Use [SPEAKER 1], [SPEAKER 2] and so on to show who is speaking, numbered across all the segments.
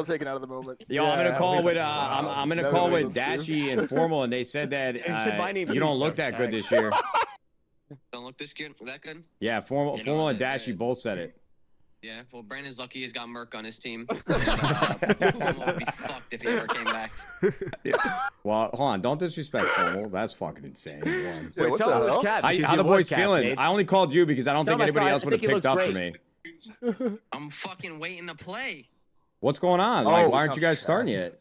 [SPEAKER 1] taken out of the moment.
[SPEAKER 2] Yo, I'm gonna call with I'm gonna call with Dashy and Formal, and they said that you don't look that good this year.
[SPEAKER 3] Don't look this good. That good?
[SPEAKER 2] Yeah, Formal and Dashy both said it.
[SPEAKER 3] Yeah, well, Brandon's lucky he's got Merc on his team. And, Formal would be fucked if he ever came back.
[SPEAKER 2] Well, hold on, don't disrespect Formal. That's fucking insane.
[SPEAKER 4] Wait, tell him it was Cat.
[SPEAKER 2] How the boys feeling? I only called you because I don't think anybody else would have picked up for me.
[SPEAKER 3] I'm fucking waiting to play.
[SPEAKER 2] What's going on? Like, why aren't you guys starting yet?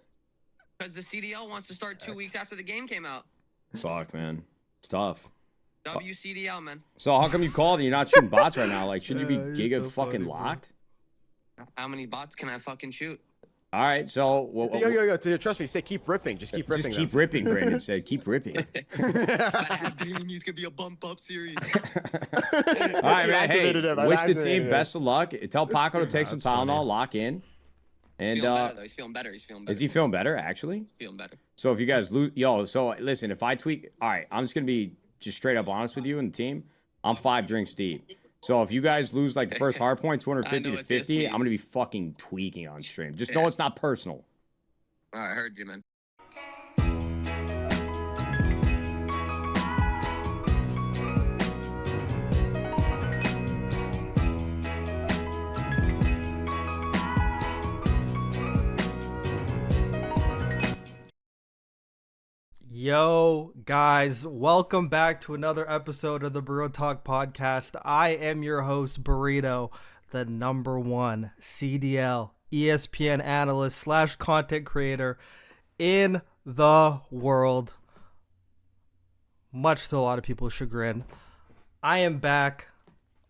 [SPEAKER 3] Because the CDL wants to start 2 weeks after the game came out.
[SPEAKER 2] Fuck, man. It's tough.
[SPEAKER 3] WCDL, man.
[SPEAKER 2] So how come you called and you're not shooting bots right now? Like, should you be giga fucking locked?
[SPEAKER 3] How many bots can I fucking shoot?
[SPEAKER 2] All right, so...
[SPEAKER 4] Yo, trust me, say keep ripping. Just keep ripping.
[SPEAKER 2] Just keep ripping, Brandon said. Keep ripping.
[SPEAKER 3] He's gonna be a bump-up series.
[SPEAKER 2] All right, man. Hey, wish the team best of luck. Tell Paco to take some Tylenol, lock in. And
[SPEAKER 3] He's feeling better. He's feeling better.
[SPEAKER 2] Is he feeling better, actually?
[SPEAKER 3] He's feeling better.
[SPEAKER 2] So if you guys lose... Yo, so listen, if I tweak... All right, I'm just going to be just straight up honest with you and the team. I'm 5 drinks deep. So if you guys lose like the first hard point, 250 to 50, I'm going to be fucking tweaking on stream. Just know it's not personal.
[SPEAKER 3] All right, I heard you, man.
[SPEAKER 5] Yo, guys, welcome back to another episode of the Borito Talk podcast. I am your host, Borito, the #1 CDL ESPN analyst / content creator in the world. Much to a lot of people's chagrin. I am back.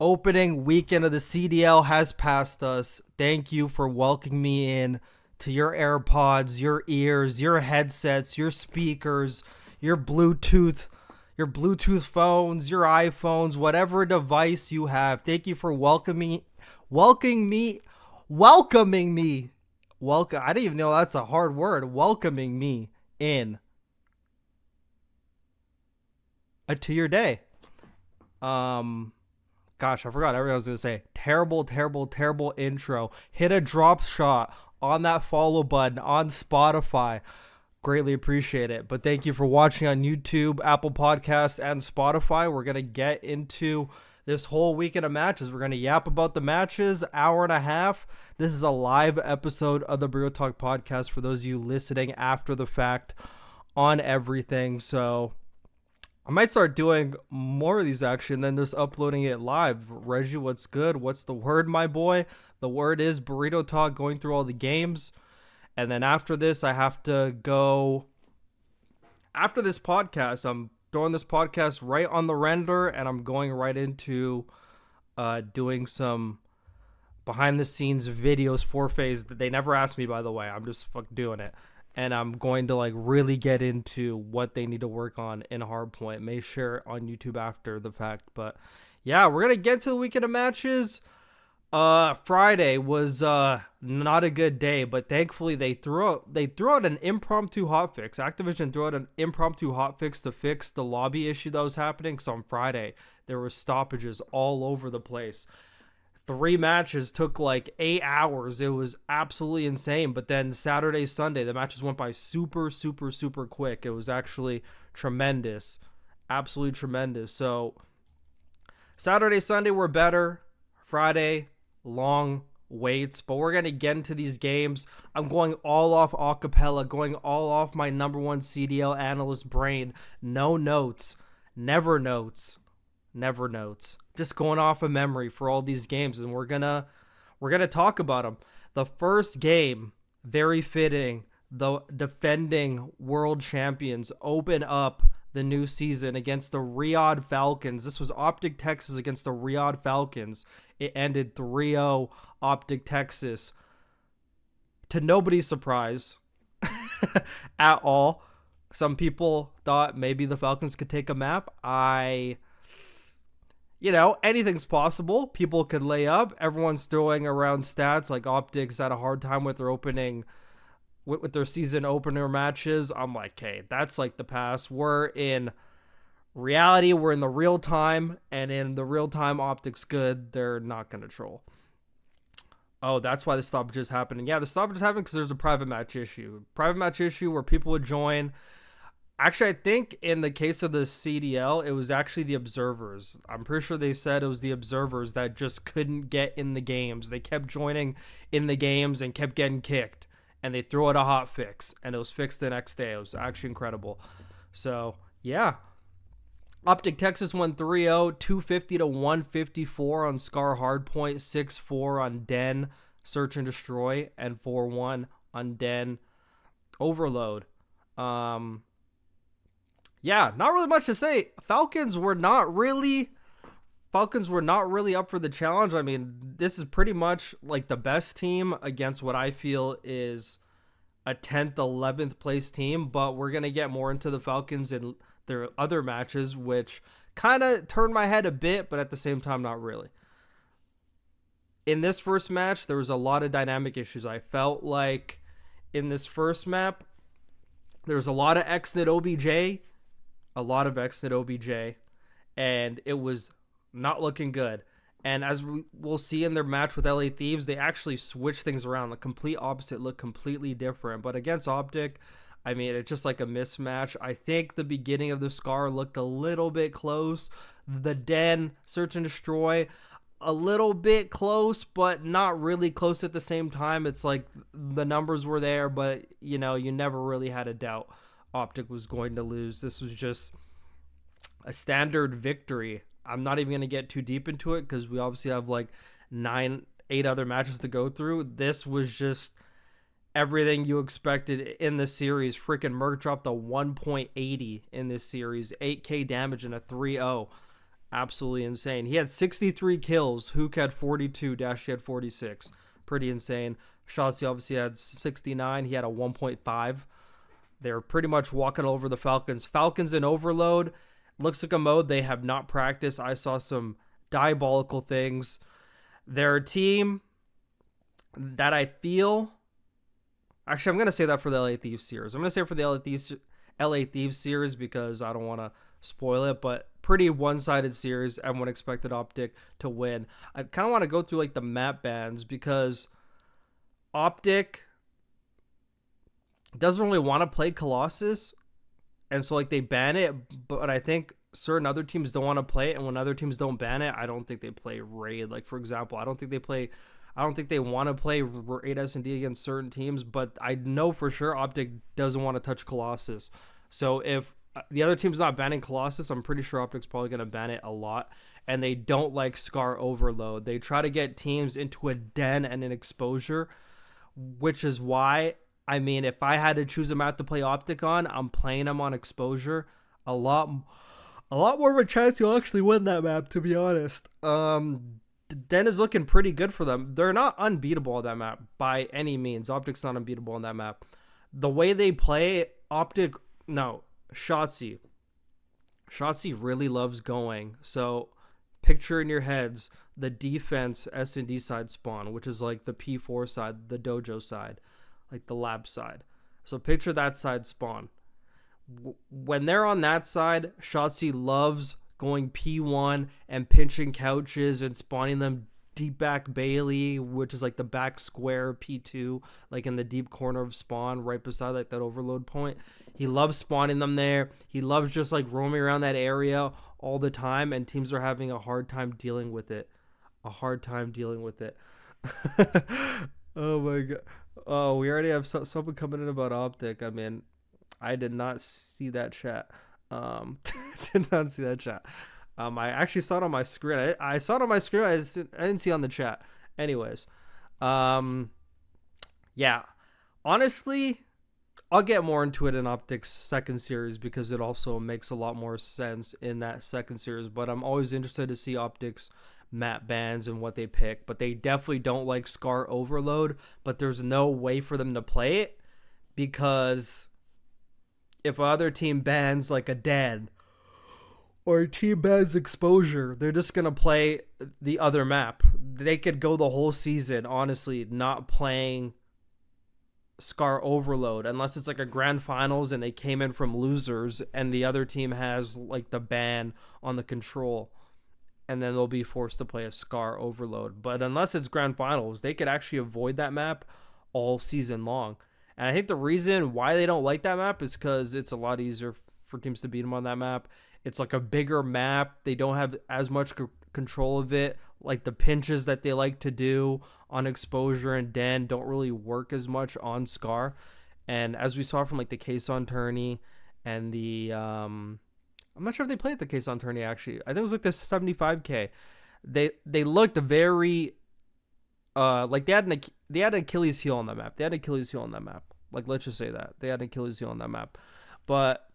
[SPEAKER 5] Opening weekend of the CDL has passed us. Thank you for welcoming me in to your AirPods, your ears, your headsets, your speakers, your Bluetooth phones, your iPhones, whatever device you have. Thank you for welcoming me. I didn't even know that's a hard word. Welcoming me in to your day. Gosh, I forgot everything I was going to say. Terrible intro. Hit a drop shot on that follow button on Spotify. Greatly appreciate it. But thank you for watching on YouTube, Apple Podcasts, and Spotify. We're going to get into this whole weekend of matches. We're going to yap about the matches, hour and a half. This is a live episode of the Borito Talk podcast for those of you listening after the fact on everything. So I might start doing more of these actually and then just uploading it live. Reggie, what's good? What's the word, my boy? The word is Borito Talk, going through all the games. And then after this, I have to go. After this podcast, I'm throwing this podcast right on the render, and I'm going right into doing some behind-the-scenes videos for FaZe. They never asked me, by the way. I'm just doing it. And I'm going to really get into what they need to work on in Hardpoint. May share it on YouTube after the fact. But yeah, we're going to get to the weekend of matches. Friday was not a good day, but thankfully they threw out an impromptu hotfix. Activision threw out an impromptu hotfix to fix the lobby issue that was happening. So on Friday, there were stoppages all over the place. 3 matches took 8 hours. It was absolutely insane. But then Saturday, Sunday, the matches went by super quick. It was actually tremendous. Absolutely tremendous. So Saturday, Sunday were better. Friday, long waits. But we're going to get into these games. I'm going all off acapella, going all off my #1 CDL analyst brain. No notes. Never notes. Just going off of memory for all these games, and we're gonna talk about them. The first game, very fitting. The defending world champions open up the new season against the Riyadh Falcons. This was Optic Texas against the Riyadh Falcons. It ended 3-0 Optic Texas. To nobody's surprise at all. Some people thought maybe the Falcons could take a map. Anything's possible. People could lay up. Everyone's throwing around stats like Optics had a hard time with their opening, with their season opener matches. I'm like, hey, that's the past. We're in reality. We're in the real time, and in the real time, Optics good. They're not going to troll. Oh, that's why the stoppage is happening. Yeah, the stoppage is happening because there's a private match issue. Private match issue where people would join. Actually, I think in the case of the CDL, it was actually the observers. I'm pretty sure they said it was the observers that just couldn't get in the games. They kept joining in the games and kept getting kicked. And they threw out a hot fix. And it was fixed the next day. It was actually incredible. So, yeah. Optic Texas won 3-0, 250 to 154 on Scar Hardpoint, 6-4 on Den Search and Destroy, and 4-1 on Den Overload. Yeah, not really much to say. Falcons were not really up for the challenge. I mean, this is pretty much like the best team against what I feel is a 10th, 11th place team, but we're going to get more into the Falcons and their other matches, which kind of turned my head a bit, but at the same time, not really. In this first match, there was a lot of dynamic issues. I felt like in this first map, there was a lot of Xnit OBJ, and it was not looking good. And as we'll see in their match with LA Thieves, they actually switched things around. The complete opposite looked completely different. But against Optic, I mean, it's just like a mismatch. I think the beginning of the Scar looked a little bit close. The Den, Search and Destroy, a little bit close, but not really close at the same time. It's like the numbers were there, but, you know, you never really had a doubt Optic was going to lose. This was just a standard victory. I'm not even going to get too deep into it because we obviously have like 8 other matches to go through. This was just everything you expected in the series. Freaking Merc dropped a 1.80 in this series, 8k damage and a 3-0. Absolutely insane. He had 63 kills. Hook had 42, Dash had 46. Pretty insane. Shotzi obviously had 69. He had a 1.5. They're pretty much walking over the Falcons. Falcons in Overload. Looks like a mode they have not practiced. I saw some diabolical things. They're a team that I feel... Actually, I'm going to say that for the LA Thieves series. I'm going to say it for the LA Thieves series because I don't want to spoil it, but pretty one-sided series. Everyone expected Optic to win. I kind of want to go through like the map bans because Optic doesn't really want to play Colossus, and so like they ban it, but I think certain other teams don't want to play it, and when other teams don't ban it, I don't think they play Raid. Like, for example, I don't think they want to play Raid S&D against certain teams, but I know for sure Optic doesn't want to touch Colossus. So if the other team's not banning Colossus, I'm pretty sure Optic's probably going to ban it a lot. And they don't like Scar Overload. They try to get teams into a Den and an exposure, which is why, I mean, if I had to choose a map to play Optic on, I'm playing them on exposure. A lot more of a chance you'll actually win that map, to be honest. Den is looking pretty good for them. They're not unbeatable on that map by any means. Optic's not unbeatable on that map. The way they play, Shotzi. Shotzi really loves going. So picture in your heads the defense S&D side spawn, which is like the P4 side, the dojo side, like the lab side. So picture that side spawn. When they're on that side, Shotzi loves going P1 and pinching couches and spawning them deep back Bailey, which is like the back square P2, like in the deep corner of spawn, right beside like that overload point. He loves spawning them there. He loves just like roaming around that area all the time, and teams are having a hard time dealing with it. Oh my god. Oh, we already have someone coming in about Optic. I mean, I did not see that chat. I actually saw it on my screen. I saw it on my screen. I didn't see it on the chat. Anyways, yeah. Honestly, I'll get more into it in Optic's second series because it also makes a lot more sense in that second series. But I'm always interested to see Optic's map bans and what they pick. But they definitely don't like Scar Overload. But there's no way for them to play it because if other team bans like a Den or a team bans Exposure, they're just going to play the other map. They could go the whole season, honestly, not playing Scar Overload unless it's like a grand finals and they came in from losers and the other team has like the ban on the control. and then they'll be forced to play a Scar Overload. But unless it's Grand Finals, they could actually avoid that map all season long. And I think the reason why they don't like that map is because it's a lot easier for teams to beat them on that map. It's like a bigger map. They don't have as much control of it. Like the pinches that they like to do on Exposure and Den don't really work as much on Scar. And as we saw from like the Kason tourney and the I'm not sure if they played at the Kason tourney actually. I think it was like the 75K. They looked very like they had an Achilles heel on that map. They had an Achilles heel on that map. Like let's just say that. They had an Achilles heel on that map. But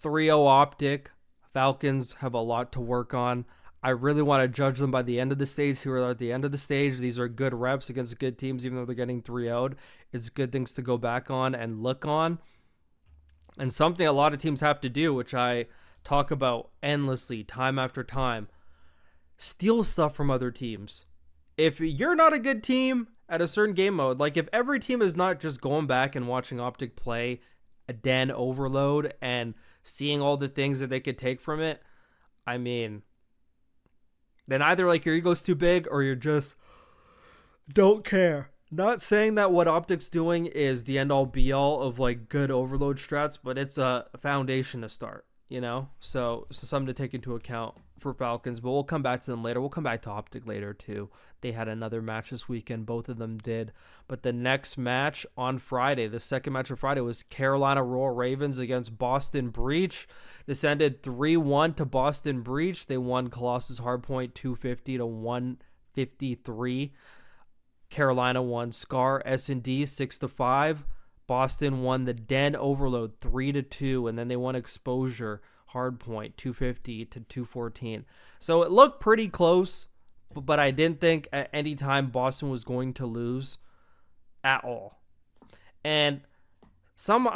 [SPEAKER 5] 3-0 Optic, Falcons have a lot to work on. I really want to judge them by the end of the stage. Who are at the end of the stage? These are good reps against good teams, even though they're getting 3-0'd. It's good things to go back on and look on. And something a lot of teams have to do, which I talk about endlessly, time after time, steal stuff from other teams. If you're not a good team at a certain game mode, like if every team is not just going back and watching Optic play a Den Overload and seeing all the things that they could take from it, I mean, then either like your ego's too big or you just don't care. Not saying that what Optic's doing is the end all be all of like good Overload strats, but it's a foundation to start, you know? So something to take into account for Falcons, but we'll come back to them later. We'll come back to Optic later too. They had another match this weekend. Both of them did. But the next match on Friday, the second match of Friday, was Carolina Royal Ravens against Boston Breach. This ended 3-1 to Boston Breach. They won Colossus Hardpoint 250 to 153. Carolina won Scar S&D 6-5. Boston won the Den Overload 3-2, and then they won Exposure Hardpoint 250 to 214. So it looked pretty close, but I didn't think at any time Boston was going to lose at all. And something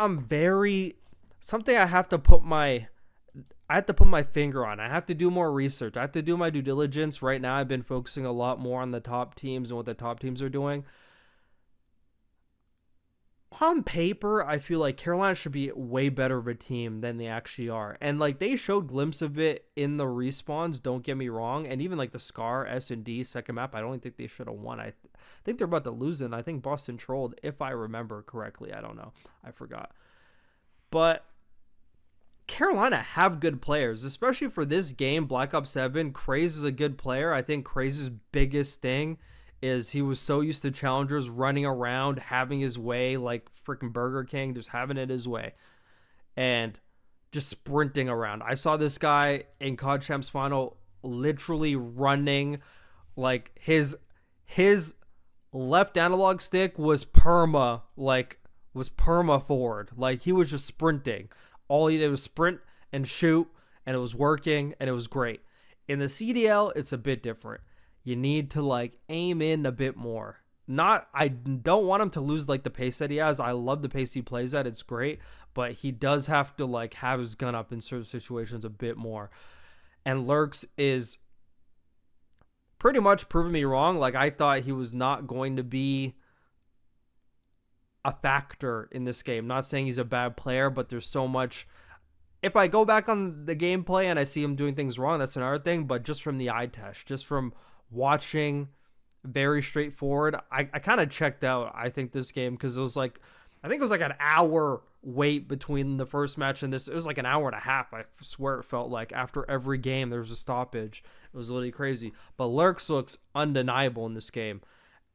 [SPEAKER 5] I have to put my finger on. I have to do more research. I have to do my due diligence. Right now I've been focusing a lot more on the top teams and what the top teams are doing. On paper, I feel like Carolina should be way better of a team than they actually are. And like they showed glimpses of it in the respawns, don't get me wrong. And even like the Scar S&D second map, I don't think they should have won. I think they're about to lose it. And I think Boston trolled, if I remember correctly. I don't know. I forgot. But Carolina have good players, especially for this game, Black Ops 7. Craze is a good player. I think Craze's biggest thing is he was so used to challengers running around, having his way like freaking Burger King, just having it his way and just sprinting around. I saw this guy in COD Champs Final literally running like his left analog stick was perma forward. Like he was just sprinting. All he did was sprint and shoot, and it was working, and it was great. In the CDL, it's a bit different. You need to like aim in a bit more. I don't want him to lose like the pace that he has. I love the pace he plays at. It's great, but he does have to like have his gun up in certain situations a bit more. And Lurks is pretty much proving me wrong. Like I thought he was not going to be a factor in this game. Not saying he's a bad player, but there's so much. If I go back on the gameplay and I see him doing things wrong, that's another thing. But just from the eye test, just from watching, very straightforward. I kind of checked out, I think, this game because it was like, I think it was like an hour wait between the first match and this. It was like an hour and a half. I swear it felt like after every game there was a stoppage. It was literally crazy. But Lurks looks undeniable in this game.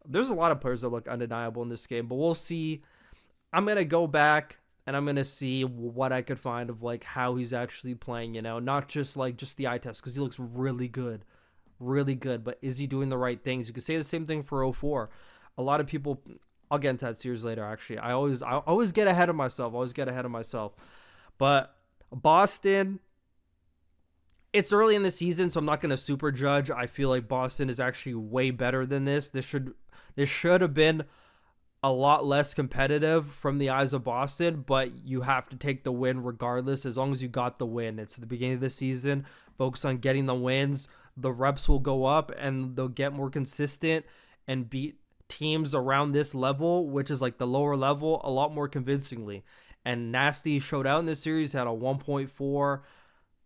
[SPEAKER 5] There's a lot of players that look undeniable in this game, but we'll see. I'm going to go back and I'm going to see what I could find of like how he's actually playing, you know, not just like just the eye test because he looks really good, but is he doing the right things? You could say the same thing for 04. A lot of people, I'll get into that series later, actually. I always get ahead of myself. But Boston, it's early in the season, so I'm not going to super judge. I feel like Boston is actually way better than this. This should have been a lot less competitive from the eyes of Boston, but you have to take the win regardless. As long as you got the win, it's the beginning of the season. Focus on getting the wins. The reps will go up and they'll get more consistent and beat teams around this level, which is like the lower level, a lot more convincingly. And Nasty showed out in this series, had a 1.4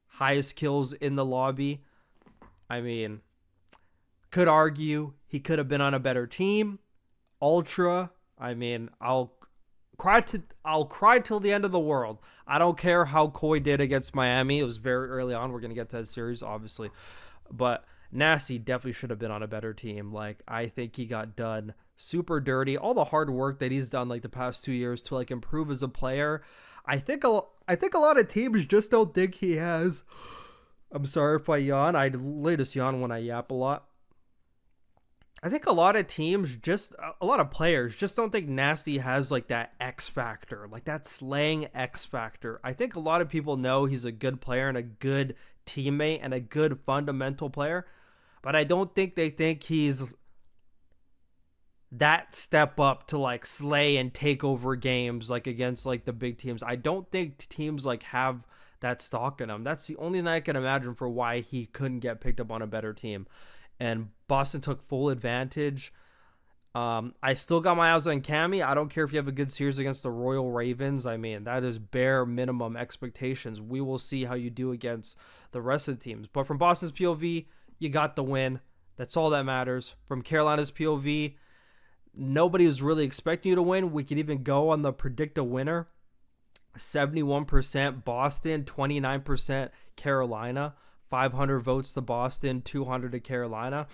[SPEAKER 5] highest kills in the lobby. I mean, could argue he could have been on a better team. Ultra, I mean, I'll cry till the end of the world. I don't care how Koi did against Miami. It was very early on. We're going to get to that series, obviously. But Nasty definitely should have been on a better team. Like, I think he got done super dirty. All the hard work that he's done like the past 2 years to like improve as a player. I think a lot of teams just don't think he has. I'm sorry if I yawn. I literally just yawn when I yap a lot. I think a lot of players just don't think Nasty has like that X factor, like that slaying X factor. I think a lot of people know he's a good player and a good teammate and a good fundamental player, but I don't think they think he's that step up to like slay and take over games like against like the big teams. I don't think teams like have that stock in him. That's the only thing I can imagine for why he couldn't get picked up on a better team. And Boston took full advantage. I still got my eyes on Cammy. I don't care if you have a good series against the Royal Ravens. I mean, that is bare minimum expectations. We will see how you do against the rest of the teams. But from Boston's POV, you got the win. That's all that matters. From Carolina's POV, nobody was really expecting you to win. We could even go on the predict a winner. 71% Boston, 29% Carolina. 500 votes to Boston, 200 to Carolina.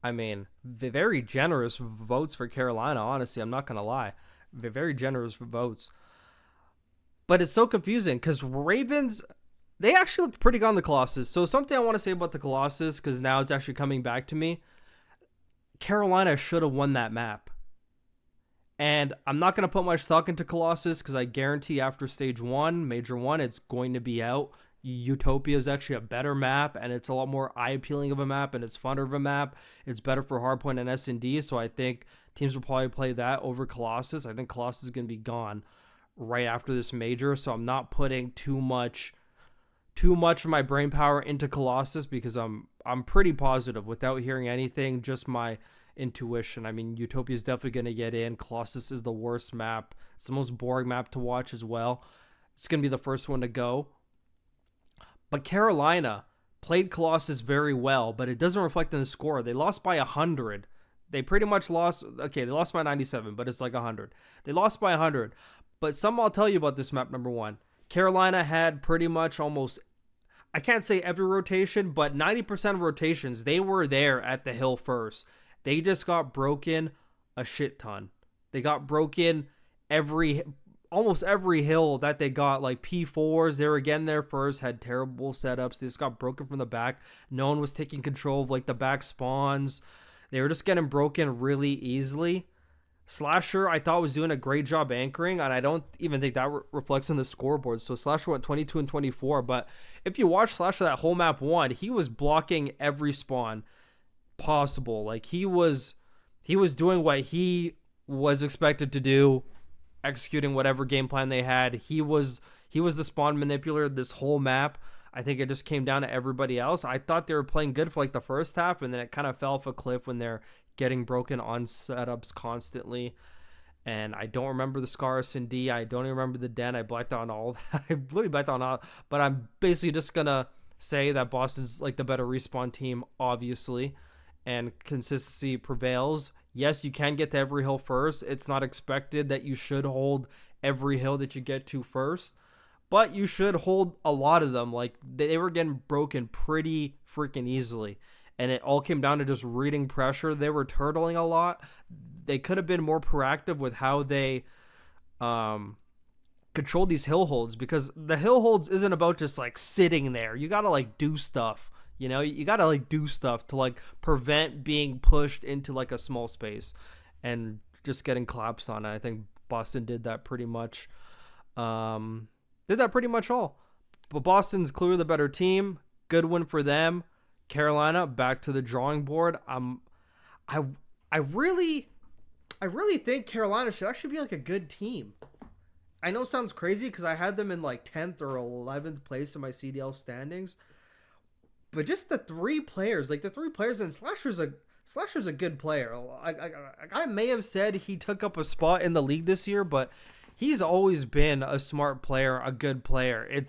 [SPEAKER 5] I mean, very generous votes for Carolina, honestly. I'm not going to lie. Very generous votes. But it's so confusing because Ravens, they actually looked pretty good on the Colossus. So something I want to say about the Colossus, because now it's actually coming back to me. Carolina should have won that map. And I'm not going to put much stock into Colossus because I guarantee after stage 1, Major 1, it's going to be out. Utopia is actually a better map, and it's a lot more eye-appealing of a map, and it's funner of a map. It's better for Hardpoint and S&D, so I think teams will probably play that over Colossus. I think Colossus is going to be gone right after this major, so I'm not putting too much of my brain power into Colossus because I'm pretty positive without hearing anything, just my intuition. I mean, Utopia is definitely going to get in. Colossus is the worst map. It's the most boring map to watch as well. It's going to be the first one to go. But Carolina played Colossus very well, but it doesn't reflect in the score. They lost by 100. They pretty much lost. Okay, they lost by 97, but it's like 100. They lost by 100. But something I'll tell you about this map, number one. Carolina had pretty much almost, I can't say every rotation, but 90% of rotations, they were there at the hill first. They just got broken a shit ton. They got broken almost every hill that they got, like P4s, they were again there first, had terrible setups. They just got broken from the back. No one was taking control of like the back spawns. They were just getting broken really easily. Slasher, I thought, was doing a great job anchoring, and I don't even think that reflects in the scoreboard. So Slasher went 22 and 24, but if you watch Slasher that whole map 1, he was blocking every spawn possible. Like he was doing what he was expected to do, executing whatever game plan they had. He was the spawn manipulator this whole map. I think it just came down to everybody else. I thought they were playing good for like the first half, and then it kind of fell off a cliff when they're getting broken on setups constantly. And I don't remember the Scar S&D. I don't even remember the Den. I blacked out on all that. I literally blacked out on all. But I'm basically just gonna say that Boston's like the better respawn team, obviously, and consistency prevails. Yes, you can get to every hill first. It's not expected that you should hold every hill that you get to first, but you should hold a lot of them. Like they were getting broken pretty freaking easily, and it all came down to just reading pressure. They were turtling a lot. They could have been more proactive with how they controlled these hill holds, because the hill holds isn't about just like sitting there. You got to like do stuff. You know, you got to like do stuff to like prevent being pushed into like a small space and just getting collapsed on it. I think Boston did that pretty much. All. But Boston's clearly the better team. Good win for them. Carolina back to the drawing board. I really think Carolina should actually be like a good team. I know it sounds crazy because I had them in like 10th or 11th place in my CDL standings. But just the three players, and Slasher's a good player. I may have said he took up a spot in the league this year, but he's always been a smart player, a good player. I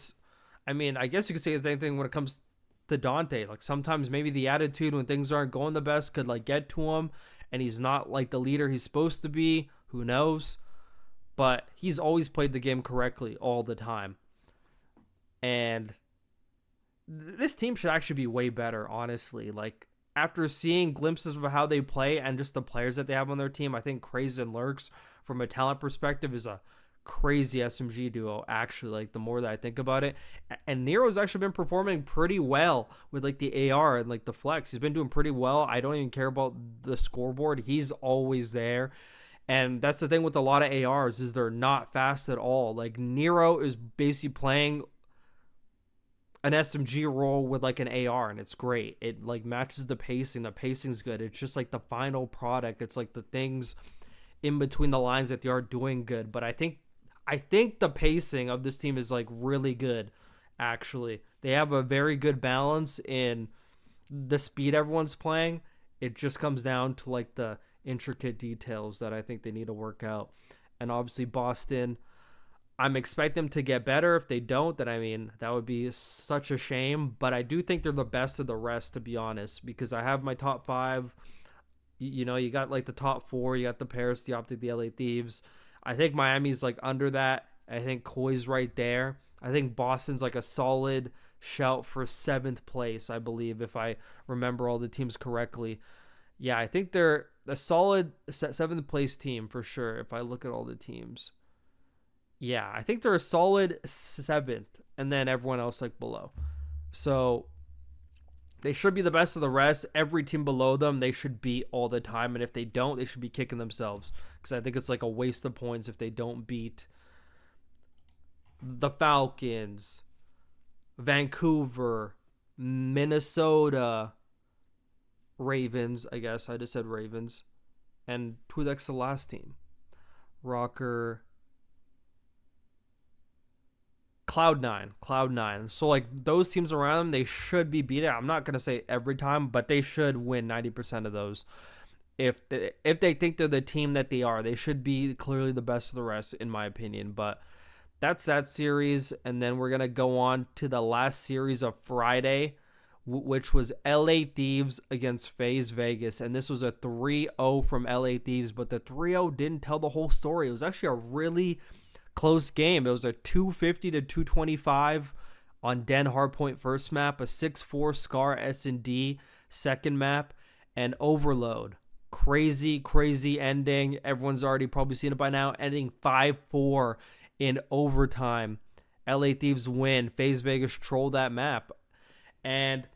[SPEAKER 5] guess you could say the same thing when it comes to Dante. Like sometimes maybe the attitude when things aren't going the best could like get to him, and he's not like the leader he's supposed to be. Who knows? But he's always played the game correctly all the time. And this team should actually be way better, honestly. Like, after seeing glimpses of how they play and just the players that they have on their team, I think Craze and Lurks, from a talent perspective, is a crazy SMG duo, actually, like, the more that I think about it. And Nero's actually been performing pretty well with, like, the AR and, like, the flex. He's been doing pretty well. I don't even care about the scoreboard. He's always there. And that's the thing with a lot of ARs, is they're not fast at all. Like, Nero is basically playing an SMG role with like an AR, and it's great. It like matches the pacing. The pacing's good. It's just like the final product. It's like the things in between the lines that they are doing good. But I think the pacing of this team is like really good, actually. They have a very good balance in the speed everyone's playing. It just comes down to like the intricate details that I think they need to work out. And obviously Boston, I'm expecting them to get better. If they don't, then I mean, that would be such a shame. But I do think they're the best of the rest, to be honest, because I have my top 5. You know, you got like the top 4. You got the Paris, the Optic, the LA Thieves. I think Miami's like under that. I think Koi's right there. I think Boston's like a solid shout for 7th place, I believe, if I remember all the teams correctly. Yeah, I think they're a solid 7th place team for sure, if I look at all the teams. Yeah, I think they're a solid 7th, and then everyone else like below. So they should be the best of the rest. Every team below them, they should beat all the time. And if they don't, they should be kicking themselves, because I think it's like a waste of points if they don't beat the Falcons, Vancouver, Minnesota, Ravens. I guess I just said Ravens. And who the heck's the last team? Rocker. Cloud9. So like those teams around them, they should be beaten. I'm not gonna say every time, but they should win 90% of those. If they think they're the team that they are, they should be clearly the best of the rest, in my opinion. But that's that series, and then we're gonna go on to the last series of Friday, which was LA Thieves against FaZe Vegas, and this was a 3-0 from LA Thieves, but the 3-0 didn't tell the whole story. It was actually a really close game. It was a 250 to 225 on Den Hardpoint first map, a 6-4 Scar S&D second map, and Overload. Crazy ending. Everyone's already probably seen it by now, ending 5-4 in overtime. LA Thieves win. FaZe Vegas trolled that map. And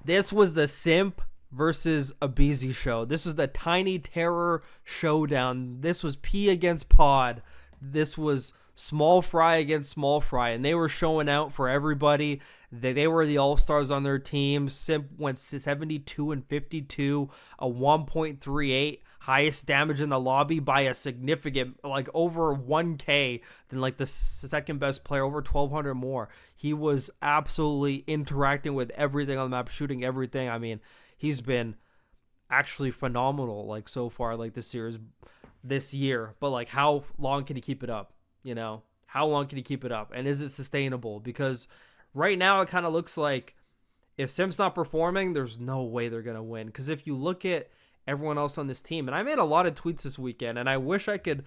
[SPEAKER 5] this was the Simp versus Abizi show. This was the Tiny Terror showdown. This was P against Pod. This was Small Fry against Small Fry, and they were showing out for everybody. They were the all-stars on their team. Simp went 72 and 52, a 1.38, highest damage in the lobby by a significant, like over 1K than like the second best player, over 1,200 more. He was absolutely interacting with everything on the map, shooting everything. I mean, he's been actually phenomenal, like so far, like this year. But like, how long can he keep it up? You know, how long can he keep it up? And is it sustainable? Because right now it kind of looks like if Simp's not performing, there's no way they're going to win. Because if you look at everyone else on this team, and I made a lot of tweets this weekend, and I wish I feel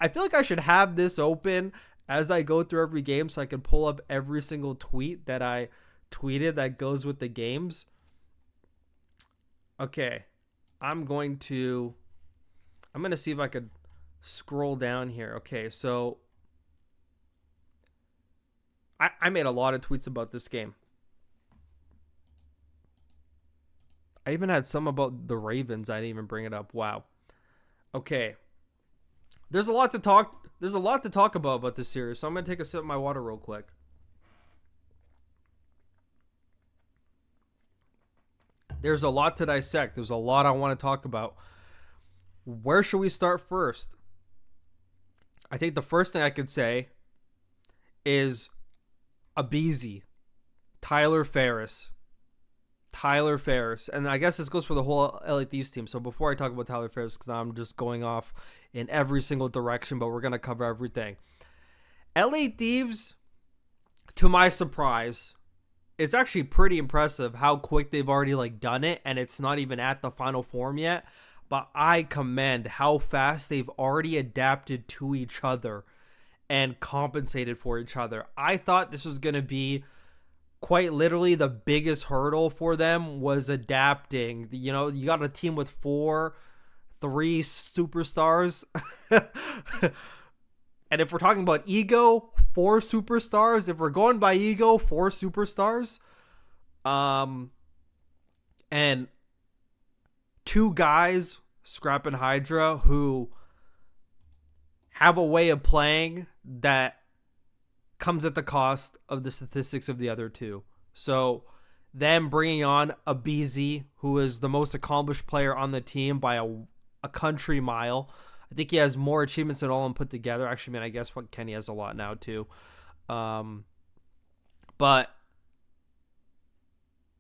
[SPEAKER 5] like I should have this open as I go through every game so I can pull up every single tweet that I tweeted that goes with the games. Okay. I'm going to see if I could scroll down here. Okay, so I made a lot of tweets about this game. I even had some about the Ravens. I didn't even bring it up. Wow. Okay. There's a lot to talk about this series, so I'm going to take a sip of my water real quick. There's a lot to dissect. There's a lot I want to talk about. Where should we start first? I think the first thing I could say is Abizi, Tyler Ferris. And I guess this goes for the whole LA Thieves team. So before I talk about Tyler Ferris, because I'm just going off in every single direction, but we're going to cover everything. LA Thieves, to my surprise, it's actually pretty impressive how quick they've already like done it, and it's not even at the final form yet. But I commend how fast they've already adapted to each other and compensated for each other. I thought this was going to be quite literally the biggest hurdle for them was adapting. You know, you got a team with three superstars. And if we're talking about ego, 4 superstars. If we're going by ego, 4 superstars. And 2 guys, Scrap and Hydra, who have a way of playing that comes at the cost of the statistics of the other 2. So them bringing on a BZ, who is the most accomplished player on the team by a country mile. I think he has more achievements than all of them put together. Actually, man, I guess Kenny has a lot now too. But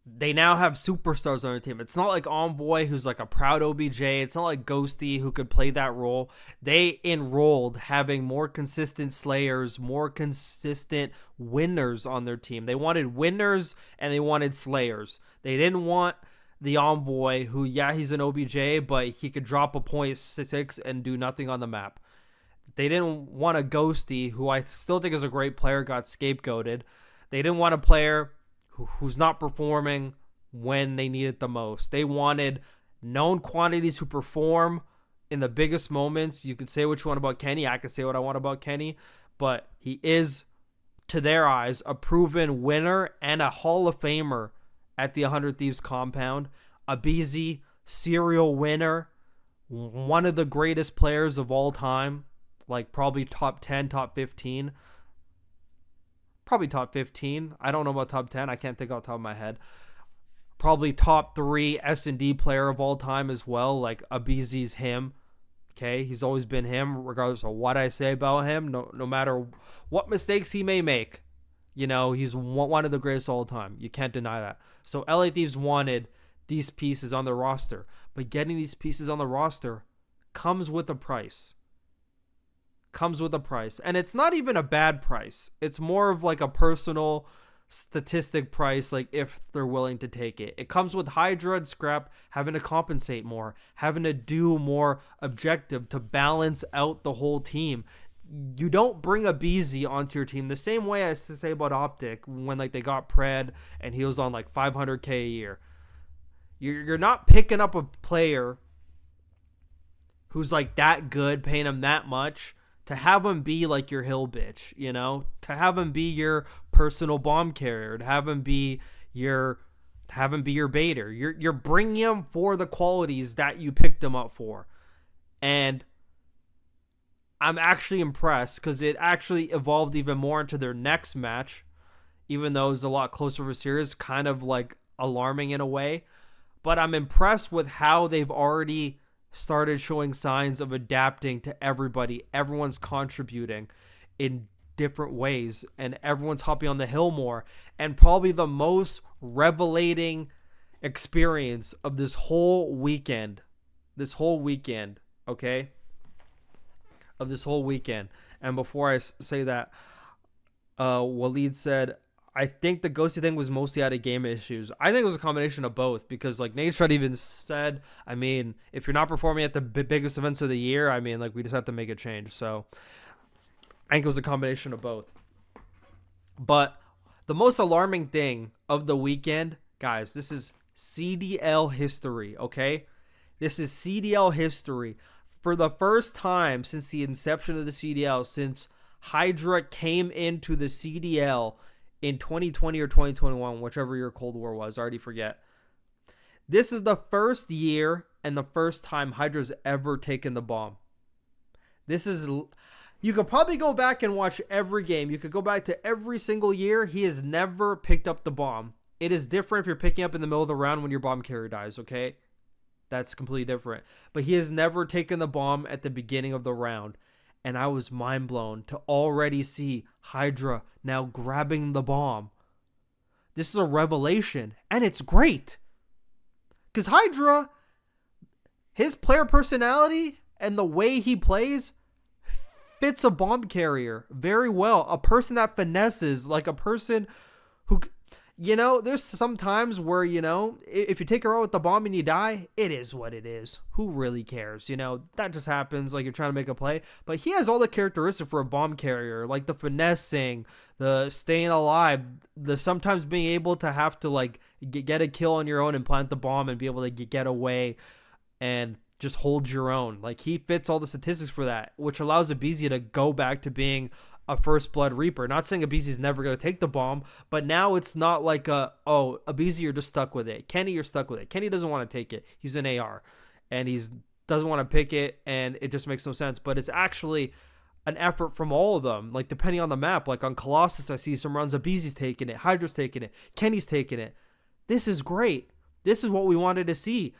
[SPEAKER 5] they now have superstars on their team. It's not like Envoy, who's like a proud OBJ. It's not like Ghosty, who could play that role. They enrolled having more consistent slayers, more consistent winners on their team. They wanted winners and they wanted slayers. They didn't want the Envoy, who, yeah, he's an OBJ, but he could drop a .6 and do nothing on the map. They didn't want a Ghosty, who I still think is a great player, got scapegoated. They didn't want a player who's not performing when they need it the most. They wanted known quantities who perform in the biggest moments. You could say what you want about Kenny. I could say what I want about Kenny. But he is, to their eyes, a proven winner and a Hall of Famer at the 100 Thieves compound. A BZ serial winner. One of the greatest players of all time. Like probably top 10, top 15. Probably top 15. I don't know about top 10. I can't think off the top of my head. Probably top 3 S&D player of all time as well. Like a BZ's him. Okay, he's always been him, regardless of what I say about him. No matter what mistakes he may make. You know, he's one of the greatest of all time. You can't deny that. So LA Thieves wanted these pieces on their roster. But getting these pieces on the roster comes with a price. And it's not even a bad price. It's more of like a personal statistic price, like if they're willing to take it. It comes with Hydra and Scrap having to compensate more, having to do more objective to balance out the whole team. You don't bring a BZ onto your team the same way I say about Optic when like they got Pred and he was on like 500k a year. You're not picking up a player who's like that good, paying him that much to have him be like your hill bitch, you know, to have him be your personal bomb carrier, to have him be your baiter. You're bringing him for the qualities that you picked him up for. And I'm actually impressed because it actually evolved even more into their next match, even though it was a lot closer of a series, kind of like alarming in a way. But I'm impressed with how they've already started showing signs of adapting to everybody. Everyone's contributing in different ways, and everyone's hopping on the hill more. And probably the most revelating experience of this whole weekend, okay? Of this whole weekend. And before I say that, Waleed said, I think the Ghosty thing was mostly out of game issues. I think it was a combination of both because like Nate Shred even said, I mean, if you're not performing at the biggest events of the year, I mean, like we just have to make a change. So I think it was a combination of both. But the most alarming thing of the weekend, guys, this is CDL history, okay? This is CDL history. For the first time since the inception of the CDL, since Hydra came into the CDL in 2020 or 2021, whichever year Cold War was, I already forget. This is the first year and the first time Hydra's ever taken the bomb. You could probably go back and watch every game. You could go back to every single year. He has never picked up the bomb. It is different if you're picking up in the middle of the round when your bomb carrier dies, okay? That's completely different. But he has never taken the bomb at the beginning of the round. And I was mind blown to already see Hydra now grabbing the bomb. This is a revelation, and it's great. Because Hydra, his player personality and the way he plays fits a bomb carrier very well. A person that finesses, like a person who, there's some times where, if you take a roll with the bomb and you die, it is what it is. Who really cares? That just happens, like you're trying to make a play. But he has all the characteristics for a bomb carrier, like the finessing, the staying alive, the sometimes being able to have to like get a kill on your own and plant the bomb and be able to get away and just hold your own. Like he fits all the statistics for that, which allows aBeZy to go back to being a first blood reaper. Not saying aBeZy's never going to take the bomb, but now it's not like aBeZy, you're just stuck with it. Kenny, you're stuck with it. Kenny doesn't want to take it. He's an AR and doesn't want to pick it, and it just makes no sense. But it's actually an effort from all of them, like depending on the map. Like on Colossus, I see some runs aBeZy's taking it, Hydra's taking it, Kenny's taking it. This is great. This is what we wanted to see.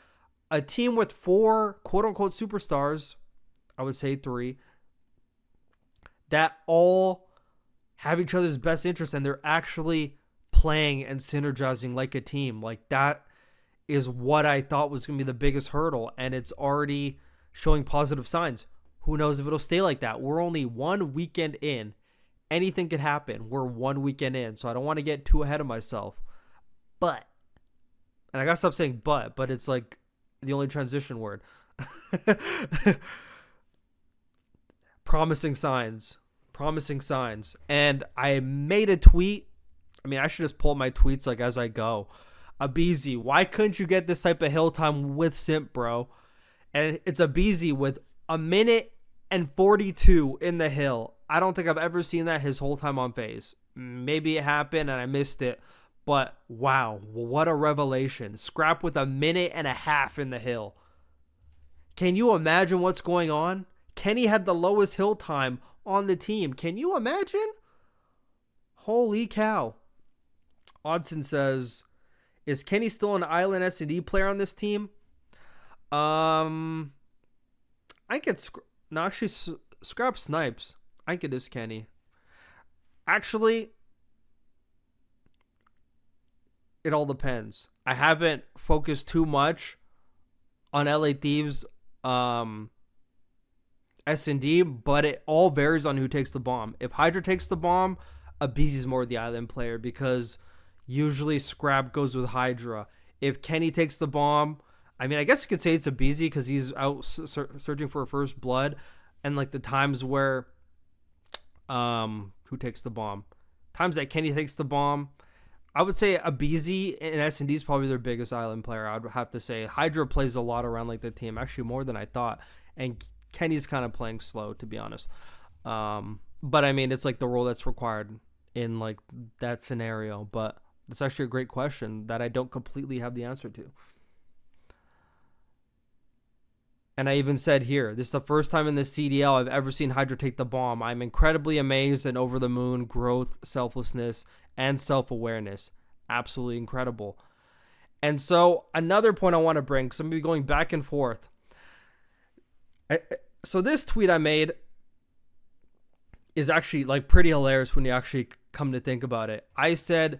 [SPEAKER 5] A team with 4 quote-unquote superstars, I would say 3, that all have each other's best interests and they're actually playing and synergizing like a team. Like that is what I thought was going to be the biggest hurdle, and it's already showing positive signs. Who knows if it'll stay like that? We're only 1 weekend in. Anything could happen. We're 1 weekend in, so I don't want to get too ahead of myself. But, and I gotta stop saying but it's like the only transition word. Promising signs. And I made a tweet. I mean, I should just pull my tweets like as I go. aBeZy, why couldn't you get this type of hill time with Simp, bro? And it's aBeZy with 1:42 in the hill. I don't think I've ever seen that his whole time on FaZe. Maybe it happened and I missed it, but wow, what a revelation. Scrap with 1.5 minutes in the hill. Can you imagine what's going on? Kenny had the lowest hill time on the team. Can you imagine? Holy cow. Odson says, is Kenny still an island S&D player on this team? I could scrap Snipes. I could this Kenny. Actually, it all depends. I haven't focused too much on LA Thieves S&D, but it all varies on who takes the bomb. If Hydra takes the bomb, aBeZy's more the island player because usually Scrap goes with Hydra. If Kenny takes the bomb, I mean, I guess you could say it's aBeZy because he's out searching for a first blood, and like the times where who takes the bomb? Times that Kenny takes the bomb, I would say aBeZy and S&D is probably their biggest island player. I'd have to say Hydra plays a lot around like the team, actually more than I thought, and Kenny's kind of playing slow, to be honest. But I mean, it's like the role that's required in like that scenario. But that's actually a great question that I don't completely have the answer to. And I even said here, this is the first time in the CDL I've ever seen Hydra take the bomb. I'm incredibly amazed and over the moon. Growth, selflessness, and self-awareness. Absolutely incredible. And so another point I want to bring, because I'm going to be going back and forth. So this tweet I made is actually like pretty hilarious when you actually come to think about it. I said,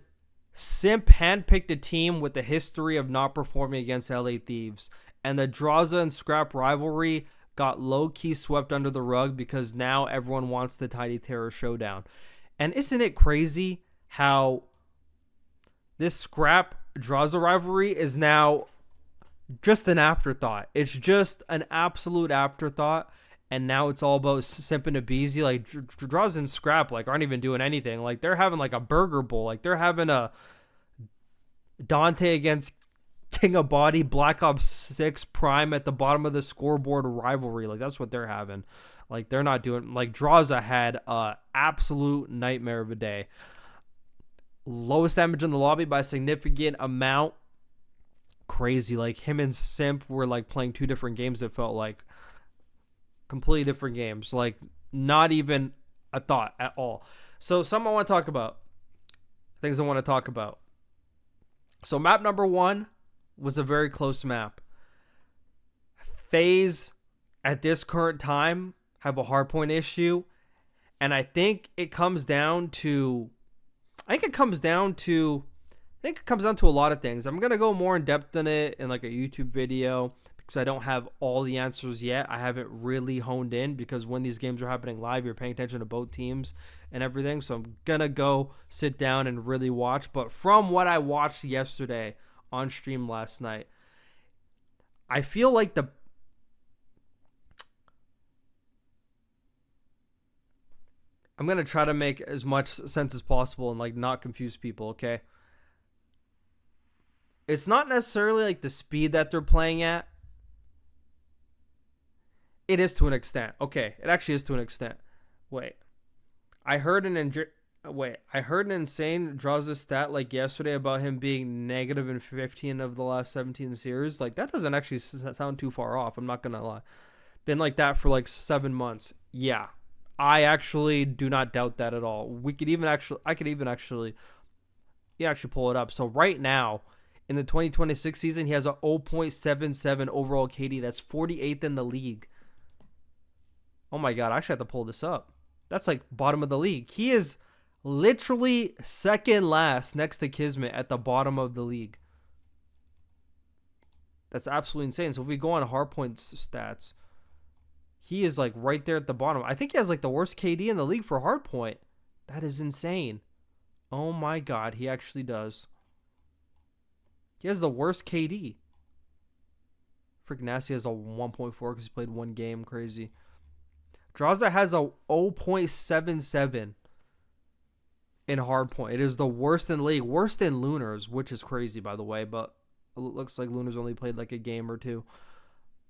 [SPEAKER 5] Simp handpicked a team with a history of not performing against LA Thieves, and the Draza and Scrap rivalry got low-key swept under the rug because now everyone wants the Tiny Terror showdown. And isn't it crazy how this Scrap Draza rivalry is now just an afterthought? It's just an absolute afterthought, and now it's all about Simp and aBeZy. Like Draza and Scrap like aren't even doing anything. Like they're having like a burger bowl. Like they're having a Dante against King of Body, Black Ops 6 Prime at the bottom of the scoreboard rivalry. Like that's what they're having. Like they're not doing, like Draza had a absolute nightmare of a day. Lowest damage in the lobby by a significant amount. Crazy. Like him and Simp were like playing 2 different games. It felt like completely different games. Like not even a thought at all. So something I want to talk about. Things I want to talk about. So map number 1 was a very close map. FaZe at this current time have a hardpoint issue, and I think it comes down to a lot of things. I'm gonna go more in depth in it in like a YouTube video because I don't have all the answers yet. I haven't really honed in because when these games are happening live, you're paying attention to both teams and everything. So I'm going to go sit down and really watch. But from what I watched yesterday on stream last night, I feel like I'm going to try to make as much sense as possible and like not confuse people, okay? It's not necessarily like the speed that they're playing at. It is to an extent. Okay, it actually is to an extent. Wait. I heard an insane draws a stat like yesterday about him being negative in 15 of the last 17 series. Like that doesn't actually sound too far off. I'm not going to lie. Been like that for like 7 months. Yeah. I actually do not doubt that at all. I could even actually pull it up. So right now, in the 2026 season, he has a 0.77 overall KD. That's 48th in the league. Oh my God, I actually have to pull this up. That's like bottom of the league. He is literally second last next to Kismet at the bottom of the league. That's absolutely insane. So if we go on hardpoint stats, he is like right there at the bottom. I think he has like the worst KD in the league for hardpoint. That is insane. Oh my God, he actually does. He has the worst KD. Freaking nasty has a 1.4 because he played one game. Crazy. Draza has a 0.77 in hardpoint. It is the worst in the league. Worse than Lunar's, which is crazy, by the way. But it looks like Lunar's only played like a game or two.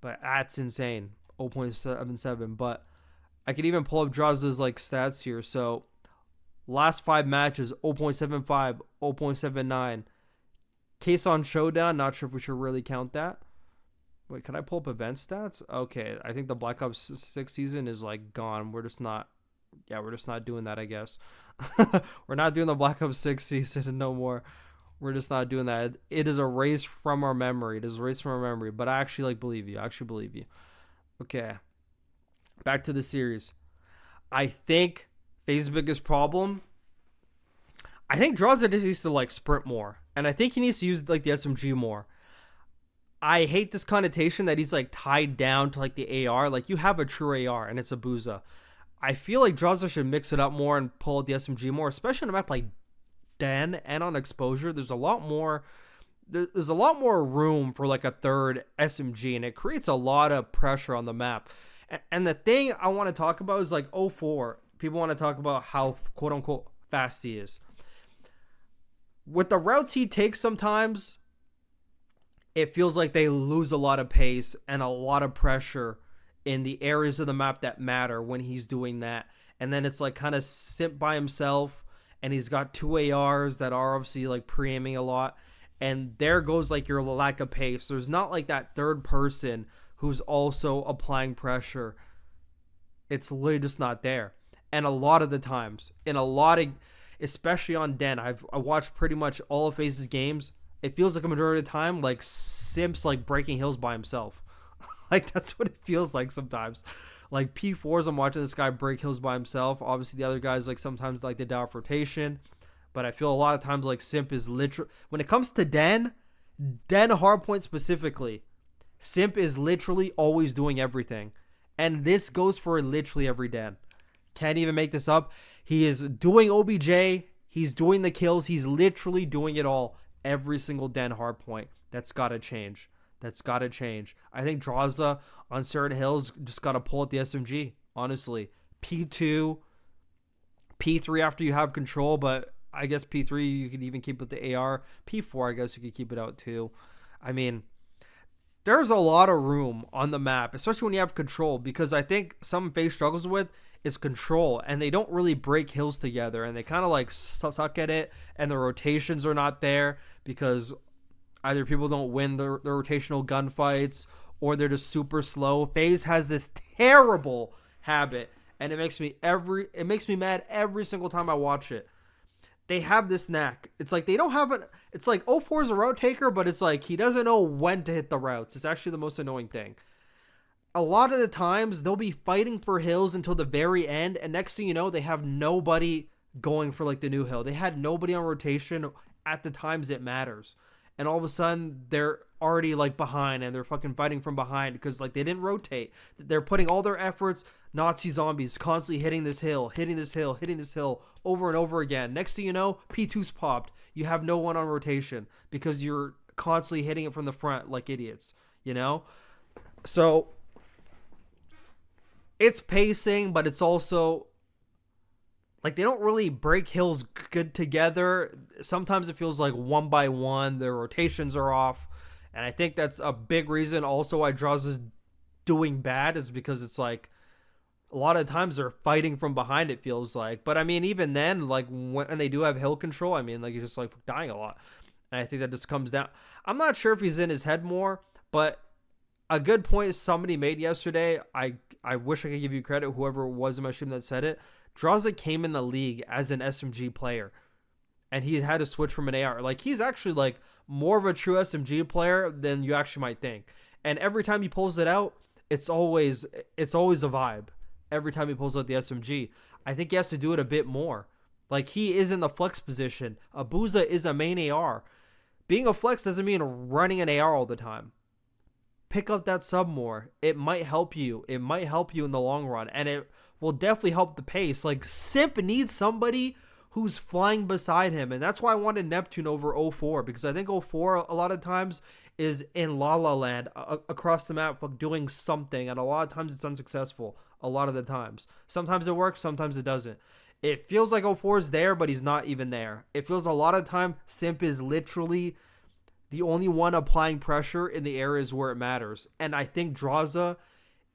[SPEAKER 5] But that's insane. 0.77. But I could even pull up Draza's like stats here. So last 5 matches, 0.75, 0.79. Case on Showdown, not sure if we should really count that. Wait, can I pull up event stats? Okay, I think the Black Ops 6 season is like gone. We're just not doing that, I guess. We're not doing the Black Ops 6 season no more. We're just not doing that. It is erased from our memory. But I actually believe you. Okay. Back to the series. I think FaZe's biggest problem, I think Draza just needs to like sprint more. And I think he needs to use like the SMG more. I hate this connotation that he's like tied down to like the AR. Like you have a true AR and it's a Booza. I feel like Draza should mix it up more and pull out the SMG more, especially on a map like Den and on Exposure. There's a lot more room for like a third SMG, and it creates a lot of pressure on the map. And the thing I want to talk about is like 04. People want to talk about how quote unquote fast he is. With the routes he takes sometimes, it feels like they lose a lot of pace and a lot of pressure in the areas of the map that matter when he's doing that. And then it's like kind of simp by himself, and he's got 2 ARs that are obviously like pre-aiming a lot. And there goes like your lack of pace. There's not like that third person who's also applying pressure. It's literally just not there. And a lot of the times, especially on Den, I watched pretty much all of FaZe's games. It feels like a majority of the time, like Simp's like breaking hills by himself. Like that's what it feels like sometimes. Like P4s, I'm watching this guy break hills by himself. Obviously the other guys like sometimes like they die off rotation. But I feel a lot of times like Simp is literally, when it comes to Den hardpoint specifically, Simp is literally always doing everything. And this goes for literally every Den. Can't even make this up. He is doing OBJ. He's doing the kills. He's literally doing it all. Every single Den hardpoint. That's got to change. I think Draza on certain hills just got to pull at the SMG. Honestly. P2, P3 after you have control, but I guess P3 you could even keep with the AR. P4 I guess you could keep it out too. I mean, there's a lot of room on the map, especially when you have control, because I think some FaZe struggles with is control, and they don't really break hills together, and they kind of like suck at it, and the rotations are not there because either people don't win the rotational gunfights or they're just super slow. FaZe has this terrible habit, and it makes me mad every single time I watch it. They have this knack. It's like they don't have it. It's like 04 is a route taker, but it's like he doesn't know when to hit the routes. It's actually the most annoying thing. A lot of the times they'll be fighting for hills until the very end, and next thing you know, they have nobody going for like the new hill. They had nobody on rotation at the times it matters, and all of a sudden they're already like behind and they're fucking fighting from behind because like they didn't rotate. They're putting all their efforts, Nazi zombies, constantly hitting this hill over and over again. Next thing you know, P2's popped. You have no one on rotation because you're constantly hitting it from the front like idiots, you know? So it's pacing, but it's also like they don't really break hills good together. Sometimes it feels like one by one, their rotations are off. And I think that's a big reason also why Draws is doing bad is because it's like a lot of times they're fighting from behind, it feels like. But I mean, even then, like when they do have hill control, I mean, like he's just like dying a lot. And I think that just comes down. I'm not sure if he's in his head more, but a good point somebody made yesterday. I wish I could give you credit, whoever it was in my stream that said it. Draza came in the league as an SMG player, and he had to switch from an AR. Like, he's actually, like, more of a true SMG player than you actually might think. And every time he pulls it out, it's always a vibe. Every time he pulls out the SMG. I think he has to do it a bit more. Like, he is in the flex position. Abuza is a main AR. Being a flex doesn't mean running an AR all the time. Pick up that sub more. It might help you. It might help you in the long run. And it will definitely help the pace. Like, Simp needs somebody who's flying beside him. And that's why I wanted Neptune over 04. Because I think 04 a lot of times is in La La Land across the map doing something. And a lot of times it's unsuccessful. A lot of the times. Sometimes it works. Sometimes it doesn't. It feels like 04 is there, but he's not even there. It feels a lot of time Simp is literally the only one applying pressure in the areas where it matters. And I think Draza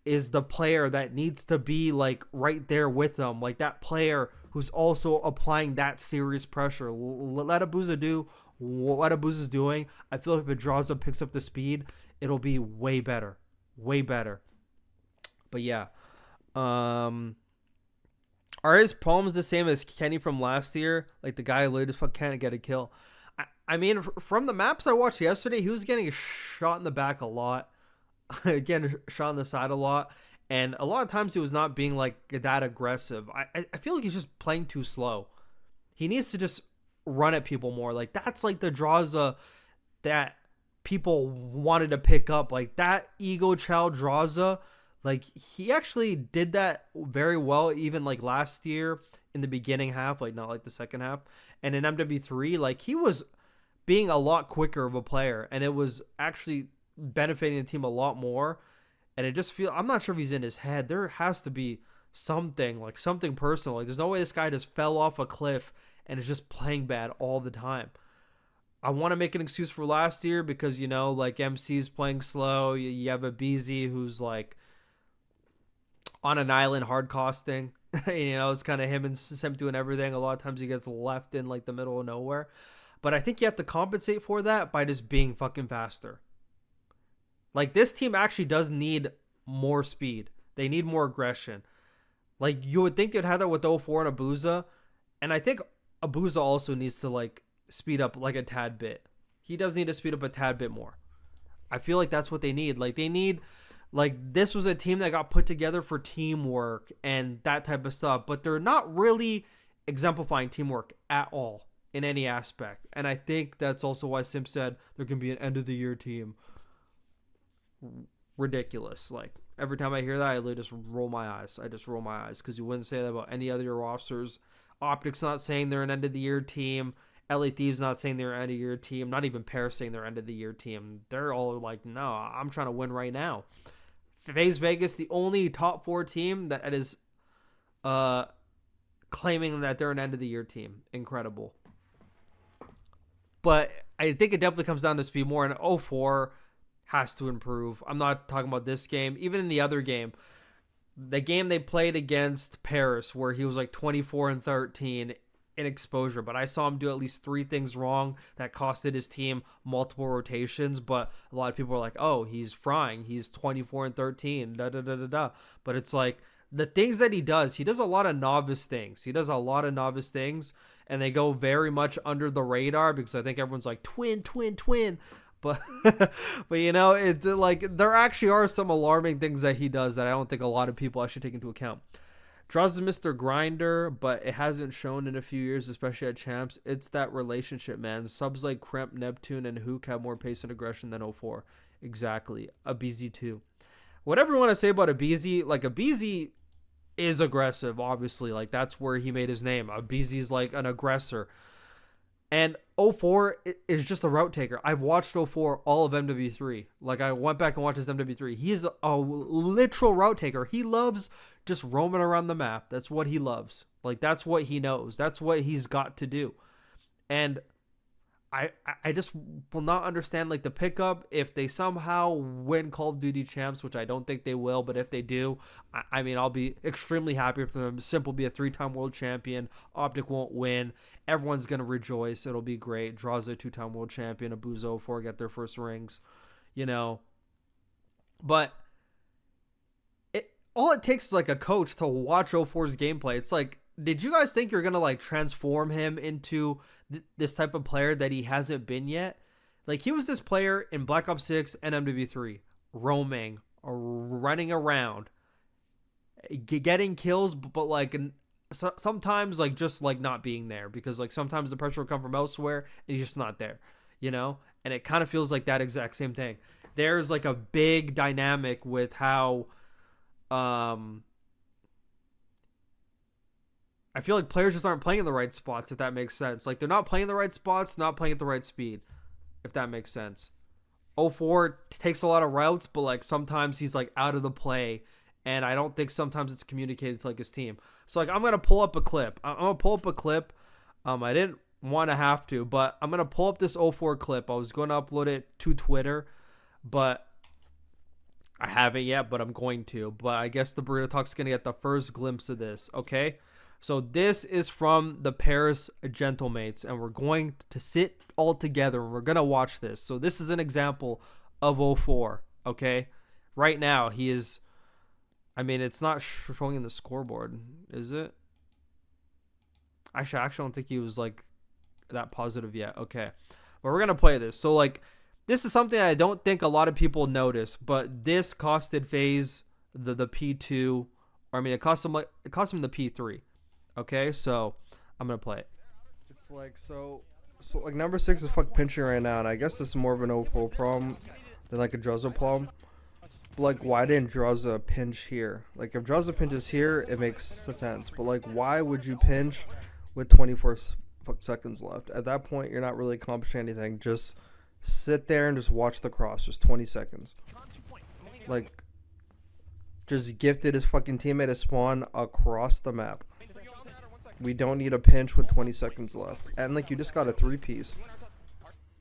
[SPEAKER 5] is the player that needs to be like right there with them. Like that player who's also applying that serious pressure. Let Abuza do what Abuza's doing. I feel like if Draza picks up the speed, it'll be way better. Way better. But yeah. Are his problems the same as Kenny from last year? Like the guy who just can't get a kill. I mean, from the maps I watched yesterday, he was getting shot in the back a lot. Again, shot on the side a lot. And a lot of times he was not being like that aggressive. I feel like he's just playing too slow. He needs to just run at people more. Like that's like the Draza that people wanted to pick up. Like that ego child Draza. Like he actually did that very well even like last year in the beginning half, like not like the second half. And in MW3, like he was being a lot quicker of a player, and it was actually benefiting the team a lot more. And it just I'm not sure if he's in his head. There has to be something personal. Like there's no way this guy just fell off a cliff and is just playing bad all the time. I want to make an excuse for last year because, you know, like MC's playing slow. You have a BZ who's like on an island hard costing. You know, it's kind of him and Simp doing everything. A lot of times he gets left in like the middle of nowhere. But I think you have to compensate for that by just being fucking faster. Like, this team actually does need more speed. They need more aggression. Like, you would think they'd have that with 04 and Abuza. And I think Abuza also needs to, like, speed up, like, a tad bit. He does need to speed up a tad bit more. I feel like that's what they need. Like, they need... Like, this was a team that got put together for teamwork and that type of stuff. But they're not really exemplifying teamwork at all. In any aspect. And I think that's also why Simp said there can be an end of the year team. Ridiculous. Like every time I hear that, I literally just roll my eyes. Because you wouldn't say that about any other rosters. Optics not saying they're an end of the year team. LA Thieves not saying they're an end of the year team. Not even Paris saying they're end of the year team. They're all like, no, I'm trying to win right now. FaZe Vegas, the only top 4 team that is claiming that they're an end of the year team. Incredible. But I think it definitely comes down to speed more, and 04 has to improve. I'm not talking about this game. Even in the other game, the game they played against Paris, where he was like 24-13 in exposure, but I saw him do at least 3 things wrong that costed his team multiple rotations. But a lot of people are like, oh, he's frying. He's 24-13, da-da-da-da-da. But it's like, the things that he does a lot of novice things. And they go very much under the radar because I think everyone's like twin. But you know, it's like there actually are some alarming things that he does that I don't think a lot of people actually take into account. Draws is Mr. Grinder, but it hasn't shown in a few years, especially at champs. It's that relationship, man. Subs like Kremp, Neptune, and Hook have more pace and aggression than 04. Exactly. Abizi too. Whatever you want to say about Abizi, like Abizi is aggressive, obviously. Like that's where he made his name. Abizi's like an aggressor. And 04 is just a route taker. I've watched 04 all of MW3. Like I went back and watched his MW3. He's a literal route taker. He loves just roaming around the map. That's what he loves. Like that's what he knows. That's what he's got to do. And I just will not understand like the pickup if they somehow win Call of Duty champs, which I don't think they will, but if they do, I mean, I'll be extremely happy for them. Simple be a 3-time world champion. Optic won't win. Everyone's going to rejoice. It'll be great. Draws a 2-time world champion. Abuzo 4 get their first rings, you know. But all it takes is like a coach to watch 04's gameplay. It's like, did you guys think you're going to like transform him into this type of player that he hasn't been yet? Like he was this player in Black Ops 6 and MW3, roaming, running around, getting kills, but like sometimes like just like not being there because like sometimes the pressure will come from elsewhere and he's just not there, you know? And it kind of feels like that exact same thing. There's like a big dynamic with how I feel like players just aren't playing in the right spots, if that makes sense. Like, they're not playing the right spots, not playing at the right speed, if that makes sense. 04 takes a lot of routes, but, like, sometimes he's, like, out of the play, and I don't think sometimes it's communicated to, like, his team. So, like, I'm going to pull up a clip. I'm going to pull up a clip. I didn't want to have to, but I'm going to pull up this 04 clip. I was going to upload it to Twitter, but I haven't yet, but I'm going to. But I guess the Burrito Talk's going to get the first glimpse of this, okay? So this is from the Paris Gentlemates, and we're going to sit all together, and we're going to watch this. So this is an example of 04, okay? Right now, he is... I mean, it's not showing in the scoreboard, is it? I actually don't think he was, like, that positive yet. Okay. But we're going to play this. So, like, this is something I don't think a lot of people notice, but this costed FaZe the P2. Or, I mean, it cost him the P3. Okay, so I'm going to play it. It's like, so like, number 6 is pinching right now, and I guess this is more of an 04 problem than, like, a Druzza problem. But, like, why didn't Druzza pinch here? Like, if Druzza pinches here, it makes sense. But, like, why would you pinch with 24 seconds left? At that point, you're not really accomplishing anything. Just sit there and just watch the cross. Just 20 seconds. Like, just gifted his fucking teammate a spawn across the map. We don't need a pinch with 20 seconds left. And, like, you just got a 3-piece.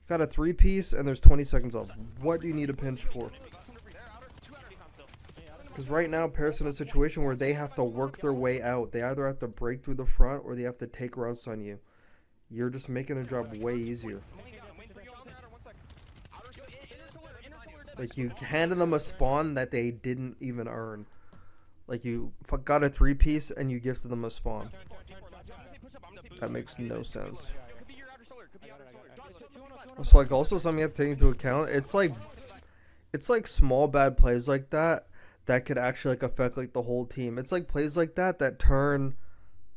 [SPEAKER 5] Got a 3-piece, and there's 20 seconds left. What do you need a pinch for? Because right now, Paris in a situation where they have to work their way out. They either have to break through the front, or they have to take routes on you. You're just making their job way easier. Like, you handed them a spawn that they didn't even earn. Like, you got a 3-piece, and you gifted them a spawn. That makes no sense. So, like, also something you have to take into account, it's like small bad plays like that could actually, like, affect, like, the whole team. It's like plays like that turn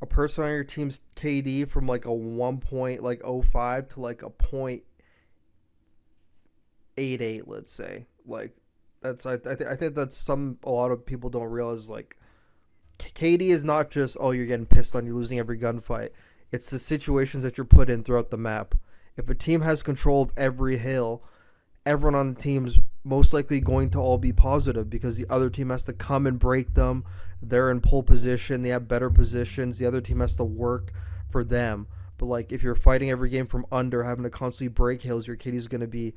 [SPEAKER 5] a person on your team's KD from, like, a 1.05 to, like, a 0.88, let's say. Like, that's I think that's a lot of people don't realize, like, KD is not just, oh, you're getting pissed on, you're losing every gunfight. It's the situations that you're put in throughout the map. If a team has control of every hill, everyone on the team's most likely going to all be positive because the other team has to come and break them. They're in pole position. They have better positions. The other team has to work for them. But, like, if you're fighting every game from under, having to constantly break hills, your KD is going to be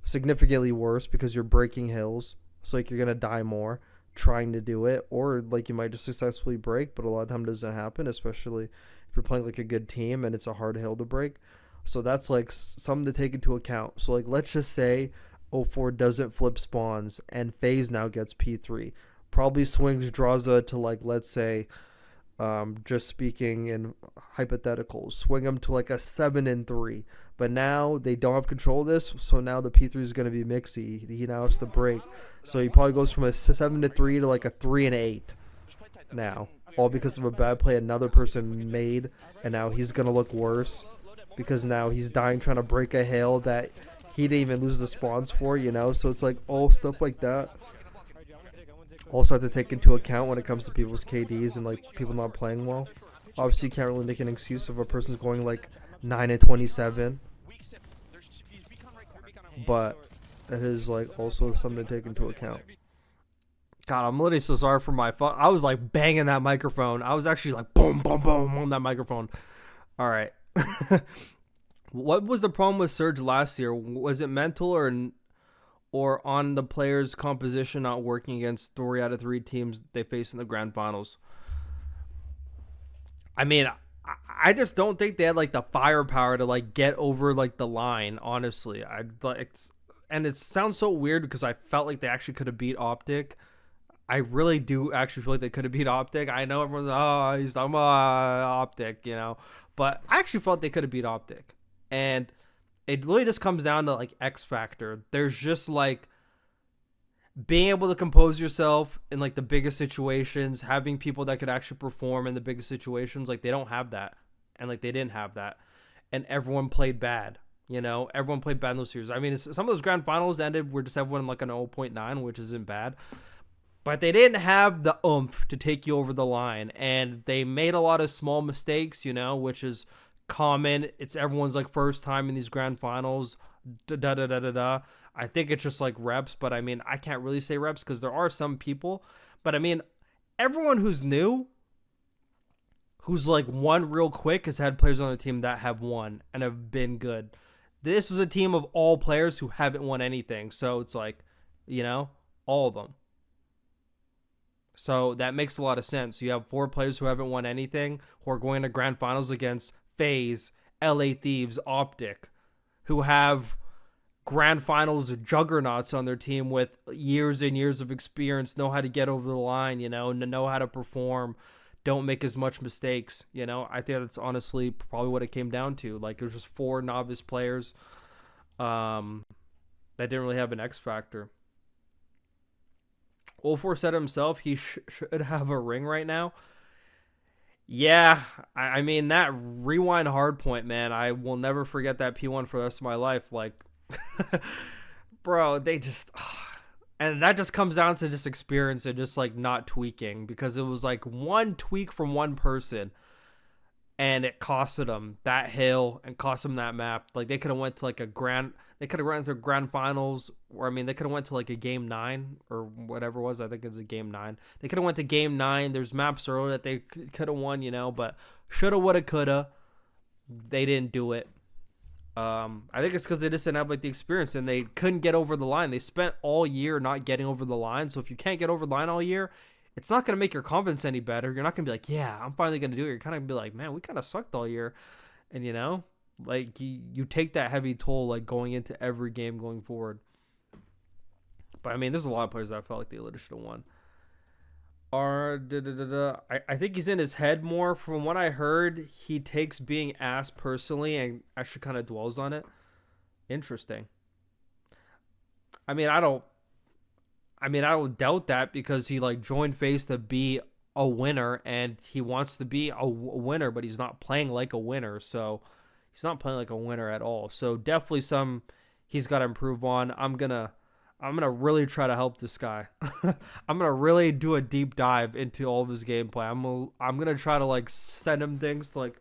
[SPEAKER 5] significantly worse because you're breaking hills. So, like, you're going to die more trying to do it. Or, like, you might just successfully break, but a lot of time it doesn't happen, especially if you're playing, like, a good team and it's a hard hill to break. So that's, like, something to take into account. So, like, let's just say 04 doesn't flip spawns and FaZe now gets P3. Probably swings Draza to, like, let's say, just speaking in hypotheticals, swing him to, like, a 7-3. But now they don't have control of this, so now the P3 is going to be mixy. He now has to break. So he probably goes from a 7-3 to, like, a 3-8 now. all because of a bad play another person made, and now he's gonna look worse because now he's dying trying to break a hail that he didn't even lose the spawns for, you know? So it's like all stuff like that. Also have to take into account when it comes to people's KDs and like people not playing well. Obviously, you can't really make an excuse if a person's going like 9-27, but it is like also something to take into account. God, I'm literally so sorry for my phone. I was like banging that microphone. I was actually like boom, boom, boom on that microphone. All right. What was the problem with Surge last year? Was it mental or on the players' composition not working against 3 out of 3 teams they faced in the grand finals? I mean, I just don't think they had like the firepower to like get over like the line. Honestly, and it sounds so weird because I felt like they actually could have beat Optic. I really do actually feel like they could have beat Optic. I know everyone's he's talking about Optic, you know, but I actually felt they could have beat Optic, and it really just comes down to like X factor. There's just like being able to compose yourself in like the biggest situations, having people that could actually perform in the biggest situations. Like they don't have that, and like they didn't have that, and everyone played bad. You know, everyone played bad in those series. I mean, some of those grand finals ended where just everyone like an 0.9, which isn't bad. But they didn't have the oomph to take you over the line. And they made a lot of small mistakes, you know, which is common. It's everyone's like first time in these grand finals. I think it's just like reps. But I mean, I can't really say reps because there are some people. But I mean, everyone who's new, who's like won real quick, has had players on the team that have won and have been good. This was a team of all players who haven't won anything. So it's like, you know, all of them. So that makes a lot of sense. You have 4 players who haven't won anything, who are going to grand finals against FaZe, LA Thieves, Optic, who have grand finals juggernauts on their team with years and years of experience, know how to get over the line, you know how to perform, don't make as much mistakes, you know. I think that's honestly probably what it came down to. Like, it was just 4 novice players that didn't really have an X factor. 04 said himself he should have a ring right now. Yeah, I mean, that rewind hard point, man, I will never forget that P1 for the rest of my life. Like, bro, they just... And that just comes down to just experience and just, like, not tweaking. Because it was, like, one tweak from one person. And it costed them that hill and cost them that map. Like, they could have went to, like, They could have run through grand finals, or I mean, they could have went to like a game 9 or whatever it was. I think it was a game 9. They could have went to game 9. There's maps earlier that they could have won, you know, but shoulda, woulda, coulda. They didn't do it. I think it's because they just didn't have like the experience and they couldn't get over the line. They spent all year not getting over the line. So if you can't get over the line all year, it's not going to make your confidence any better. You're not going to be like, yeah, I'm finally going to do it. You're kind of going to be like, man, we kind of sucked all year. And, you know, like you take that heavy toll like going into every game going forward. But I mean, there's a lot of players that I felt like they literally should have won. I think he's in his head more. From what I heard, he takes being asked personally and actually kind of dwells on it. Interesting. I mean, I don't doubt that because he like joined FaZe to be a winner and he wants to be a winner, but he's not playing like a winner. So he's not playing like a winner at all. So definitely some he's got to improve on. I'm gonna really try to help this guy. I'm gonna really do a deep dive into all of his gameplay. I'm gonna try to like send him things to like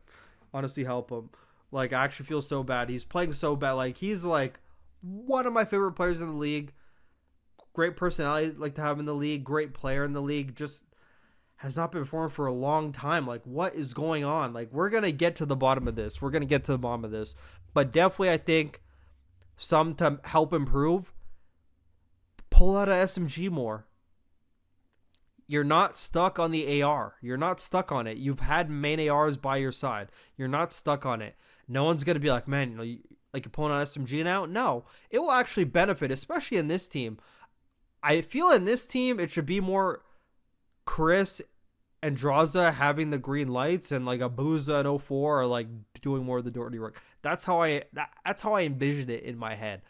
[SPEAKER 5] honestly help him. Like I actually feel so bad. He's playing so bad. Like he's like one of my favorite players in the league. Great personality like to have in the league. Great player in the league. Just has not been performing for a long time. Like what is going on? Like we're gonna get to the bottom of this. But definitely I think some to help improve. Pull out a SMG more. You're not stuck on the AR. You're not stuck on it. You've had main ARs by your side. You're not stuck on it. No one's going to be like, man, you know, you're pulling out SMG now? No. It will actually benefit, especially in this team. I feel in this team, it should be more Chris and Draza having the green lights and like a Booza and 04 are like doing more of the dirty work. That's how I envisioned it in my head.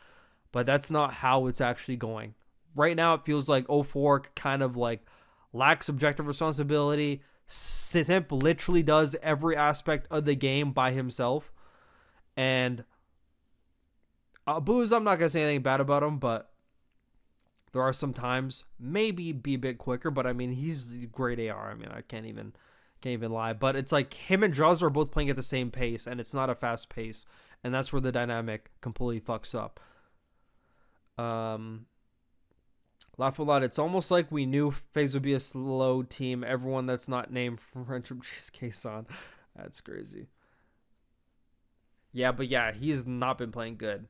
[SPEAKER 5] But that's not how it's actually going. Right now, it feels like 04 kind of like lacks objective responsibility. Simp literally does every aspect of the game by himself. And Booze, I'm not going to say anything bad about him, but there are some times maybe be a bit quicker, but I mean, he's great AR. I mean, I can't even lie, but it's like him and Jaws are both playing at the same pace, and it's not a fast pace, and that's where the dynamic completely fucks up. Laugh a lot. It's almost like we knew FaZe would be a slow team. Everyone that's not named French from Cheesecake on. That's crazy. Yeah, but yeah, he's not been playing good.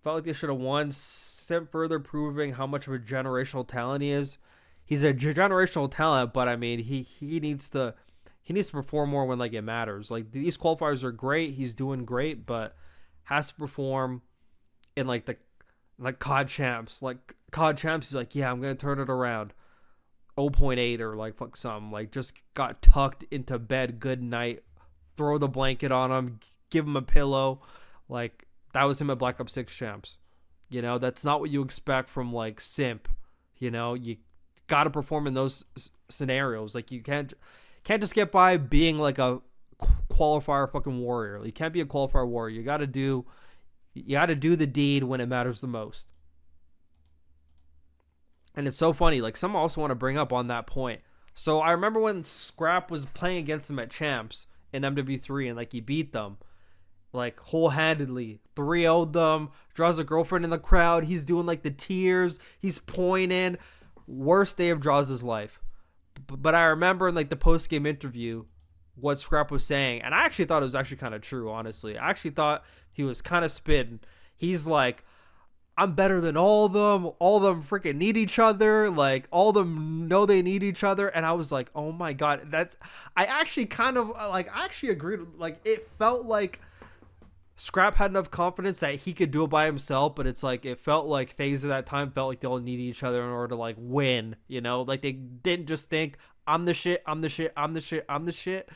[SPEAKER 5] Felt like they should have won. Simp further proving how much of a generational talent he is. He's a generational talent, but I mean, he needs to perform more when like it matters. Like these qualifiers are great. He's doing great, but has to perform in like COD champs. Like COD champs, he's like, yeah, I'm gonna turn it around. 0.8 or like fuck some. Like just got tucked into bed. Good night. Throw the blanket on him. Give him a pillow. Like that was him at Black Ops 6 champs. You know, that's not what you expect from like Simp. You know, you got to perform in those scenarios. Like you can't just get by being like a qualifier fucking warrior. You can't be a qualifier warrior. You got to do the deed when it matters the most. And it's so funny. Like some also want to bring up on that point. So I remember when Scrap was playing against them at champs in MW3 and like he beat them. Like whole-handedly 3-0'd them, draws a girlfriend in the crowd. He's doing like the tears. He's pointing. Worst day of Jaws' life. But I remember in like the post-game interview what Scrap was saying. And I actually thought it was actually kind of true, honestly. I actually thought he was kind of spitting. He's like, I'm better than all of them. All of them freaking need each other. Like all of them know they need each other. And I was like, oh my God. I actually kind of like, I actually agreed. Like it felt like Scrap had enough confidence that he could do it by himself, but it's like it felt like FaZe at that time felt like they all needed each other in order to like win, you know? Like they didn't just think I'm the shit, I'm the shit, I'm the shit, I'm the shit,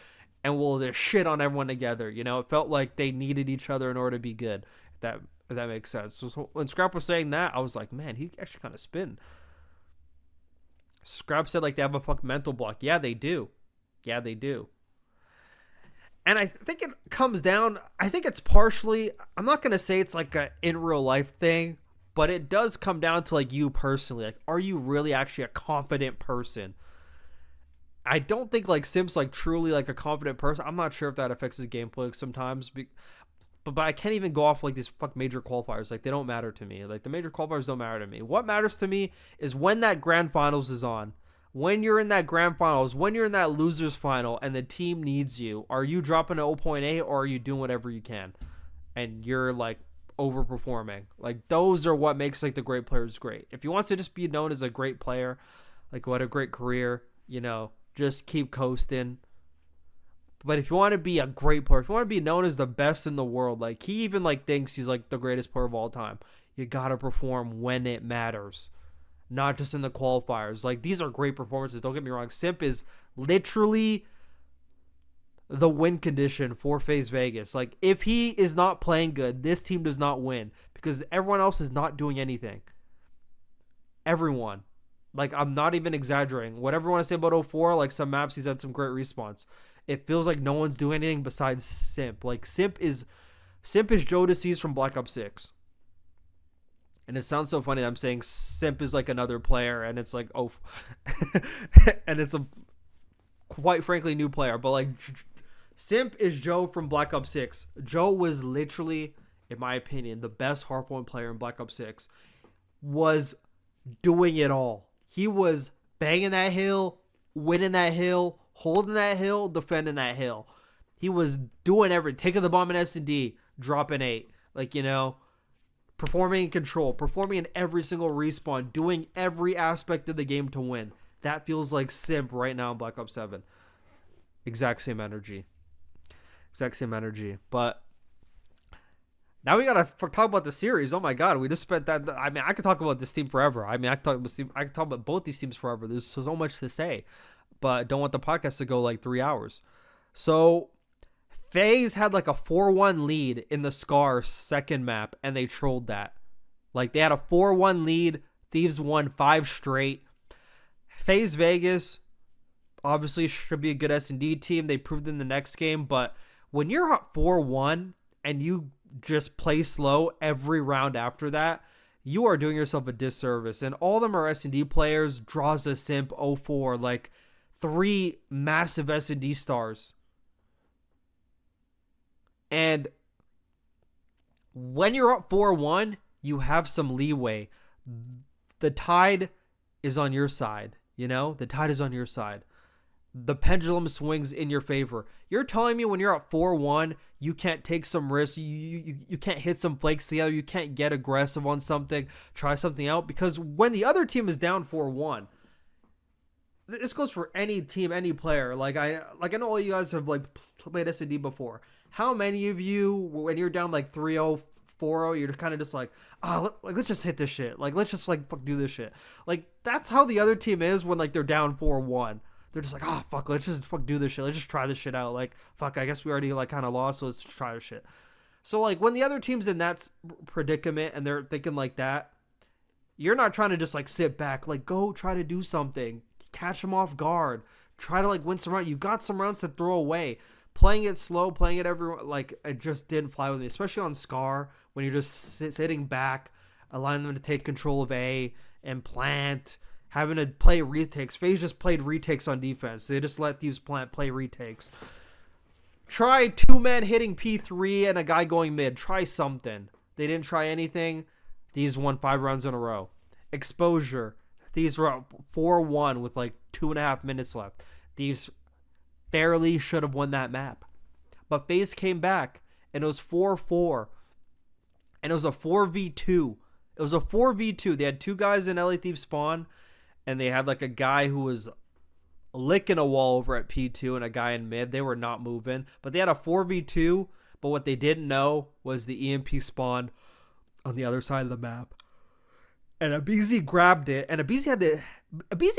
[SPEAKER 5] and we'll just shit on everyone together, you know? It felt like they needed each other in order to be good. If that makes sense. So when Scrap was saying that, I was like, man, he actually kind of spin. Scrap said like they have a fuck mental block. Yeah, they do. Yeah, they do. And I think it comes down, I think it's partially, I'm not going to say it's like a in real life thing, but it does come down to like you personally. Like, are you really actually a confident person? I don't think like Simp's like truly like a confident person. I'm not sure if that affects his gameplay sometimes, but I can't even go off like these fuck major qualifiers. Like they don't matter to me. Like the major qualifiers don't matter to me. What matters to me is when that grand finals is on. When you're in that grand finals, when you're in that losers final and the team needs you, are you dropping to 0.8 or are you doing whatever you can? And you're like overperforming. Like those are what makes like the great players great. If he wants to just be known as a great player, like what a great career, you know, just keep coasting. But if you want to be a great player, if you want to be known as the best in the world, like he even like thinks he's like the greatest player of all time, you got to perform when it matters. Not just in the qualifiers. Like, these are great performances. Don't get me wrong. Simp is literally the win condition for FaZe Vegas. Like, if he is not playing good, this team does not win. Because everyone else is not doing anything. Everyone. Like, I'm not even exaggerating. Whatever you want to say about 04, like, some maps, he's had some great response. It feels like no one's doing anything besides Simp. Like, Simp is Joe DeCease from Black Ops 6. And it sounds so funny that I'm saying Simp is like another player, and it's like, oh, and it's a quite frankly new player. But like, Simp is Joe from Black Ops 6. Joe was literally, in my opinion, the best hardpoint player in Black Ops 6. Was doing it all. He was banging that hill, winning that hill, holding that hill, defending that hill. He was doing everything, taking the bomb in S&D, dropping 8, like, you know. Performing in control, performing in every single respawn, doing every aspect of the game to win. That feels like Simp right now in Black Ops 7. Exact same energy. But now we gotta talk about the series. Oh my God, we just spent that. I mean, I could talk about this team forever. I mean, I could talk about both these teams forever. There's so much to say, but don't want the podcast to go like 3 hours. So FaZe had like a 4-1 lead in the Scar second map, and they trolled that. Like, they had a 4-1 lead. Thieves won 5 straight. FaZe Vegas obviously should be a good S&D team. They proved in the next game, but when you're up 4-1 and you just play slow every round after that, you are doing yourself a disservice. And all of them are S&D players. Draza, Simp, 04, like 3 massive S&D stars. And when you're up 4-1, you have some leeway. The tide is on your side, you know? The tide is on your side. The pendulum swings in your favor. You're telling me when you're at 4-1, you can't take some risks, you can't hit some flakes together, you can't get aggressive on something, try something out, because when the other team is down 4-1, this goes for any team, any player. Like I know all you guys have like played S&D before. How many of you, when you're down like 3-0, 4-0, you're kind of just like, let's just hit this shit. Like, let's just like fuck do this shit. Like, that's how the other team is when like they're down 4-1. They're just like, fuck, let's just fuck do this shit. Let's just try this shit out. Like, fuck, I guess we already like kind of lost, so let's try this shit. So like when the other team's in that predicament and they're thinking like that, you're not trying to just like sit back. Like, go try to do something. Catch them off guard. Try to like win some rounds. You got some rounds to throw away. Playing it slow, playing it everywhere, like it just didn't fly with me, especially on Scar when you're just sitting back, allowing them to take control of A and plant, having to play retakes. FaZe just played retakes on defense. They just let Thieves plant play retakes. Try 2-man hitting P3 and a guy going mid. Try something. They didn't try anything. Thieves won 5 rounds in a row. Exposure. Thieves were up 4-1 with like 2.5 minutes left. Thieves fairly should have won that map. But FaZe came back and it was 4-4. And it was a 4v2. It was a 4v2. They had 2 guys in LA Thieves spawn. And they had like a guy who was licking a wall over at P2 and a guy in mid. They were not moving. But they had a 4v2. But what they didn't know was the EMP spawned on the other side of the map. And Abizi grabbed it. And Abizi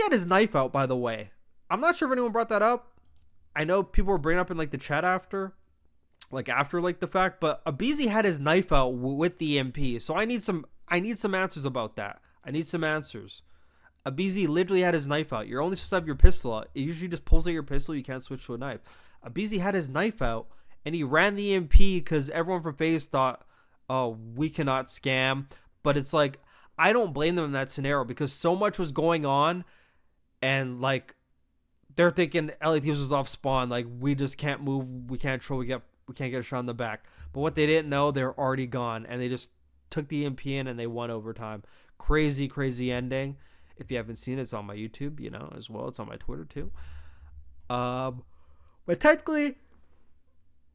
[SPEAKER 5] had his knife out, by the way. I'm not sure if anyone brought that up. I know people were bringing up in like the chat after the fact. But Abizi had his knife out with the EMP. So I need some answers about that. I need some answers. Abizi literally had his knife out. You're only supposed to have your pistol out. It usually just pulls out your pistol. You can't switch to a knife. Abizi had his knife out, and he ran the EMP because everyone from FaZe thought, oh, we cannot scam. But it's like, I don't blame them in that scenario because so much was going on, and like, they're thinking LA Thieves was off spawn. Like, we just can't move. We can't control. We can't get a shot in the back. But what they didn't know, they're already gone, and they just took the EMP in, and they won overtime. Crazy, crazy ending. If you haven't seen it, it's on my YouTube, as well. It's on my Twitter, too. But technically,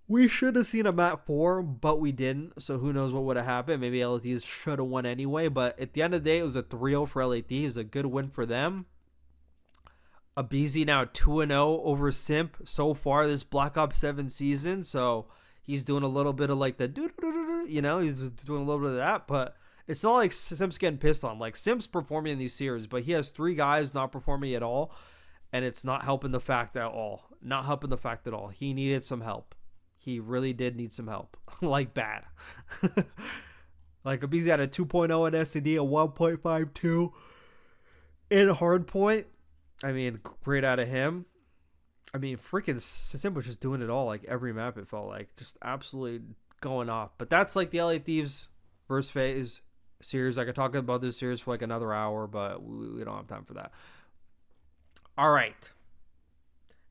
[SPEAKER 5] we should have seen a map 4, but we didn't. So who knows what would have happened. Maybe LA Thieves should have won anyway. But at the end of the day, it was a 3-0 for LA Thieves. A good win for them. Abizi now 2-0 over Simp so far this Black Ops 7 season. So he's doing a little bit of like the he's doing a little bit of that. But it's not like Simp's getting pissed on. Like, Simp's performing in these series, but he has 3 guys not performing at all, and it's not helping the fact at all. Not helping the fact at all. He needed some help. He really did need some help. Like, bad. Like, Abizi had a 2.0 in S&D, a 1.52 in Hardpoint. I mean, great out of him. I mean, freaking Simp was just doing it all, like, every map, it felt like. Just absolutely going off. But that's, like, the LA Thieves versus FaZe series. I could talk about this series for like another hour, but we don't have time for that. All right.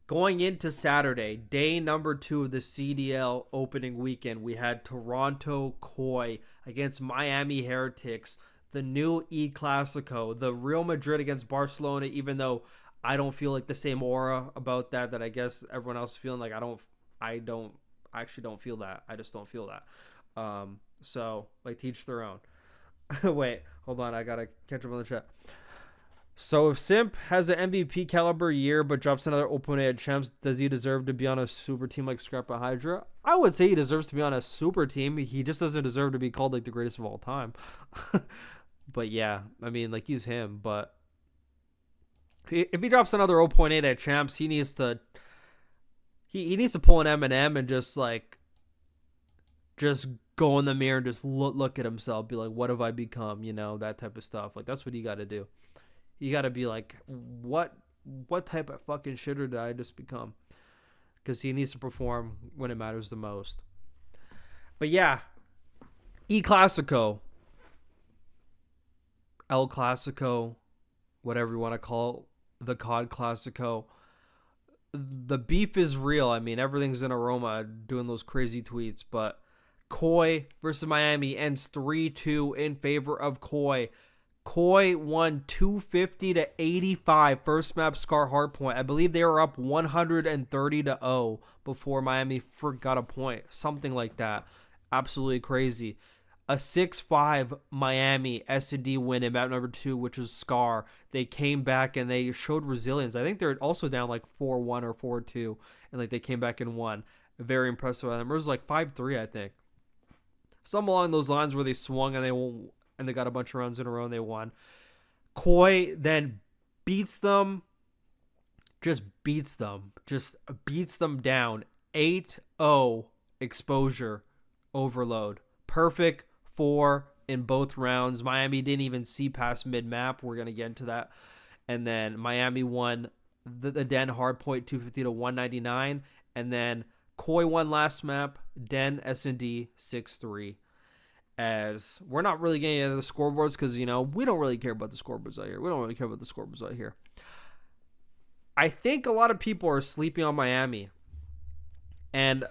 [SPEAKER 5] Going into Saturday, day number 2 of the CDL opening weekend, we had Toronto Koi against Miami Heretics, the new E-Clasico, the Real Madrid against Barcelona, even though I don't feel like the same aura about that I guess everyone else is feeling. Like, I actually don't feel that. I just don't feel that. So, like, teach their own. Wait, hold on. I gotta catch up on the chat. So, if Simp has an MVP caliber year but drops another opening at Champs, does he deserve to be on a super team like Scrappa Hydra? I would say he deserves to be on a super team. He just doesn't deserve to be called, like, the greatest of all time. But, yeah, I mean, like, he's him. But if he drops another 0.8 at Champs, he needs to... He needs to pull an Eminem and just, like... Just go in the mirror and just look at himself, be like, what have I become? That type of stuff. Like, that's what you got to do. You got to be like, what what type of fucking shitter did I just become? Because he needs to perform when it matters the most. But yeah, E Clasico, El Clasico, whatever you want to call it, the COD Clasico. The beef is real. I mean, everything's in aroma doing those crazy tweets, but Koi versus Miami ends 3-2 in favor of Koi. Koi won 250 to 85 first map Scar hardpoint. I believe they were up 130-0 before Miami got a point. Something like that. Absolutely crazy. A 6-5 Miami S&D win in map number 2, which was Scar. They came back and they showed resilience. I think they're also down like 4-1 or 4-2, and like they came back and won. Very impressive by them. It was like 5-3, I think. Some along those lines where they swung and they got a bunch of rounds in a row and they won. Koi then beats them down. 8-0 exposure overload. Perfect 4 in both rounds. Miami didn't even see past mid-map. We're going to get into that. And then Miami won the Den hardpoint 250 to 199. And then Koi won last map. Den S&D 6-3. As we're not really getting into the scoreboards because, you know, we don't really care about the scoreboards out here. I think a lot of people are sleeping on Miami. And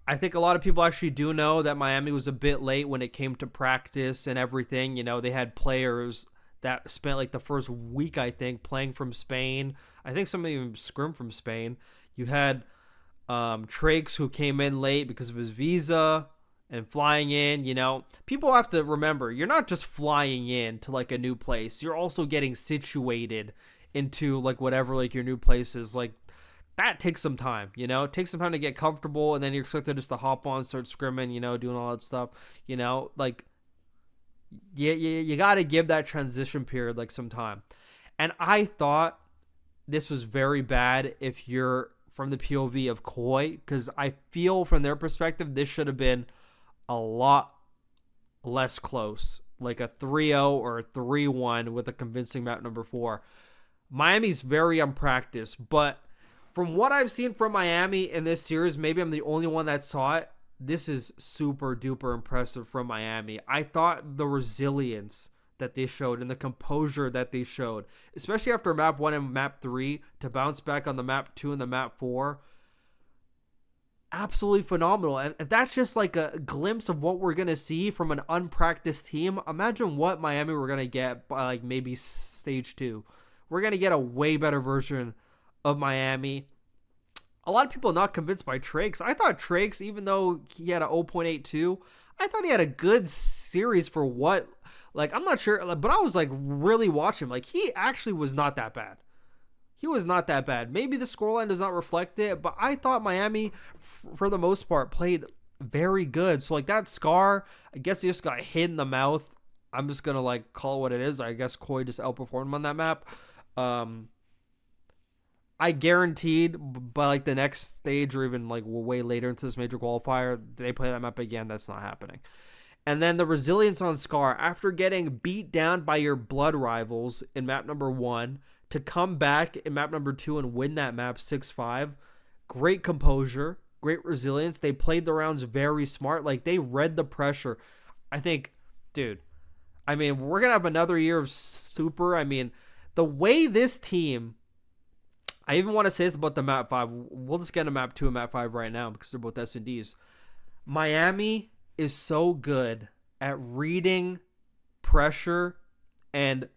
[SPEAKER 5] I think a lot of people actually do know that Miami was a bit late when it came to practice and everything. You know, they had players that spent like the first week, I think, playing from Spain. I think some of them even scrim from Spain. You had Trakes who came in late because of his visa and flying in. You know, people have to remember, you're not just flying in to like a new place. You're also getting situated into like whatever like your new place is. Like, that takes some time, you know? It takes some time to get comfortable, and then you're expected just to hop on, start scrimming, you know, doing all that stuff, you know? Like, you got to give that transition period, like, some time. And I thought this was very bad if you're from the POV of Koi, because I feel from their perspective, this should have been a lot less close, like a 3-0 or a 3-1 with a convincing map number 4. Miami's very unpracticed, but from what I've seen from Miami in this series, maybe I'm the only one that saw it. This is super duper impressive from Miami. I thought the resilience that they showed and the composure that they showed, especially after map 1 and map 3, to bounce back on the map 2 and the map 4, absolutely phenomenal. And that's just like a glimpse of what we're going to see from an unpracticed team. Imagine what Miami we're going to get by like maybe stage 2. We're going to get a way better version of Miami. A lot of people not convinced by Trakes. I thought Trakes, even though he had a 0.82, I thought he had a good series for what, like, I'm not sure, but I was like really watching him. Like, he actually was not that bad. Maybe the scoreline does not reflect it, but I thought Miami, for the most part, played very good. So, like, that Scar, I guess he just got hit in the mouth. I'm just going to, like, call it what it is. I guess Koi just outperformed him on that map. I guaranteed by like the next stage or even like way later into this major qualifier, they play that map again. That's not happening. And then the resilience on Scar after getting beat down by your blood rivals in map number 1 to come back in map number 2 and win that map 6-5. Great composure, great resilience. They played the rounds very smart. Like, they read the pressure. I think, dude, I mean, we're going to have another year of super. I mean, the way this team, I even want to say this about the map 5. We'll just get into map 2 and map 5 right now because they're both S&Ds. Miami is so good at reading pressure and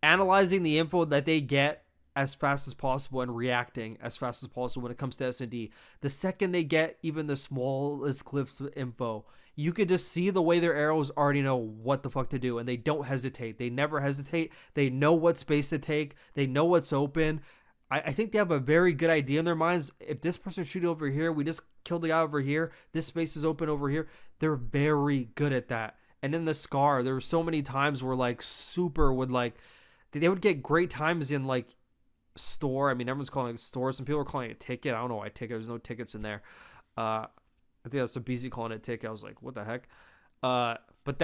[SPEAKER 5] analyzing the info that they get as fast as possible and reacting as fast as possible when it comes to S&D. The second they get even the smallest clips of info, you could just see the way their arrows already know what the fuck to do, and they don't hesitate. They never hesitate. They know what space to take. They know what's open. I think they have a very good idea in their minds. If this person's shooting over here, we just killed the guy over here. This space is open over here. They're very good at that. And in the Scar, there were so many times where like Super would like, they would get great times in like store. I mean, everyone's calling it store. Some people are calling it ticket. I don't know why ticket. There's no tickets in there. I think that's a BZ calling it ticket. I was like, what the heck? But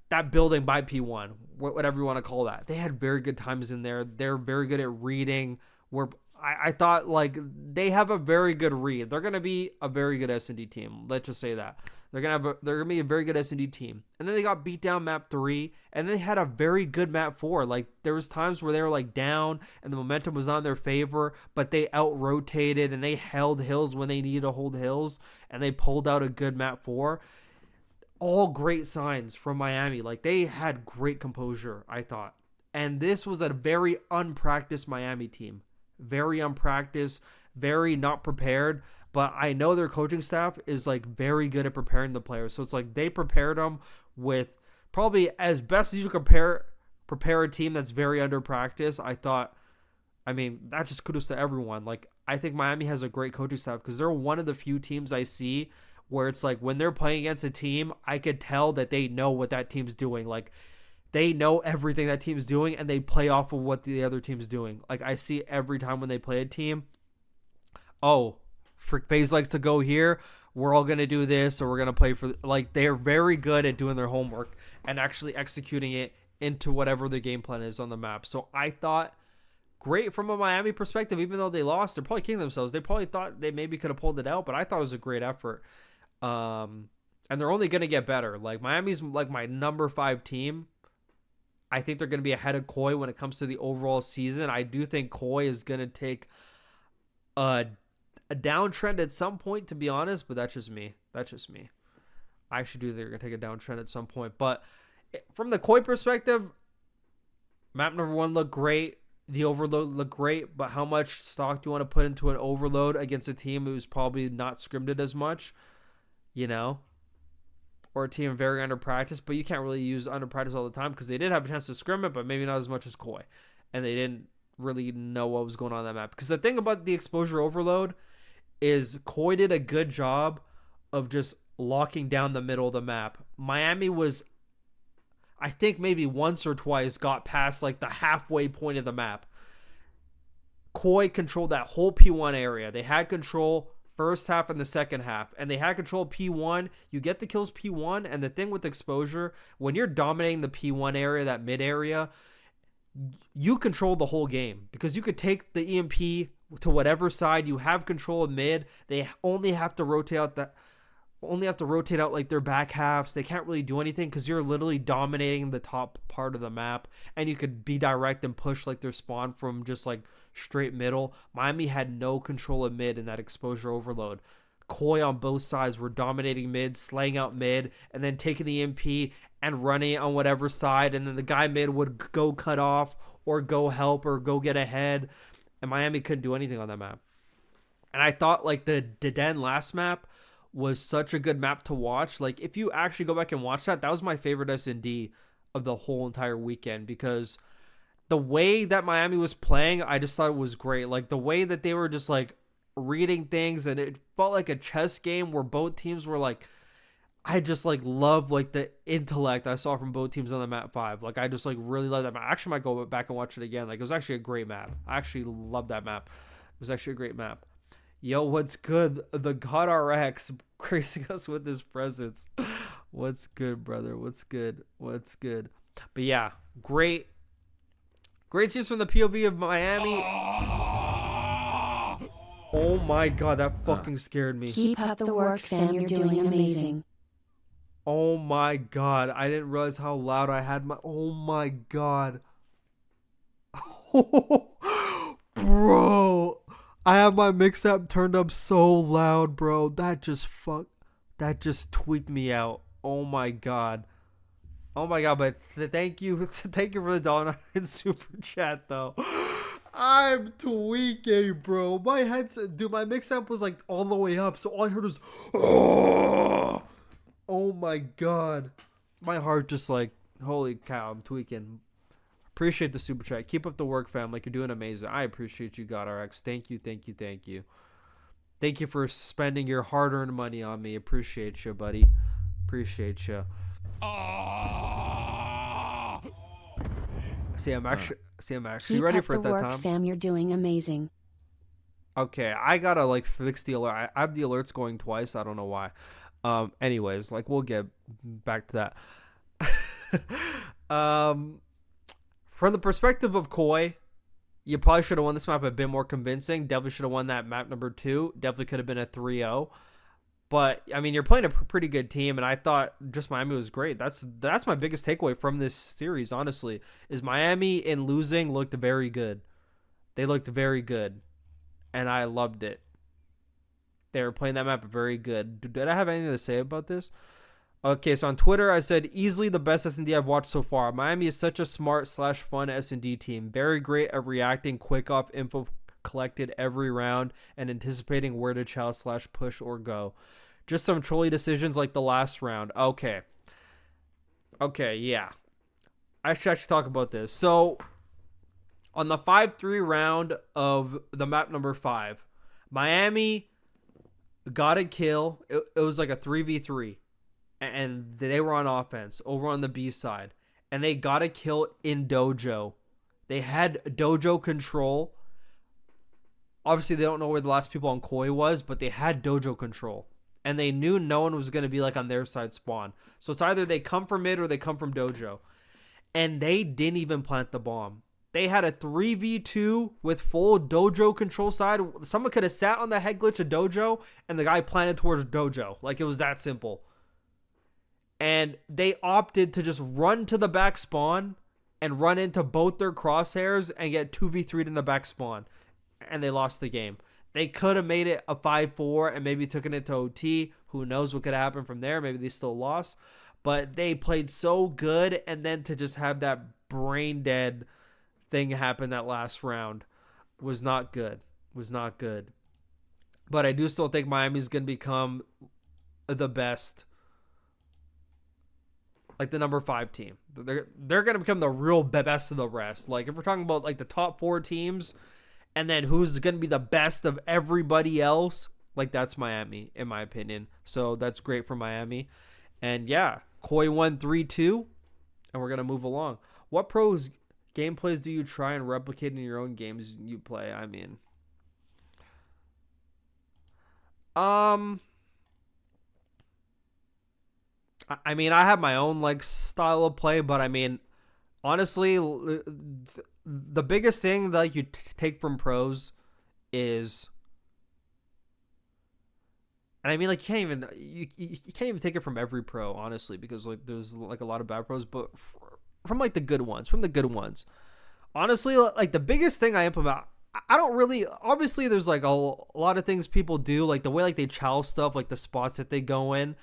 [SPEAKER 5] that building by P1, whatever you want to call that. They had very good times in there. They're very good at reading. Where I thought like they have a very good read. They're gonna be a very good S&D team. Let's just say that they're gonna be a very good S&D team. And then they got beat down map 3, and they had a very good map 4. Like there was times where they were like down and the momentum was on their favor, but they out rotated and they held hills when they needed to hold hills, and they pulled out a good map 4. All great signs from Miami. Like they had great composure, I thought. And this was a very unpracticed Miami team. Very unpracticed, very not prepared, but I know their coaching staff is like very good at preparing the players. So it's like they prepared them with probably as best as you can prepare a team that's very under practice. I thought, I mean, that's just kudos to everyone. Like I think Miami has a great coaching staff because they're one of the few teams I see where it's like when they're playing against a team, I could tell that they know what that team's doing. Like they know everything that team's doing, and they play off of what the other team's doing. Like I see every time when they play a team, oh, FaZe likes to go here. We're all going to do this, or we're going to play for... Like, they're very good at doing their homework and actually executing it into whatever the game plan is on the map. So I thought, great from a Miami perspective, even though they lost, they're probably kicking themselves. They probably thought they maybe could have pulled it out, but I thought it was a great effort. And they're only going to get better. Like, Miami's like my number 5 team. I think they're going to be ahead of Koi when it comes to the overall season. I do think Koi is going to take a downtrend at some point, to be honest, but that's just me. I actually do think they're going to take a downtrend at some point. But from the Koi perspective, map number 1 looked great. The overload looked great, but how much stock do you want to put into an overload against a team who's probably not scrimmaged as much, you know? Or a team very under practice, but you can't really use under practice all the time because they did have a chance to scrim it, but maybe not as much as Koi. And they didn't really know what was going on that map. Because the thing about the exposure overload is Koi did a good job of just locking down the middle of the map. Miami was, I think maybe once or twice, got past like the halfway point of the map. Koi controlled that whole P1 area. They had control first half and the second half, and they had control P1. You get the kills P1, and the thing with exposure, when you're dominating the P1 area, that mid area, you control the whole game because you could take the EMP to whatever side. You have control of mid. They only have to rotate out like their back halves. They can't really do anything because you're literally dominating the top part of the map, and you could be direct and push like their spawn from just like straight middle. Miami had no control of mid in that exposure overload. Koi on both sides were dominating mid, slaying out mid, and then taking the MP and running it on whatever side, and then the guy mid would go cut off or go help or go get ahead, and Miami couldn't do anything on that map. And I thought like the Den last map was such a good map to watch. Like if you actually go back and watch that was my favorite S&D of the whole entire weekend because the way that Miami was playing, I just thought it was great. Like the way that they were just like reading things, and it felt like a chess game where both teams were like, I just like love like the intellect I saw from both teams on the map 5. Like I just like really love that map. I actually might go back and watch it again. Like it was actually a great map. I actually love that map. It was actually a great map. Yo, what's good? The God RX gracing us with his presence. What's good, brother? What's good? But yeah, great series from the POV of Miami. Oh my God, that fucking scared me.
[SPEAKER 1] Keep up the work, fam. You're doing amazing.
[SPEAKER 5] Oh my God, I didn't realize how loud I had my... Oh my God. Bro, I have my mix app turned up so loud, bro. That just tweaked me out. Oh my God. But thank you for the $9 super chat though. I'm tweaking, bro. My headset, dude, my mix amp was like all the way up, so all I heard was, oh my God. My heart just like, holy cow, I'm tweaking. Appreciate the super chat. Keep up the work, fam. Like, you're doing amazing. I appreciate you, GodRx. Thank you. Thank you for spending your hard-earned money on me. Appreciate you, buddy. Appreciate you. See, I'm actually ready for it that time.
[SPEAKER 1] Keep up the work, fam. You're doing amazing.
[SPEAKER 5] Okay, I gotta like fix the alert. I have the alerts going twice. I don't know why. Anyways, like we'll get back to that. From the perspective of Koi, you probably should have won this map a bit more convincing. Definitely should have won that map number 2. Definitely could have been a 3-0. But, I mean, you're playing a pretty good team, and I thought just Miami was great. That's my biggest takeaway from this series, honestly, is Miami in losing looked very good. They looked very good, and I loved it. They were playing that map very good. Did I have anything to say about this? Okay, so on Twitter, I said, easily the best S&D I've watched so far. Miami is such a smart/fun S&D team. Very great at reacting quick off info collected every round and anticipating where to chow/push or go. Just some trolly decisions like the last round. Okay, yeah. I should actually talk about this. So, on the 5-3 round of the map number 5, Miami got a kill. It was like a 3v3. And they were on offense over on the B side. And they got a kill in Dojo. They had Dojo control. Obviously, they don't know where the last people on Koi was, but they had Dojo control. And they knew no one was going to be like on their side spawn. So it's either they come from mid or they come from Dojo. And they didn't even plant the bomb. They had a 3v2 with full Dojo control side. Someone could have sat on the head glitch of Dojo and the guy planted towards Dojo. Like, it was that simple. And they opted to just run to the back spawn and run into both their crosshairs and get 2v3'd in the back spawn. And they lost the game. They could have made it a 5-4 and maybe took it into OT. Who knows what could happen from there. Maybe they still lost. But they played so good, and then to just have that brain dead thing happen that last round was not good. But I do still think Miami's going to become the best, like the number 5 team. They're going to become the real best of the rest. Like, if we're talking about like the top 4 teams and then who's going to be the best of everybody else, like, that's Miami, in my opinion. So that's great for Miami. And yeah, Koi won 3-2, and we're going to move along. What pros gameplays do you try and replicate in your own games you play? I mean, I have my own like style of play, but I mean, honestly, the biggest thing that you take from pros is, and I mean, like, you can't even take it from every pro, honestly, because like there's like a lot of bad pros, but from like the good ones, honestly, like the biggest thing I implement, I don't really, obviously there's like a lot of things people do, like the way like they chow stuff, like the spots that they go in.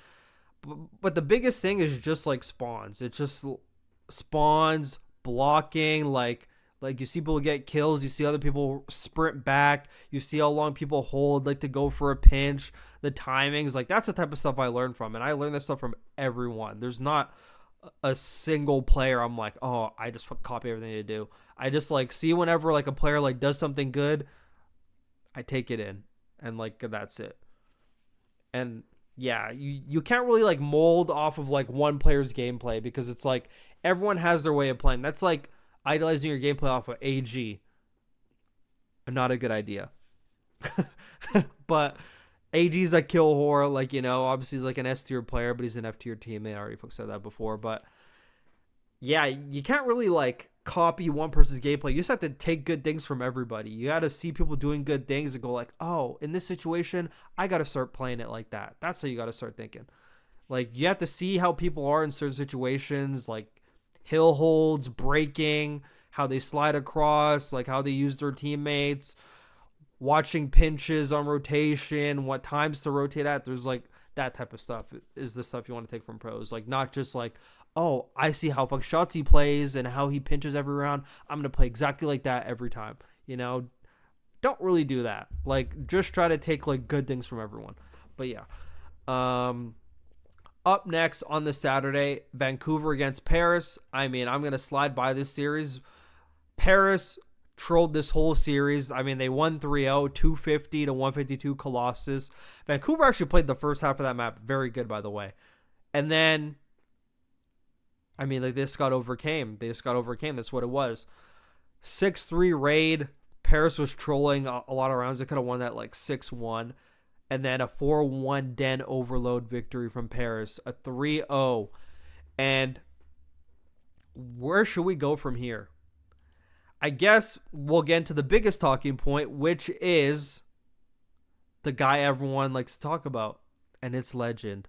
[SPEAKER 5] But the biggest thing is just like spawns. It's just spawns, blocking, like you see people get kills, you see other people sprint back, you see how long people hold, like to go for a pinch, the timings, like that's the type of stuff I learned from, and I learned this stuff from everyone. There's not a single player I'm like, oh, I just copy everything they do. I just like see whenever like a player like does something good, I take it in, and like that's it. And yeah, you can't really like mold off of like one player's gameplay, because it's like everyone has their way of playing. That's like idolizing your gameplay off of AG. Not a good idea. But AG's a kill whore, like, you know, obviously he's like an S tier player, but he's an F tier teammate. I already said that before, but yeah, you can't really like copy one person's gameplay. You just have to take good things from everybody. You got to see people doing good things and go like, oh, in this situation, I got to start playing it like that. That's how you got to start thinking. Like, you have to see how people are in certain situations, like hill holds, breaking, how they slide across, like how they use their teammates, watching pinches on rotation, what times to rotate at. There's like that type of stuff is the stuff you want to take from pros. Like, not just like, oh, I see how fuck shots he plays and how he pinches every round, I'm going to play exactly like that every time. You know, don't really do that. Like, just try to take like good things from everyone. But yeah. Up next on the Saturday, Vancouver against Paris. I mean, I'm going to slide by this series. Paris trolled this whole series. I mean, they won 3-0, 250 to 152 Colossus. Vancouver actually played the first half of that map very good, by the way. And then, I mean, like, they just got overcame. That's what it was. 6-3 raid. Paris was trolling a lot of rounds. They could have won that like 6-1. And then a 4-1 Den overload victory from Paris. A 3-0. And where should we go from here? I guess we'll get into the biggest talking point, which is the guy everyone likes to talk about, and it's Legend.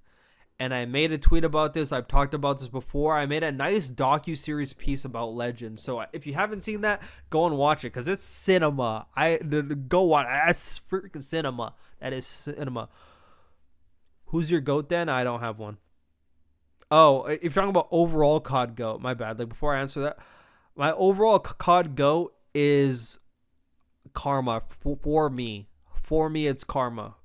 [SPEAKER 5] And I made a tweet about this. I've talked about this before. I made a nice docu-series piece about Legend. So if you haven't seen that, go and watch it because it's cinema. Go watch. That's freaking cinema. That is cinema. Who's your GOAT then? I don't have one. Oh, if you're talking about overall COD GOAT, my bad. Like before I answer that, my overall COD GOAT is Karma for me. For me, it's Karma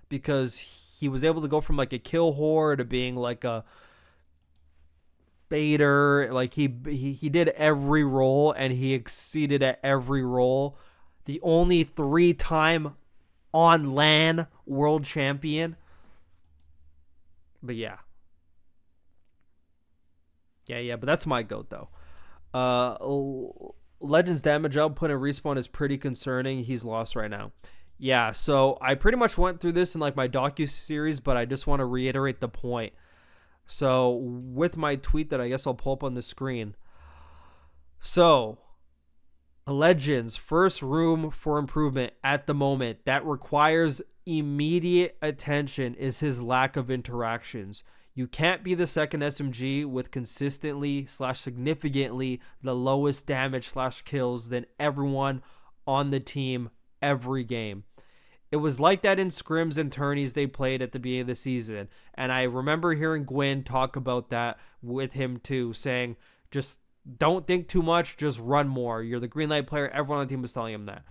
[SPEAKER 5] because he was able to go from like a kill whore to being like a baiter. Like he did every role and he exceeded at every role. The only 3-time on LAN world champion. But yeah. But that's my GOAT though. Legend's damage output and respawn is pretty concerning. He's lost right now. Yeah, so I pretty much went through this in like my docu-series, but I just want to reiterate the point. So with my tweet that I guess I'll pull up on the screen. So Legend's first room for improvement at the moment that requires immediate attention is his lack of interactions. You can't be the second SMG with consistently/significantly the lowest damage/kills than everyone on the team every game. It was like that in scrims and tourneys they played at the beginning of the season. And I remember hearing Gwyn talk about that with him too, saying, just don't think too much, just run more. You're the green light player. Everyone on the team was telling him that.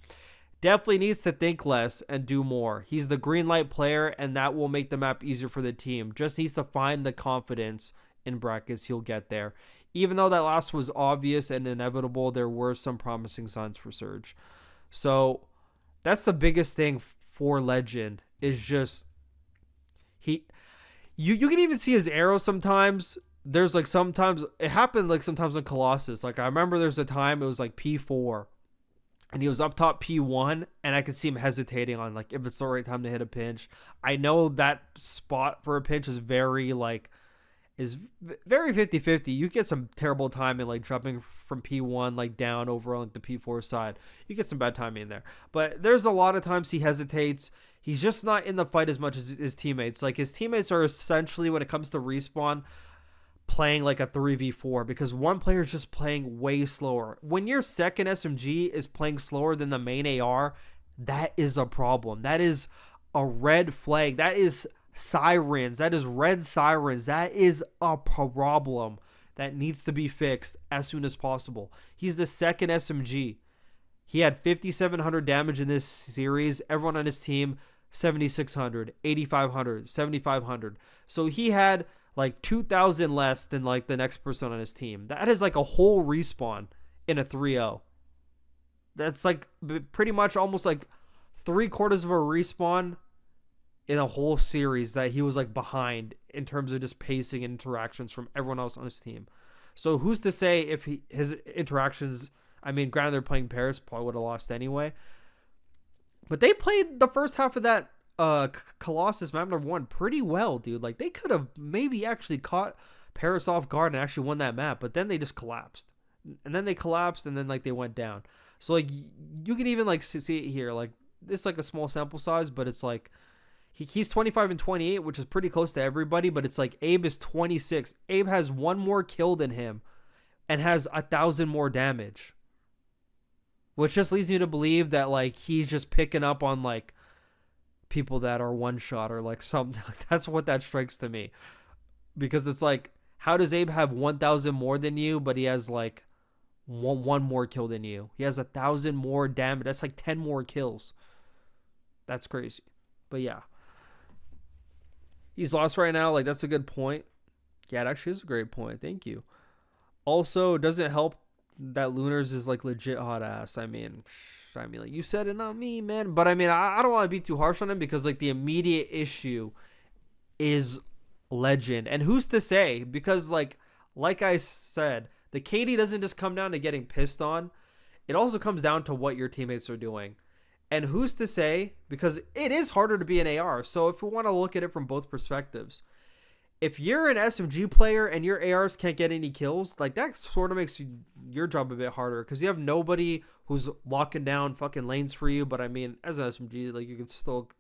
[SPEAKER 5] Definitely needs to think less and do more. He's the green light player, and that will make the map easier for the team. Just needs to find the confidence, in brackets, he'll get there. Even though that loss was obvious and inevitable, there were some promising signs for Surge. So that's the biggest thing for Legend is just you can even see his arrows sometimes. There's like sometimes it happened like sometimes on Colossus. Like I remember there's a time it was like P4 and he was up top P1 and I could see him hesitating on like if it's the right time to hit a pinch. I know that spot for a pinch is very 50-50. You get some terrible timing like dropping from P1 like down over on like the P4 side. You get some bad timing in there. But there's a lot of times he hesitates. He's just not in the fight as much as his teammates. Like his teammates are essentially, when it comes to respawn, playing like a 3v4 because one player is just playing way slower. When your second SMG is playing slower than the main AR, that is a problem. That is a red flag. That is sirens. That is red sirens. That is a problem that needs to be fixed as soon as possible. He's the second SMG. He had 5,700 damage in this series. Everyone on his team, 7,600, 8,500, 7,500. So he had like 2,000 less than like the next person on his team. That is like a whole respawn in a 3-0. That's like pretty much almost like 3/4 of a respawn in a whole series that he was like behind in terms of just pacing and interactions from everyone else on his team. So who's to say if his interactions, I mean, granted they're playing Paris, probably would have lost anyway. But they played the first half of that Colossus map number 1 pretty well, dude. Like they could have maybe actually caught Paris off guard and actually won that map, but then they just collapsed. And then they collapsed and then like they went down. So like you can even like see it here. Like it's like a small sample size, but it's like he's 25 and 28, which is pretty close to everybody, but it's like Abe is 26. Abe has one more kill than him and has 1,000 more damage. Which just leads me to believe that like he's just picking up on like people that are one shot or like something. That's what that strikes to me. Because it's like, how does Abe have 1,000 more than you, but he has like one more kill than you? He has 1,000 more damage. That's like 10 more kills. That's crazy. But yeah. He's lost right now. Like, that's a good point. Yeah, it actually is a great point. Thank you. Also, does it help that Lunars is like legit hot ass? I mean, like you said it, not me, man. But I mean, I don't want to be too harsh on him because like the immediate issue is Legend. And who's to say? Because like I said, the KD doesn't just come down to getting pissed on. It also comes down to what your teammates are doing. And who's to say? Because it is harder to be an AR. So if we want to look at it from both perspectives, if you're an SMG player and your ARs can't get any kills, like that sort of makes your job a bit harder because you have nobody who's locking down fucking lanes for you. But I mean, as an SMG, like you can still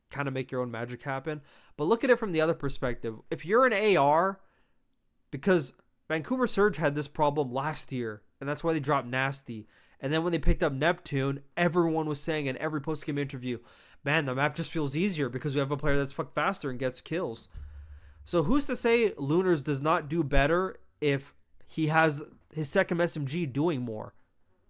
[SPEAKER 5] kind of make your own magic happen. But look at it from the other perspective. If you're an AR, because Vancouver Surge had this problem last year, and that's why they dropped Nasty. And then when they picked up Neptune, everyone was saying in every post-game interview, man, the map just feels easier because we have a player that's fuck faster and gets kills. So who's to say Lunars does not do better if he has his second SMG doing more?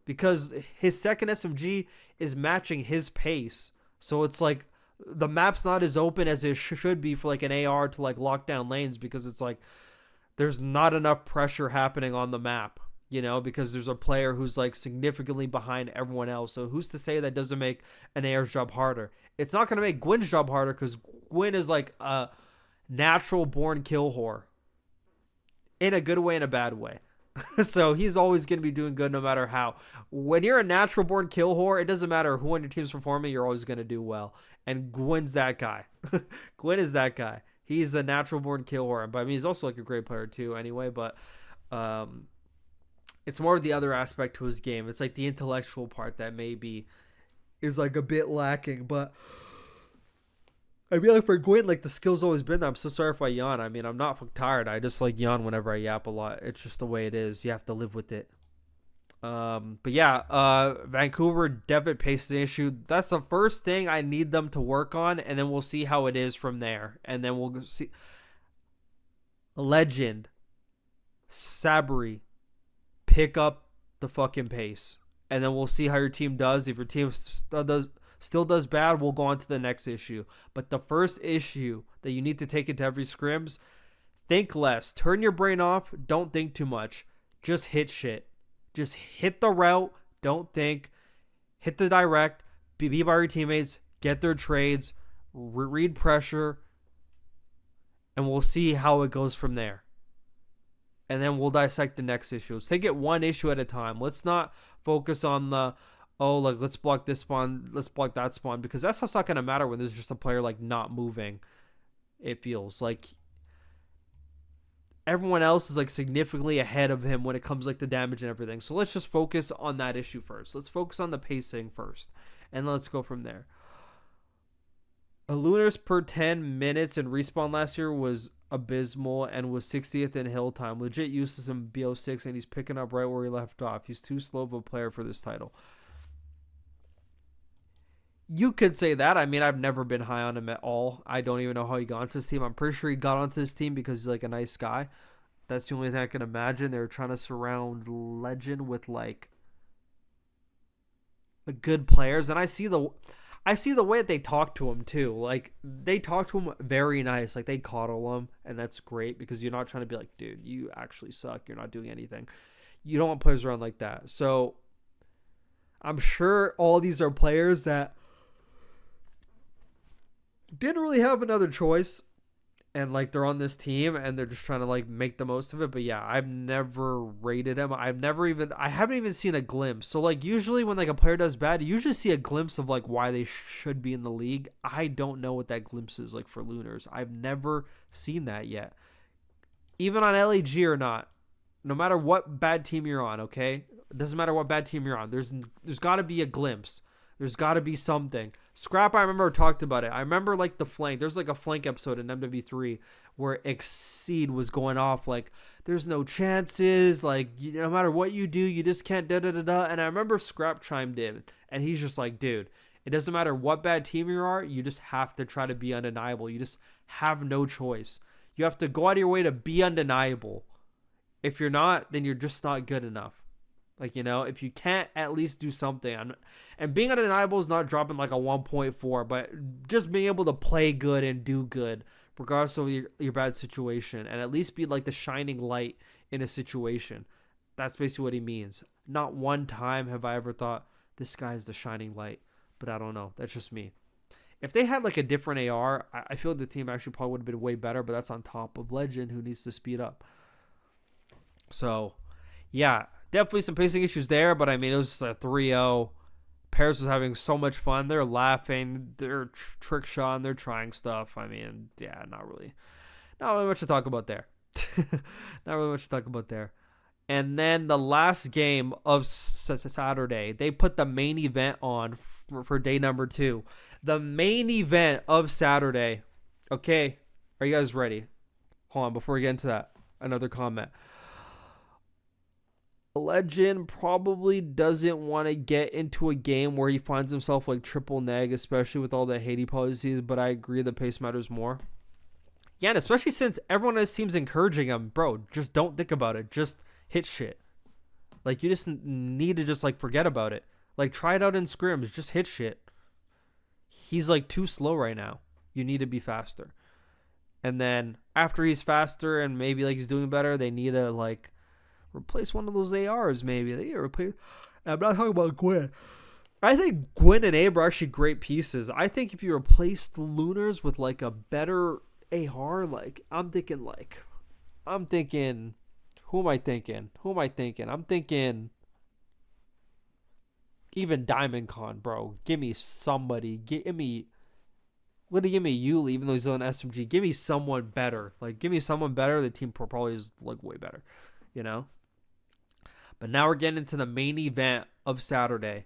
[SPEAKER 5] Because his second SMG is matching his pace. So it's like the map's not as open as it should be for like an AR to like lock down lanes because it's like there's not enough pressure happening on the map, you know, because there's a player who's like significantly behind everyone else. So who's to say that doesn't make an AR's job harder? It's not going to make Gwyn's job harder because Gwyn is like a natural born kill whore in a good way and a bad way. So he's always going to be doing good no matter how. When you're a natural born kill whore, it doesn't matter who on your team's performing, you're always going to do well. And Gwyn's that guy. Gwyn is that guy. He's a natural born kill whore. But I mean, he's also like a great player too anyway, but it's more of the other aspect to his game. It's like the intellectual part that maybe is like a bit lacking, but I mean, like for Gwyn, like the skill's always been there. I'm so sorry if I yawn. I mean, I'm not tired. I just like yawn whenever I yap a lot. It's just the way it is. You have to live with it. But yeah, Vancouver debit pace is an issue. That's the first thing I need them to work on, and then we'll see how it is from there. And then we'll see. Legend, Sabri, pick up the fucking pace, and then we'll see how your team does. If your team still does bad, we'll go on to the next issue. But the first issue that you need to take into every scrims, think less. Turn your brain off. Don't think too much. Just hit shit. Just hit the route. Don't think. Hit the direct. Be by your teammates. Get their trades. Read pressure. And we'll see how it goes from there. And then we'll dissect the next issue. Let's take it one issue at a time. Let's not focus on the, oh, like, let's block this spawn, let's block that spawn, because that's not going to matter when there's just a player, like, not moving. It feels like everyone else is, like, significantly ahead of him when it comes, like, the damage and everything. So let's just focus on that issue first. Let's focus on the pacing first, and let's go from there. Lunars per 10 minutes in respawn last year was abysmal and was 60th in hill time. Legit uses in BO6, and he's picking up right where he left off. He's too slow of a player for this title. You could say that. I mean, I've never been high on him at all. I don't even know how he got onto this team. I'm pretty sure he got onto this team because he's like a nice guy. That's the only thing I can imagine. They were trying to surround Legend with like good players, and I see the way that they talk to him too. Like they talk to him very nice. Like they coddle him, and that's great because you're not trying to be like, dude, you actually suck. You're not doing anything. You don't want players around like that. So I'm sure all these are players that didn't really have another choice, and like they're on this team and they're just trying to like make the most of it. But yeah, I've never rated him. I haven't even seen a glimpse. So like usually when like a player does bad, you usually see a glimpse of like why they should be in the league. I don't know what that glimpse is like for Lunars. I've never seen that yet. Even on LAG or not, no matter what bad team you're on, okay? It doesn't matter what bad team you're on. There's got to be a glimpse. There's got to be something. Scrap, I remember talked about it. I remember like the flank. There's like a flank episode in MW3 where Exceed was going off like, there's no chances. Like, no matter what you do, you just can't da-da-da-da. And I remember Scrap chimed in, and he's just like, dude, it doesn't matter what bad team you are. You just have to try to be undeniable. You just have no choice. You have to go out of your way to be undeniable. If you're not, then you're just not good enough. Like, you know, if you can't at least do something. And being undeniable is not dropping like a 1.4, but just being able to play good and do good, regardless of your bad situation, and at least be like the shining light in a situation. That's basically what he means. Not one time have I ever thought, this guy's the shining light. But I don't know. That's just me. If they had like a different AR, I feel the team actually probably would have been way better, but that's on top of Legend, who needs to speed up. So, yeah. Definitely some pacing issues there, but I mean, it was just a 3-0. Paris was having so much fun. They're laughing. They're trick shot. They're trying stuff. I mean, yeah, not Not really much to talk about there. Not really much to talk about there. And then the last game of Saturday, they put the main event on for day number 2. The main event of Saturday. Okay, are you guys ready? Hold on, before we get into that, another comment. Legend probably doesn't want to get into a game where he finds himself like triple neg, especially with all the hate he probably sees, but I agree the pace matters more. Yeah, and especially since everyone on his team's encouraging him, bro, just don't think about it. Just hit shit. Like, you just need to just, like, forget about it. Like, try it out in scrims. Just hit shit. He's, like, too slow right now. You need to be faster. And then after he's faster and maybe, like, he's doing better, they need to, like, replace one of those ARs, maybe. They need to replace... I'm not talking about Gwyn. I think Gwyn and Abe are actually great pieces. I think if you replace the Lunars with, like, a better AR, like, I'm thinking... Who am I thinking? I'm thinking even Diamond Con, bro. Give me somebody. Give me Yuli, even though he's on SMG. Give me someone better. Like, give me someone better. The team probably is, like, way better, you know? But now we're getting into the main event of Saturday.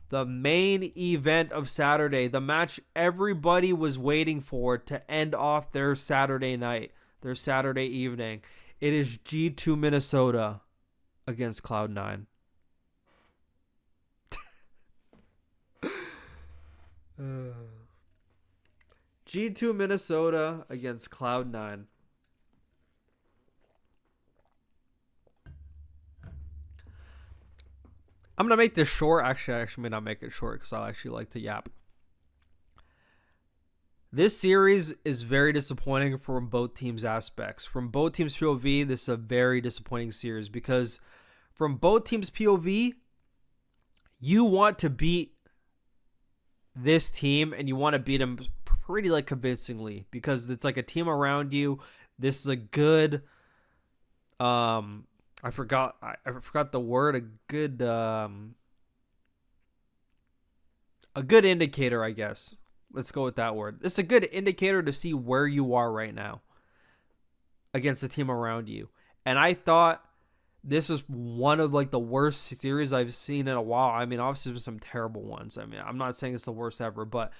[SPEAKER 5] The main event of Saturday. The match everybody was waiting for to end off their Saturday night, their Saturday evening. It is G2 Minnesota against Cloud9. G2 Minnesota against Cloud9. I'm going to make this short. Actually, I actually may not make it short because I actually like to yap. This series is very disappointing from both teams' aspects. From both teams' POV, this is a very disappointing series because from both teams' POV, you want to beat this team and you want to beat them pretty like convincingly because it's like a team around you. This is a good, I forgot the word, a good indicator, I guess. Let's go with that word. It's a good indicator to see where you are right now against the team around you. And I thought this is one of like the worst series I've seen in a while. I mean, obviously there's some terrible ones. I mean, I'm not saying it's the worst ever, but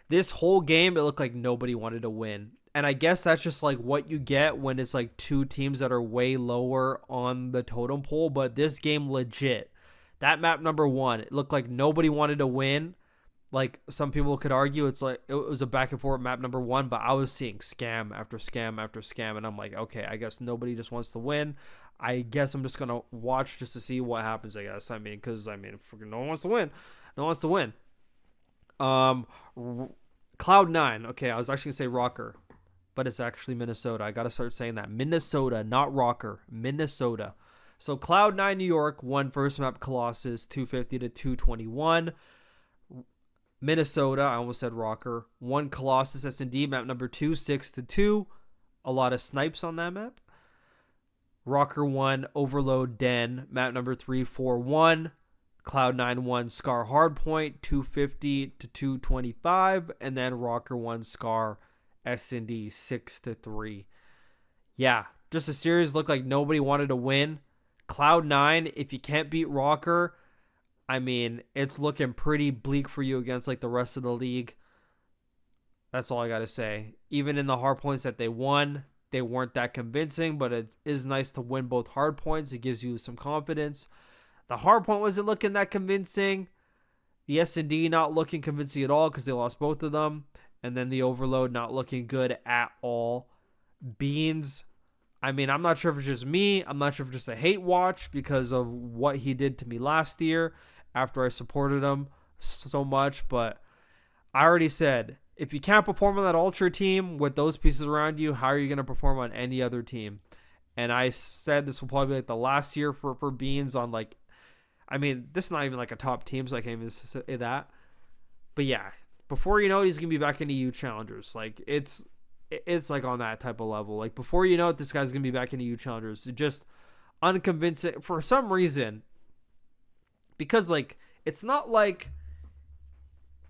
[SPEAKER 5] this whole game, it looked like nobody wanted to win. And I guess that's just like what you get when it's like two teams that are way lower on the totem pole. But this game, legit, that map number 1, it looked like nobody wanted to win. Like some people could argue it's like it was a back and forth map number 1, but I was seeing scam after scam after scam, and I'm like, okay, I guess nobody just wants to win. I guess I'm just gonna watch just to see what happens. I guess because freaking no one wants to win. No one wants to win. Cloud9. Okay, I was actually gonna say Rocker, but it's actually Minnesota. I gotta start saying that. Minnesota, not Rocker. Minnesota. So Cloud9 New York won first map Colossus 250 to 221. Minnesota, I almost said Rocker, won Colossus S&D map number 2 6 to 2. A lot of snipes on that map. Rocker won Overload Den map number 3 4-1. Cloud9 won Scar Hardpoint 250 to 225, and then Rocker won Scar S&D 6 to 3. Yeah, just a series looked like nobody wanted to win. Cloud9, if you can't beat Rocker, I mean, it's looking pretty bleak for you against like the rest of the league. That's all I got to say. Even in the hard points that they won, they weren't that convincing, but it is nice to win both hard points. It gives you some confidence. The hard point wasn't looking that convincing. The S&D not looking convincing at all because they lost both of them. And then the Overload not looking good at all. Beans, I mean, I'm not sure if it's just me. I'm not sure if it's just a hate watch because of what he did to me last year after I supported him so much. But I already said, if you can't perform on that Ultra team with those pieces around you, how are you going to perform on any other team? And I said this will probably be like the last year for Beans on like, I mean, this is not even like a top team, so I can't even say that. But yeah, before you know it, he's going to be back in EU Challengers. Like, it's like on that type of level. Like, before you know it, this guy's going to be back in EU Challengers. It just unconvincing for some reason. Because, like, it's not like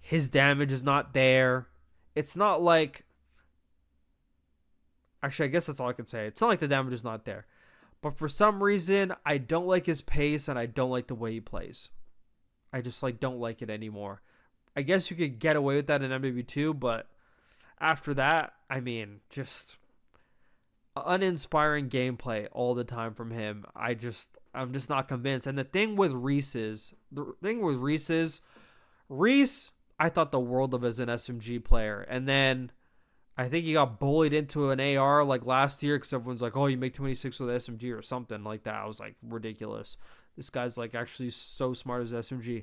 [SPEAKER 5] his damage is not there. It's not like, Actually, I guess that's all I could say. It's not like the damage is not there. But for some reason, I don't like his pace and I don't like the way he plays. I just like don't like it anymore. I guess you could get away with that in MW2, but after that, I mean, just uninspiring gameplay all the time from him. I'm just not convinced. And the thing with Reese is, Reese, I thought the world of as an SMG player. And then I think he got bullied into an AR like last year because everyone's like, oh, you make too many 6 with SMG or something like that. I was like, ridiculous. This guy's like actually so smart as SMG.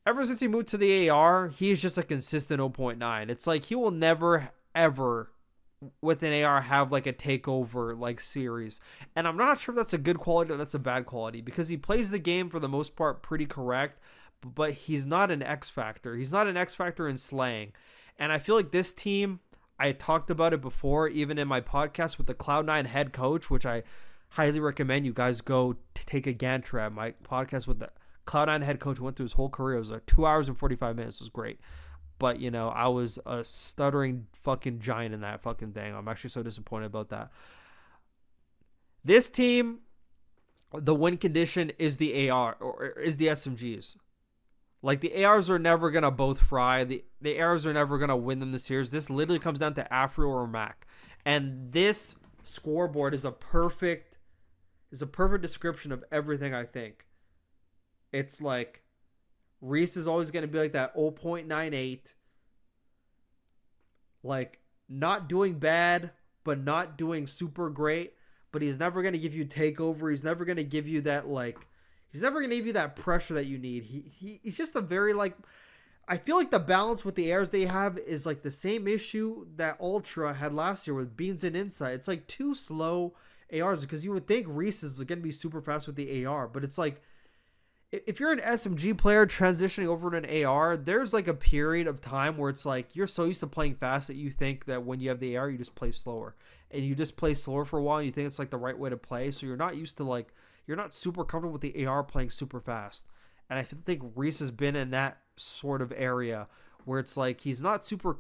[SPEAKER 5] Ever since he moved to the AR, he's just a consistent 0.9. It's like he will never, ever with an AR have like a takeover like series. And I'm not sure if that's a good quality or that's a bad quality because he plays the game for the most part pretty correct, but he's not an X factor. He's not an X factor in slaying. And I feel like this team, I talked about it before, even in my podcast with the Cloud9 head coach, which I highly recommend you guys go take a gander at. My podcast with the Cloud9 head coach went through his whole career. It was like 2 hours and 45 minutes. It was great. But, you know, I was a stuttering fucking giant in that fucking thing. I'm actually so disappointed about that. This team, the win condition is the AR, or is the SMGs. Like, the ARs are never going to both fry. The ARs are never going to win them the series. This literally comes down to Afro or Mac. And this scoreboard is a perfect description of everything I think. It's like, Reese is always going to be like that 0.98. Like, not doing bad, but not doing super great. But he's never going to give you takeover. He's never going to give you that, like, he's never going to give you that pressure that you need. He's just a very, like, I feel like the balance with the ARs they have is like the same issue that Ultra had last year with Beans and Insight. It's like too slow ARs because you would think Reese is going to be super fast with the AR, but it's like, if you're an SMG player transitioning over to an AR, there's like a period of time where it's like you're so used to playing fast that you think that when you have the AR, you just play slower. And you just play slower for a while and you think it's like the right way to play. So you're not used to like, you're not super comfortable with the AR playing super fast. And I think Reese has been in that sort of area where it's like he's not super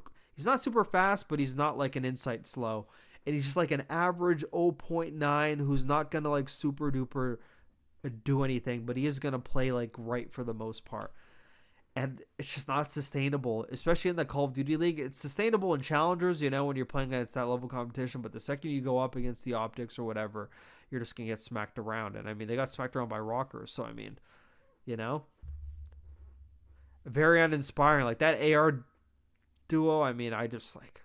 [SPEAKER 5] fast, but he's not like an Insight slow. And he's just like an average 0.9 who's not going to like super duper do anything, but he is going to play like right for the most part. And it's just not sustainable, especially in the Call of Duty League. It's sustainable in challengers, you know, when you're playing against that level of competition, but the second you go up against the optics or whatever, you're just going to get smacked around. And I mean, they got smacked around by Rockers, so I mean, you know, very uninspiring. Like that AR duo, I mean, I just like,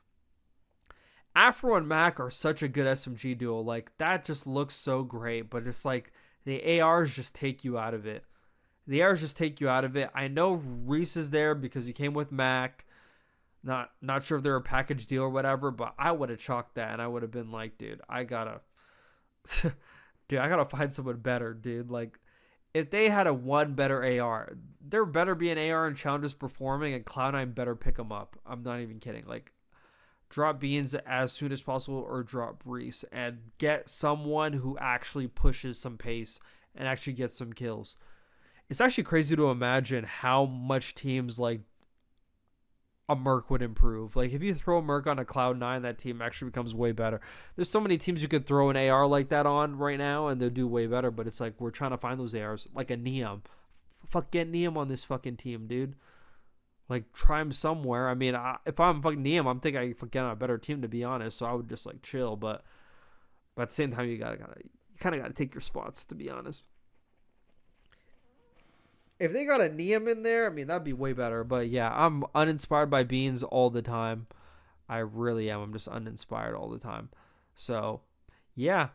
[SPEAKER 5] Afro and Mac are such a good SMG duo. Like that just looks so great, but it's like, the ARs just take you out of it. I know Reese is there because he came with Mac. Not sure if they're a package deal or whatever, but I would have chalked that and I would have been like, dude, I gotta find someone better, dude. Like, if they had a one better AR, there better be an AR and challengers performing, and Cloud9 better pick them up. I'm not even kidding. Like, drop Beans as soon as possible or drop Reese and get someone who actually pushes some pace and actually gets some kills. It's actually crazy to imagine how much teams like a Merc would improve. Like if you throw a Merc on a Cloud9, that team actually becomes way better. There's so many teams you could throw an AR like that on right now and they'll do way better, but it's like we're trying to find those ARs like a Neom. Fuck, get Neom on this fucking team, dude. Like, try him somewhere. I mean, if I'm fucking Neom, I'm thinking I could get on a better team, to be honest. So I would just, like, chill. But at the same time, you kind of got to take your spots, to be honest. If they got a Neom in there, I mean, that'd be way better. But, yeah, I'm uninspired by Beans all the time. I really am. I'm just uninspired all the time. So, yeah.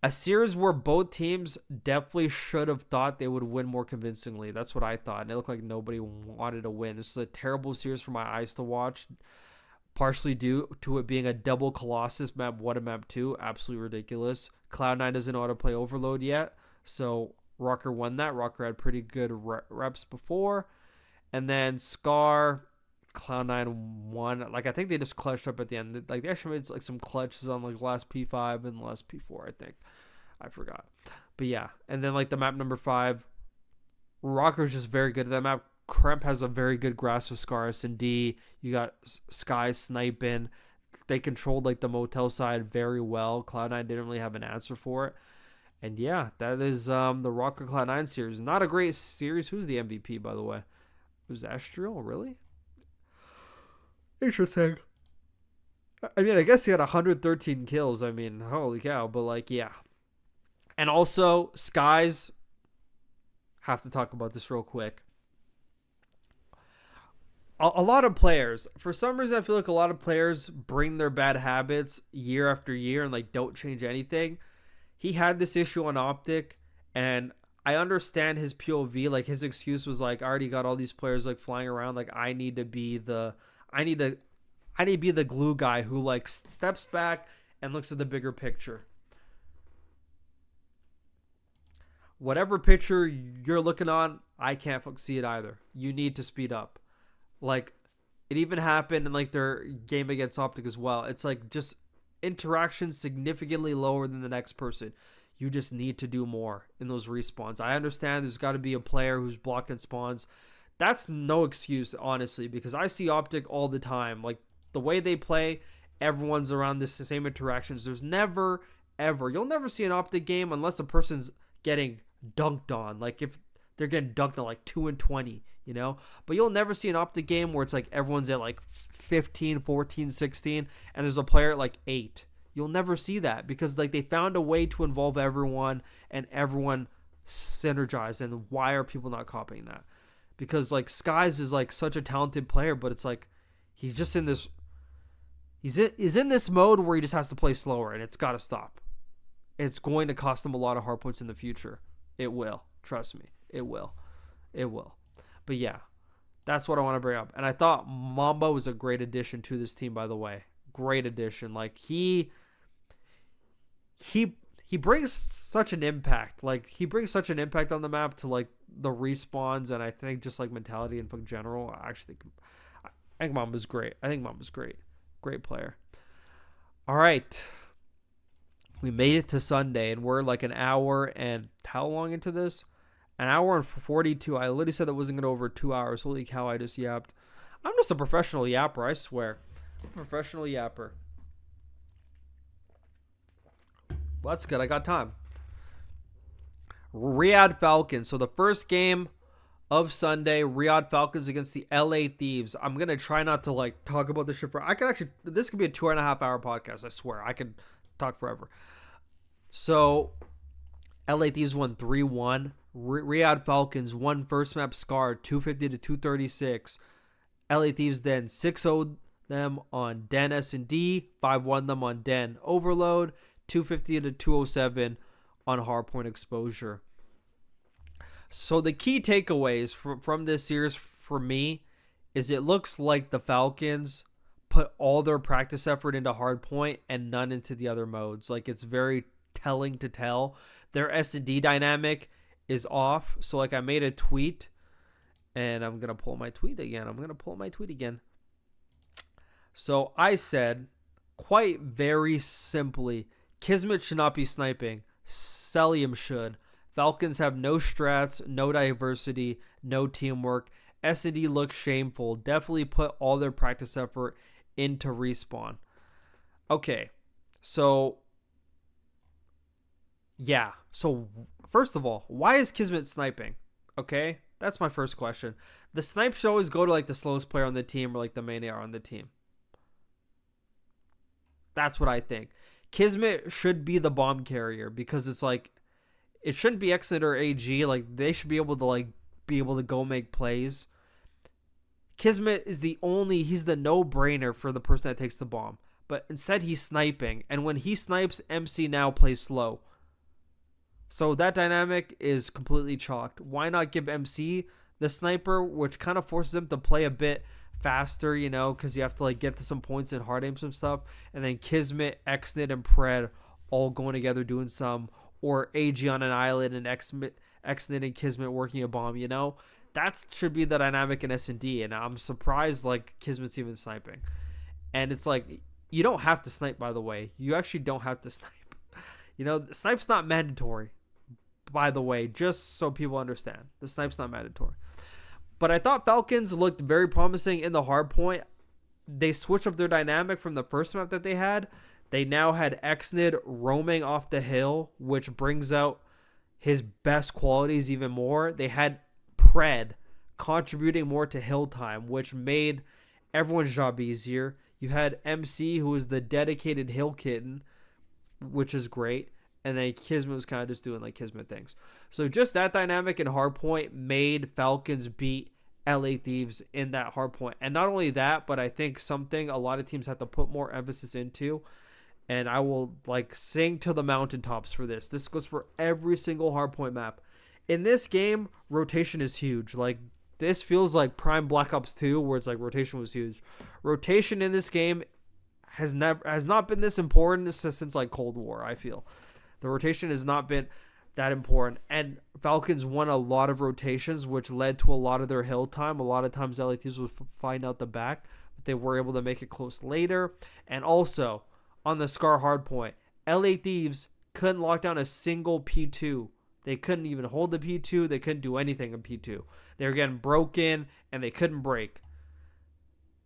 [SPEAKER 5] A series where both teams definitely should have thought they would win more convincingly. That's what I thought. And it looked like nobody wanted to win. This is a terrible series for my eyes to watch. Partially due to it being a double Colossus map 1 and map 2. Absolutely ridiculous. Cloud9 doesn't know how to play Overload yet. So Rocker won that. Rocker had pretty good reps before. And then Scar, Cloud9 won. Like, I think they just clutched up at the end. Like, they actually made like some clutches on like last P5 and last P4, I think. I forgot. But yeah. And then like the map number 5, Rocker's just very good at that map. Kremp has a very good grasp of Scar S&D. You got Sky sniping. they controlled like the motel side very well. Cloud9 didn't really have an answer for it. And yeah, that is the Rocket Cloud9 series. Not a great series. Who's the MVP, by the way? It was Astriel, really? Interesting. I mean, I guess he had 113 kills. I mean, holy cow. But like, yeah. And also, Skies. Have to talk about this real quick. A lot of players, for some reason, I feel like a lot of players bring their bad habits year after year and like don't change anything. He had this issue on Optic, and I understand his POV. Like, his excuse was like, I already got all these players like flying around. Like, I need to be the glue guy who like steps back and looks at the bigger picture. Whatever picture you're looking on, I can't see it either. You need to speed up. Like, it even happened in like their game against Optic as well. It's like just interactions significantly lower than the next person. You just need to do more in those respawns. I understand there's got to be a player who's blocking spawns. That's no excuse, honestly, because I see Optic all the time. Like, the way they play, everyone's around the same interactions. There's never, ever, you'll never see an Optic game unless a person's getting dunked on. Like, if they're getting dunked on like 2 and 20, you know? But you'll never see an Optic game where it's like everyone's at like 15, 14, 16, and there's a player at like 8. You'll never see that because like they found a way to involve everyone and everyone synergized. And why are people not copying that? Because like Skies is like such a talented player, but it's like he's just in this he's in this mode where he just has to play slower, and it's got to stop. It's going to cost him a lot of hard points in the future. It will. Trust me. It will. It will. But yeah, that's what I want to bring up. And I thought Mamba was a great addition to this team, by the way. Great addition. Like, he brings such an impact. Like, he brings such an impact on the map to, like, the respawns, and I think just, like, mentality in general. I think Mamba's great. Great player. All right. We made it to Sunday, and we're like an hour and how long into this? An hour and 42. I literally said that wasn't going to over 2 hours. Holy cow, I just yapped. I'm just a professional yapper, I swear. Professional yapper. Well, that's good. I got time. Riyadh Falcons. So the first game of Sunday, Riyadh Falcons against the LA Thieves. I'm going to try not to like talk about this shit this could be a 2.5 hour podcast. I swear. I could talk forever. So LA Thieves won 3-1. Riyadh Falcons won first map Scar 250 to 236. LA Thieves then 6-0'd them on Den S&D, 5-1 them on Den Overload, 250 to 207 on Hardpoint Exposure. So the key takeaways from this series for me is it looks like the Falcons put all their practice effort into Hardpoint and none into the other modes. Like, it's very telling to tell. Their S&D dynamic is off. So like, I made a tweet, and I'm going to pull my tweet again. So I said, quite very simply, Kismet should not be sniping. Celium should. Falcons have no strats, no diversity, no teamwork. S&D looks shameful. Definitely put all their practice effort into Respawn. Okay, so yeah. So first of all, why is Kismet sniping? Okay, that's my first question. The snipe should always go to like the slowest player on the team or like the main AR on the team. That's what I think. Kismet should be the bomb carrier because it's like, it shouldn't be Exit or AG. Like, they should be able to go make plays. Kismet is he's the no-brainer for the person that takes the bomb. But instead he's sniping. And when he snipes, MC now plays slow. So that dynamic is completely chalked. Why not give MC the sniper, which kind of forces him to play a bit faster, you know, because you have to like get to some points and hard aim some stuff. And then Kismet, Xnit, and Pred all going together doing some, or AG on an island and Xnit and Kismet working a bomb, you know? That should be the dynamic in S&D, and I'm surprised like Kismet's even sniping. And it's like, you don't have to snipe, by the way. You actually don't have to snipe. You know, snipe's not mandatory, by the way, just so people understand. The snipe's not mandatory. But I thought Falcons looked very promising in the hard point. they switched up their dynamic from the first map that they had. They now had Xnid roaming off the hill, which brings out his best qualities even more. They had Pred contributing more to hill time, which made everyone's job easier. You had MC, who was the dedicated hill kitten, which is great. And then Kismet was kind of just doing like Kismet things. So just that dynamic in hardpoint made Falcons beat LA Thieves in that hardpoint. And not only that, but I think something a lot of teams have to put more emphasis into, and I will like sing to the mountaintops for this. This goes for every single hardpoint map. In this game, rotation is huge. Like, this feels like prime Black Ops 2, where it's like rotation was huge. Rotation in this game has not been this important since like Cold War, I feel. The rotation has not been that important. And Falcons won a lot of rotations, which led to a lot of their hill time. A lot of times LA Thieves would find out the back, but they were able to make it close later. And also, on the Scar hardpoint, LA Thieves couldn't lock down a single P2. They couldn't even hold the P2. They couldn't do anything in P2. They were getting broken, and they couldn't break.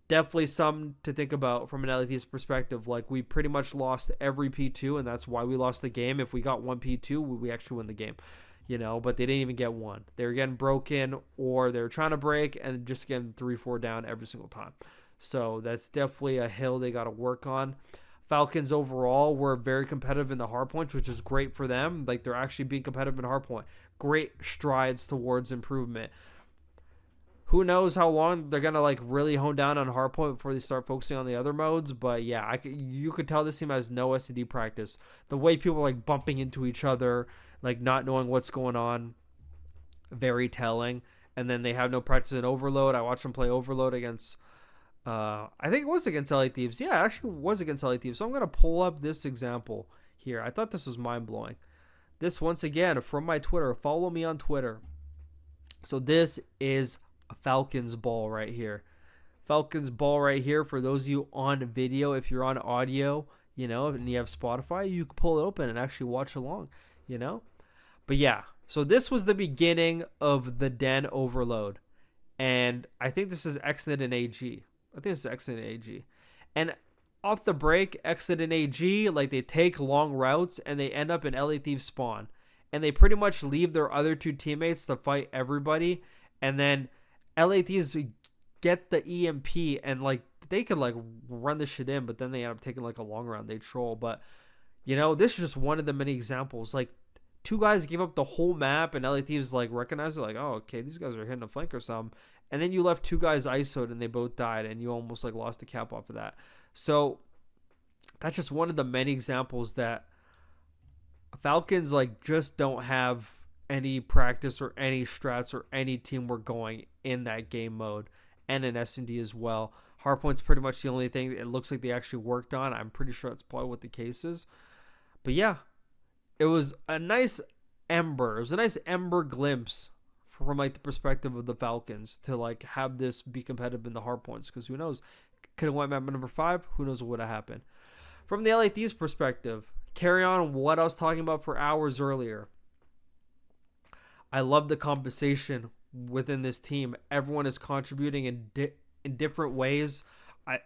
[SPEAKER 5] Definitely something to think about from an LA Thieves perspective. Like, we pretty much lost every P2, and that's why we lost the game. If we got one P2, we actually win the game. You know, but they didn't even get one. They were getting broken, or they were trying to break and just getting 3-4 down every single time. So that's definitely a hill they got to work on. Falcons overall were very competitive in the hardpoints, which is great for them. Like, they're actually being competitive in hardpoint. Great strides towards improvement. Who knows how long they're going to like really hone down on hardpoint before they start focusing on the other modes. But yeah, you could tell this team has no S&D practice. The way people are like bumping into each other, like not knowing what's going on, very telling. And then they have no practice in Overload. I watched them play Overload against, I think it was against LA Thieves. Yeah, it actually was against LA Thieves. So I'm going to pull up this example here. I thought this was mind-blowing. This, once again, from my Twitter. Follow me on Twitter. So this is a Falcons ball right here. Falcons ball right here. For those of you on video, if you're on audio, you know, and you have Spotify, you can pull it open and actually watch along, you know. But yeah, so this was the beginning of the Den Overload. And I think this is Xnid and AG. I think this is Xnid and AG. And off the break, Xnid and AG, like, they take long routes and they end up in LA Thieves spawn. And they pretty much leave their other two teammates to fight everybody. And then LA Thieves get the EMP and like they could like run this shit in, but then they end up taking like a long round. They troll. But you know, this is just one of the many examples. Like, two guys gave up the whole map and LA Thieves like recognized it, like, oh, okay, these guys are hitting a flank or something. And then you left two guys ISO'd and they both died and you almost like lost the cap off of that. So that's just one of the many examples that Falcons like just don't have any practice or any strats or any teamwork going in that game mode, and in S&D as well. Hardpoint's pretty much the only thing it looks like they actually worked on. I'm pretty sure that's probably what the case is. But yeah, it was a nice ember. It was a nice ember glimpse from like the perspective of the Falcons to like have this be competitive in the hardpoints, because who knows, could have went map number 5. Who knows what would have happened. From the LA Thieves perspective, carry on what I was talking about for hours earlier. I love the compensation within this team. Everyone is contributing in different ways. I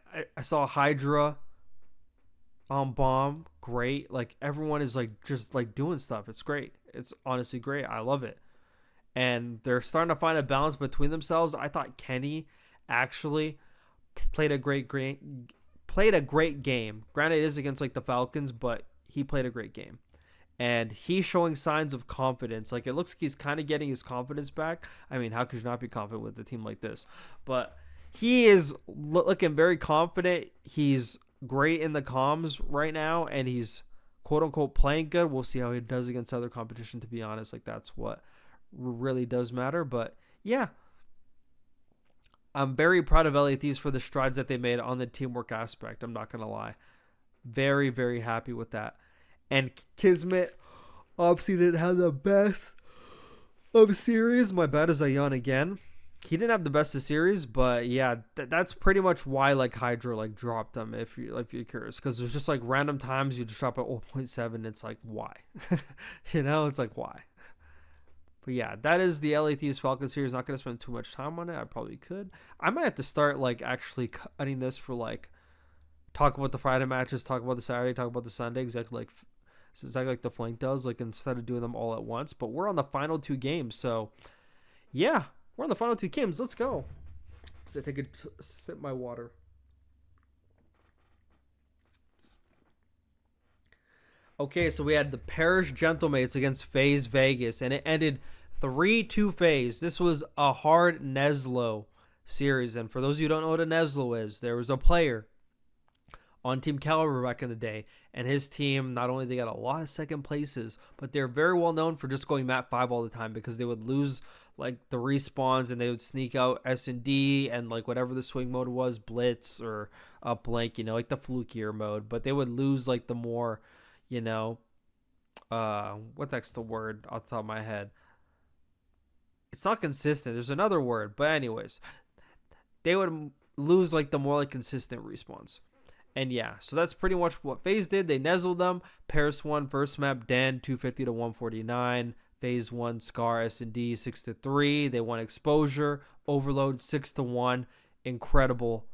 [SPEAKER 5] saw Hydra on bomb. Great. Like, everyone is like just like doing stuff. It's great. It's honestly great. I love it. And they're starting to find a balance between themselves. I thought Kenny actually played a great game. Granted, it is against like the Falcons, but he played a great game. And he's showing signs of confidence. Like, it looks like he's kind of getting his confidence back. I mean, how could you not be confident with a team like this? But he is looking very confident. He's great in the comms right now, and he's quote-unquote playing good. We'll see how he does against other competition, to be honest. Like, that's what really does matter. But, yeah. I'm very proud of LA Thieves for the strides that they made on the teamwork aspect. I'm not going to lie. Very, very happy with that. And Kismet obviously didn't have the best of series. My bad is Ayan again. He didn't have the best of series, but yeah, that's pretty much why like Hydra like dropped him, if you're curious, because there's just like random times you just drop at 0.7. It's like, why? You know, it's like, why? But yeah, that is the LA Thieves Falcons series. Not going to spend too much time on it. I probably could. I might have to start like actually cutting this for like talk about the Friday matches, talk about the Saturday, talk about the Sunday, exactly like the Flank does, like instead of doing them all at once. But we're on the final 2 games, so yeah, we're on the final 2 games. Let's go. So I take a sip of my water. Okay, so we had the Parish Gentlemates against FaZe Vegas, and it ended 3-2 FaZe. This was a hard Neslo series, and for those of you who don't know what a Neslo is, there was a player on Team Caliber back in the day, and his team, not only they got a lot of second places, but they're very well known for just going map 5 all the time because they would lose like the respawns and they would sneak out S&D and like whatever the swing mode was, Blitz or Uplink, you know, like the flukier mode, but they would lose like the more, you know, what the heck's the word off the top of my head? It's not consistent. There's another word, but anyways, they would lose like the more like consistent respawns. And yeah, so that's pretty much what FaZe did. They nuzzled them. Paris won first map, Dan 250 to 149. FaZe won Scar S&D 6-3. They won Exposure, Overload 6-1. Incredible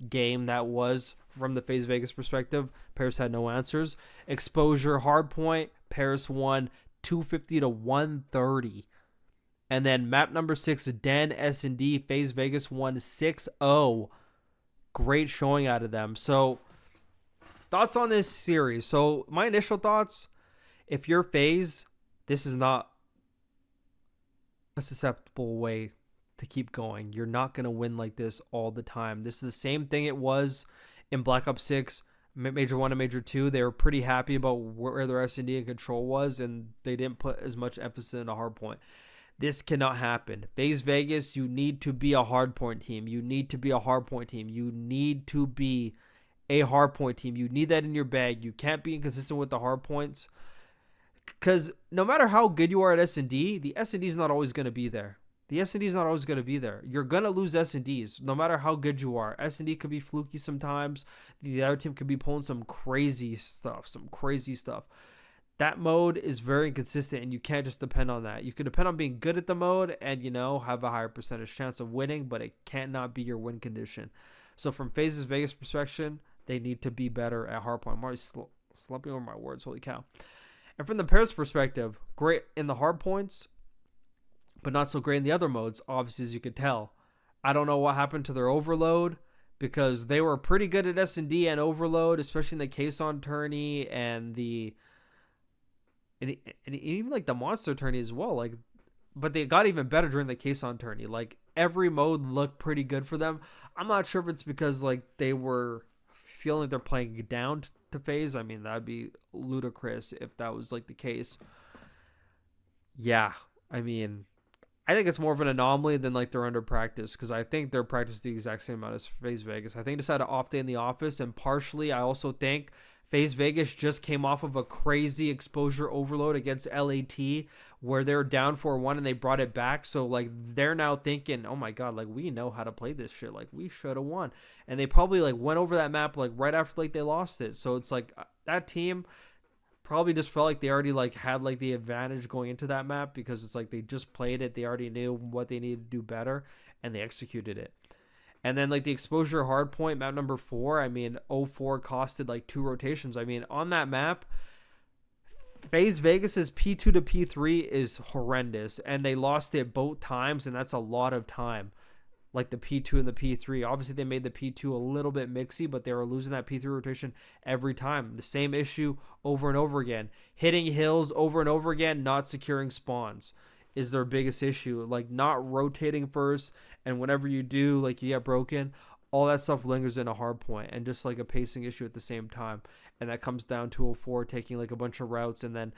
[SPEAKER 5] game that was from the FaZe Vegas perspective. Paris had no answers. Exposure, Hardpoint, Paris won 250 to 130. And then map number 6, Dan S&D, FaZe Vegas won 6-0. Great showing out of them. So, thoughts on this series. So, my initial thoughts, if you're FaZe, this is not a susceptible way to keep going. You're not going to win like this all the time. This is the same thing it was in Black Ops 6, Major 1 and Major 2. They were pretty happy about where their S&D and control was, and they didn't put as much emphasis in a hardpoint. This cannot happen. FaZe Vegas, you need to be a hardpoint team. You need to be a hardpoint team. You need to be a hardpoint team. You need that in your bag. You can't be inconsistent with the hardpoints. Because no matter how good you are at S&D, the S&D is not always going to be there. The S&D is not always going to be there. You're going to lose S&Ds no matter how good you are. S&D could be fluky sometimes. The other team could be pulling some crazy stuff. That mode is very inconsistent, and you can't just depend on that. You can depend on being good at the mode and, you know, have a higher percentage chance of winning, but it cannot be your win condition. So from FaZe's Vegas perspective, they need to be better at hardpoint. I'm already slumping over my words. Holy cow. And from the Paris perspective, great in the hardpoints, but not so great in the other modes, obviously, as you could tell. I don't know what happened to their overload, because they were pretty good at S&D and overload, especially in the Caisson tourney and even like the monster tourney as well. Like, but they got even better during the Caisson tourney. Like, every mode looked pretty good for them. I'm not sure if it's because like they were feeling like they're playing down to FaZe. I mean, that'd be ludicrous if that was like the case. Yeah, I mean, I think it's more of an anomaly than like they're under practice, because I think they're practiced the exact same amount as FaZe Vegas. I think just had an off day in the office, and partially I also think FaZe Vegas just came off of a crazy exposure overload against LAT where they were down 4-1 and they brought it back. So like they're now thinking, oh my God, like we know how to play this shit. Like we should have won. And they probably like went over that map like right after like they lost it. So it's like that team probably just felt like they already like had like the advantage going into that map, because it's like they just played it. They already knew what they needed to do better and they executed it. And then like the exposure hardpoint map number 4, I mean, 04 costed like 2 rotations. I mean, on that map, FaZe Vegas's P2 to P3 is horrendous, and they lost it both times, and that's a lot of time. Like the P2 and the P3. Obviously, they made the P2 a little bit mixy, but they were losing that P3 rotation every time. The same issue over and over again. Hitting hills over and over again, not securing spawns is their biggest issue. Like not rotating first, and whenever you do, like you get broken, all that stuff lingers in a hard point, and just like a pacing issue at the same time. And that comes down to 04 taking like a bunch of routes, and then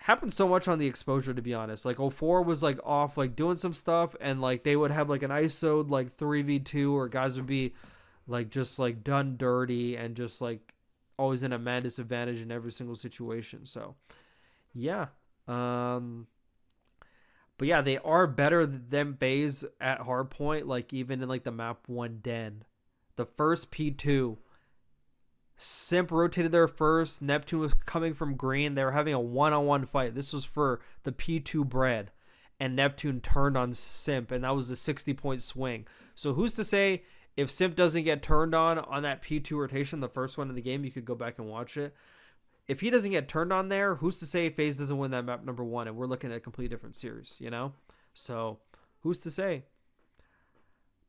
[SPEAKER 5] happens so much on the exposure, to be honest. Like 04 was like off like doing some stuff, and like they would have like an ISO'd like 3v2, or guys would be like just like done dirty and just like always in a man disadvantage in every single situation. So yeah. But yeah, they are better than FaZe at hardpoint, like even in like the map 1 den. The first P2 Simp rotated there first. Neptune was coming from green. They were having a one-on-one fight. This was for the P2 bread. And Neptune turned on Simp, and that was a 60-point swing. So who's to say if Simp doesn't get turned on that P2 rotation, the first one in the game, you could go back and watch it. If he doesn't get turned on there, who's to say FaZe doesn't win that map number 1, and we're looking at a completely different series, you know? So who's to say?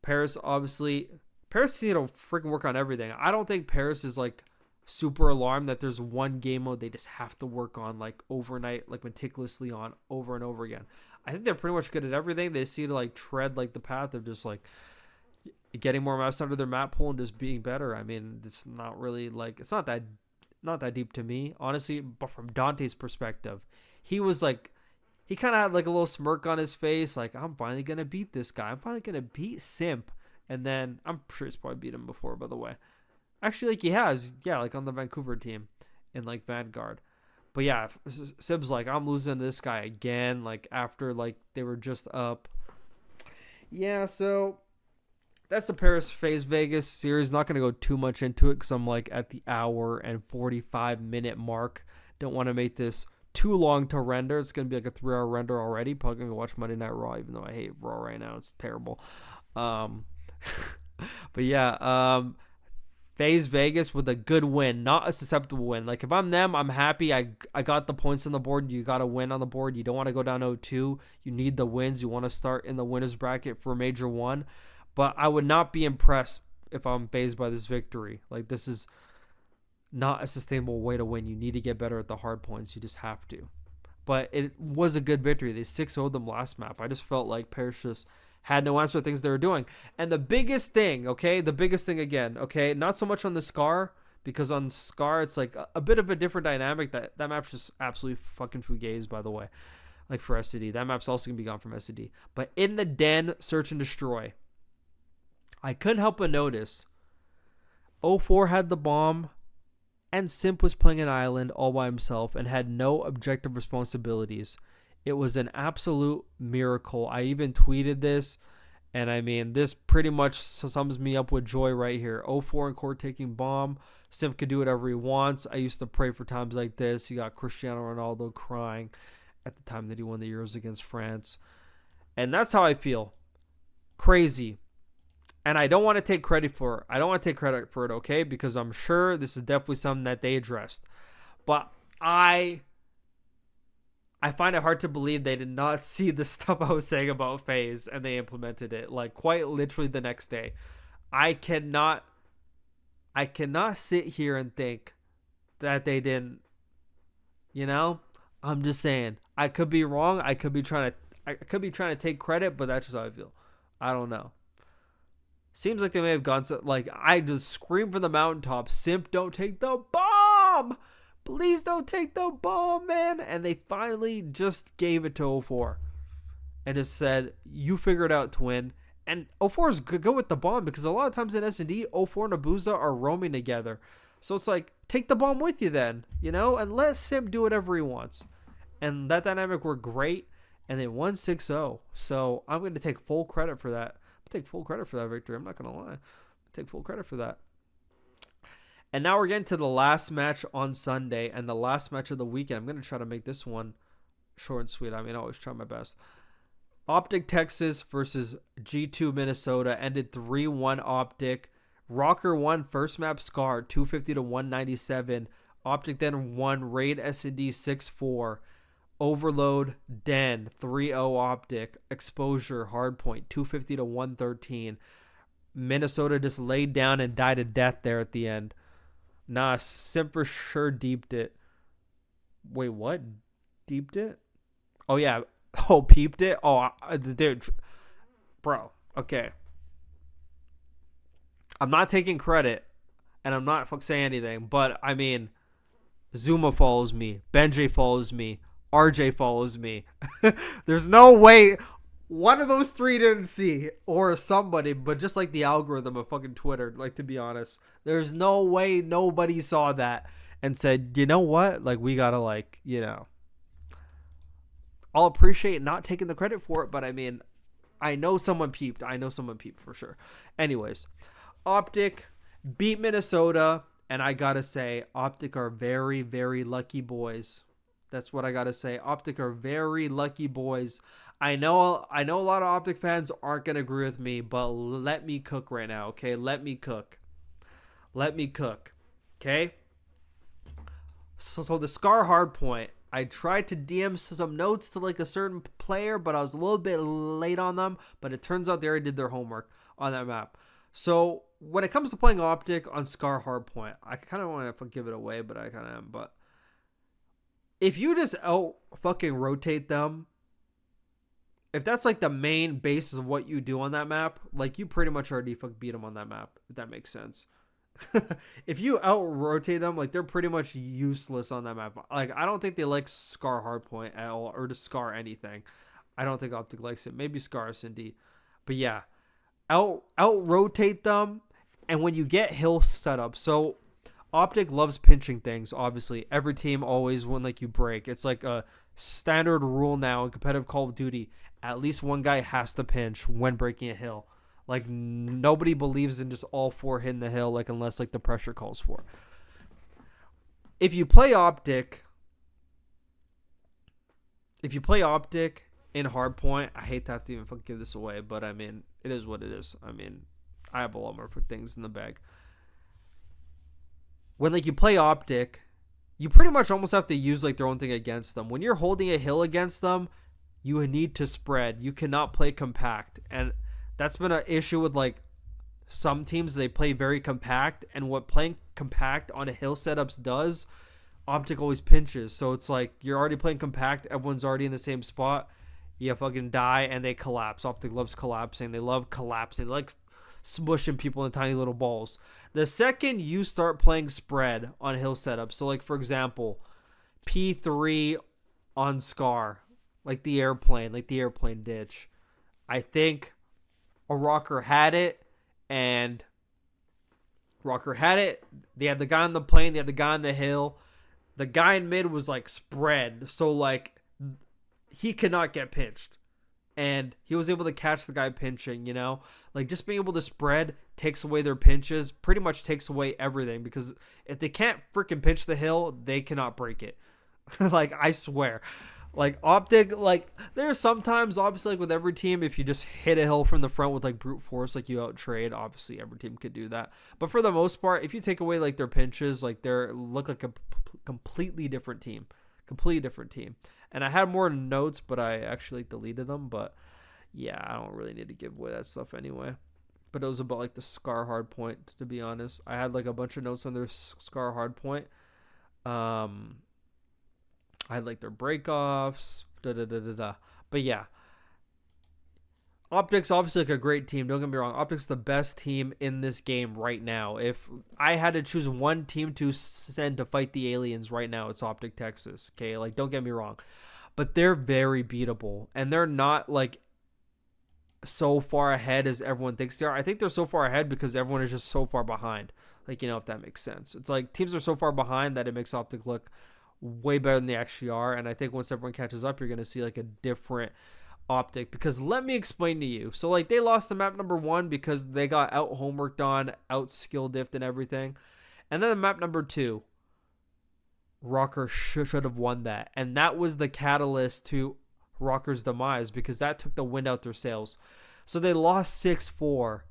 [SPEAKER 5] Paris needs to freaking work on everything. I don't think Paris is like super alarmed that there's one game mode they just have to work on like overnight, like meticulously on over and over again. I think they're pretty much good at everything. They see to like tread like the path of just like getting more maps under their map pool and just being better. I mean, it's not really like, it's not that deep to me, honestly. But from Dante's perspective, he was like, he kind of had like a little smirk on his face, like, I'm finally gonna beat this guy. I'm finally gonna beat Simp. And then I'm sure he's probably beat him before, by the way. Actually, like he has, yeah, like on the Vancouver team in like Vanguard. But yeah, Sib's like, I'm losing to this guy again, like after like they were just up. Yeah, so that's the Paris FaZe Vegas series. Not going to go too much into it because I'm like at the hour and 45-minute mark. Don't want to make this too long to render. It's going to be like a 3-hour render already. Probably going to watch Monday Night Raw, even though I hate Raw right now. It's terrible. But yeah, FaZe Vegas with a good win, not a susceptible win. Like if I'm them, I'm happy. I got the points on the board. You got a win on the board. You don't want to go down 0-2. You need the wins. You want to start in the winners bracket for Major 1. But I would not be impressed if I'm FaZe by this victory. Like this is not a sustainable way to win. You need to get better at the hard points. You just have to. But it was a good victory. They 6-0'd them last map. I just felt like Paris just had no answer to things they were doing. And the biggest thing again, okay, not so much on the Scar, because on Scar it's like a bit of a different dynamic. That map's just absolutely fucking fugazi, by the way. Like for SCD. That map's also going to be gone from SCD. But in the Den, Search and Destroy, I couldn't help but notice 04 had the bomb and Simp was playing an island all by himself and had no objective responsibilities. It was an absolute miracle. I even tweeted this, and I mean, this pretty much sums me up with joy right here. 04 and Core taking bomb. Simp could do whatever he wants. I used to pray for times like this. He got Cristiano Ronaldo crying at the time that he won the Euros against France. And that's how I feel. Crazy. And I don't want to take credit for it. Okay? Because I'm sure this is definitely something that they addressed. But I find it hard to believe they did not see the stuff I was saying about FaZe and they implemented it like quite literally the next day. I cannot sit here and think that they didn't, you know? I'm just saying. I could be wrong. I could be trying to take credit, but that's just how I feel. I don't know. Seems like they may have gone so, like, I just scream from the mountaintop, Simp, don't take the bomb! Please don't take the bomb, man! And they finally just gave it to 04. And just said, you figure it out, twin. And 04 is good with the bomb because a lot of times in S&D, 04 and Abuza are roaming together. So it's like, take the bomb with you then, you know? And let Simp do whatever he wants. And that dynamic worked great. And they won 6-0. So I'm going to take full credit for that. Take full credit for that victory. I'm not gonna lie. Take full credit for that. And now we're getting to the last match on Sunday and the last match of the weekend. I'm gonna try to make this one short and sweet. I mean, I always try my best. Optic Texas versus G2 Minnesota ended 3-1 Optic. Rocker won first map Scar 250 to 197. Optic then won Raid S&D 6-4. Overload, Den, 3-0 Optic, Exposure, Hardpoint, 250 to 113. Minnesota just laid down and died a death there at the end. Nah, Simp for sure deeped it. Wait, what? Deeped it? Oh, yeah. Oh, peeped it? Oh, dude. Bro, okay. I'm not taking credit, and I'm not saying anything, but, I mean, Zuma follows me. Benjay follows me. RJ follows me. There's no way one of those three didn't see, or somebody, but just like the algorithm of fucking Twitter, like, to be honest, there's no way nobody saw that and said, you know what? Like, we gotta, like, you know, I'll appreciate not taking the credit for it, but I mean, I know someone peeped. For sure. Anyways, Optic beat Minnesota And I gotta say, Optic are very, very lucky boys. That's what I gotta say. Optic are very lucky boys. I know a lot of Optic fans aren't gonna agree with me, but let me cook right now, okay? Let me cook. Okay? So the Scar Hardpoint, I tried to DM some notes to like a certain player, but I was a little bit late on them. But it turns out they already did their homework on that map. So when it comes to playing Optic on Scar Hardpoint, I kind of want to give it away, but I kind of am. But if you just out fucking rotate them, if that's like the main basis of what you do on that map, like you pretty much already beat them on that map, if that makes sense. If you out rotate them, like they're pretty much useless on that map. Like I don't think they like Scar Hardpoint at all, or to Scar anything. I don't think Optic likes it. Maybe Scar Cindy, but yeah, out rotate them. And when you get hill set up, so Optic loves pinching things. Obviously, every team always when like you break. It's like a standard rule now in competitive Call of Duty. At least one guy has to pinch when breaking a hill. Like nobody believes in just all four hitting the hill, like unless like the pressure calls for. If you play Optic in Hardpoint, I hate to have to even fucking give this away, but I mean it is what it is. I mean, I have a lot more things in the bag. When like you play Optic, you pretty much almost have to use like their own thing against them. When you're holding a hill against them, you need to spread. You cannot play compact, and that's been an issue with like some teams. They play very compact, and what playing compact on a hill setups does, Optic always pinches. So it's like you're already playing compact, everyone's already in the same spot, you fucking die and they collapse. Optic loves collapsing. They love collapsing. They like smushing people in tiny little balls. The second you start playing spread on hill setups, so like for example, P3 on Scar, like the airplane ditch, I think a Rocker had it. They had the guy on the plane, they had the guy on the hill. The guy in mid was like spread, so like he could not get pinched. And he was able to catch the guy pinching, you know? Like, just being able to spread takes away their pinches, pretty much takes away everything. Because if they can't freaking pinch the hill, they cannot break it. Like, I swear. Like, Optic, like, there's sometimes, obviously, like, with every team, if you just hit a hill from the front with, like, brute force, like, you out-trade, obviously, every team could do that. But for the most part, if you take away, like, their pinches, like, they look like a completely different team. And I had more notes, but I actually deleted them. But yeah, I don't really need to give away that stuff anyway. But it was about like the Scar Hardpoint, to be honest. I had like a bunch of notes on their Scar Hardpoint. I had like their breakoffs. But yeah, Optic's obviously like a great team. Don't get me wrong. Optic's the best team in this game right now. If I had to choose one team to send to fight the aliens right now, it's Optic Texas. Okay, like don't get me wrong, but they're very beatable, and they're not like so far ahead as everyone thinks they are. I think they're so far ahead because everyone is just so far behind. Like, you know, if that makes sense. It's like teams are so far behind that it makes Optic look way better than they actually are. And I think once everyone catches up, you're going to see like a different Optic, because let me explain to you. So like they lost the map number 1 because they got out homeworked on, out skill diffed and everything. And then the map number 2, Rocker should have won that. And that was the catalyst to Rocker's demise, because that took the wind out their sails. So they lost 6-4.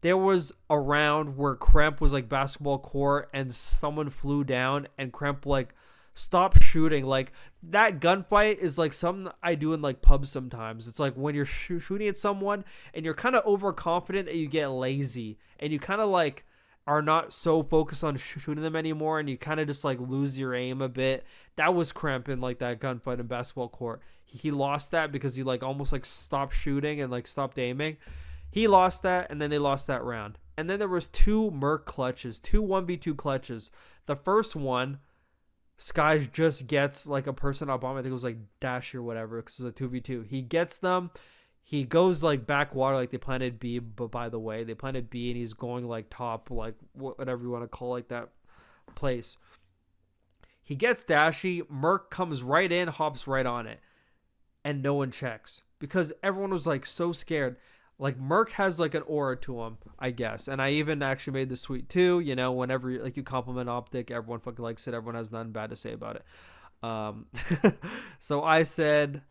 [SPEAKER 5] There was a round where Kremp was like basketball court and someone flew down and Kremp like stop shooting. Like that gunfight is like something I do in like pubs sometimes. It's like when you're shooting at someone and you're kind of overconfident that you get lazy and you kind of like are not so focused on shooting them anymore, and you kind of just like lose your aim a bit. That was Kremp in like that gunfight in basketball court. He lost that because he like almost like stopped shooting and like stopped aiming. He lost that, and then they lost that round. And then there was 2 Merc clutches, 2 1v2 clutches. The first one, Sky just gets like a person up on, I think it was like Dash or whatever, because it's a 2v2. He gets them. He goes like backwater, like they planted B, but by the way, they planted B and he's going like top, like whatever you want to call like that place. He gets Dashy. Merc comes right in, hops right on it, and no one checks because everyone was like so scared. Like Merc has like an aura to him, I guess. And I even actually made this tweet too. You know, whenever like you compliment Optic, everyone fucking likes it. Everyone has nothing bad to say about it. So I said,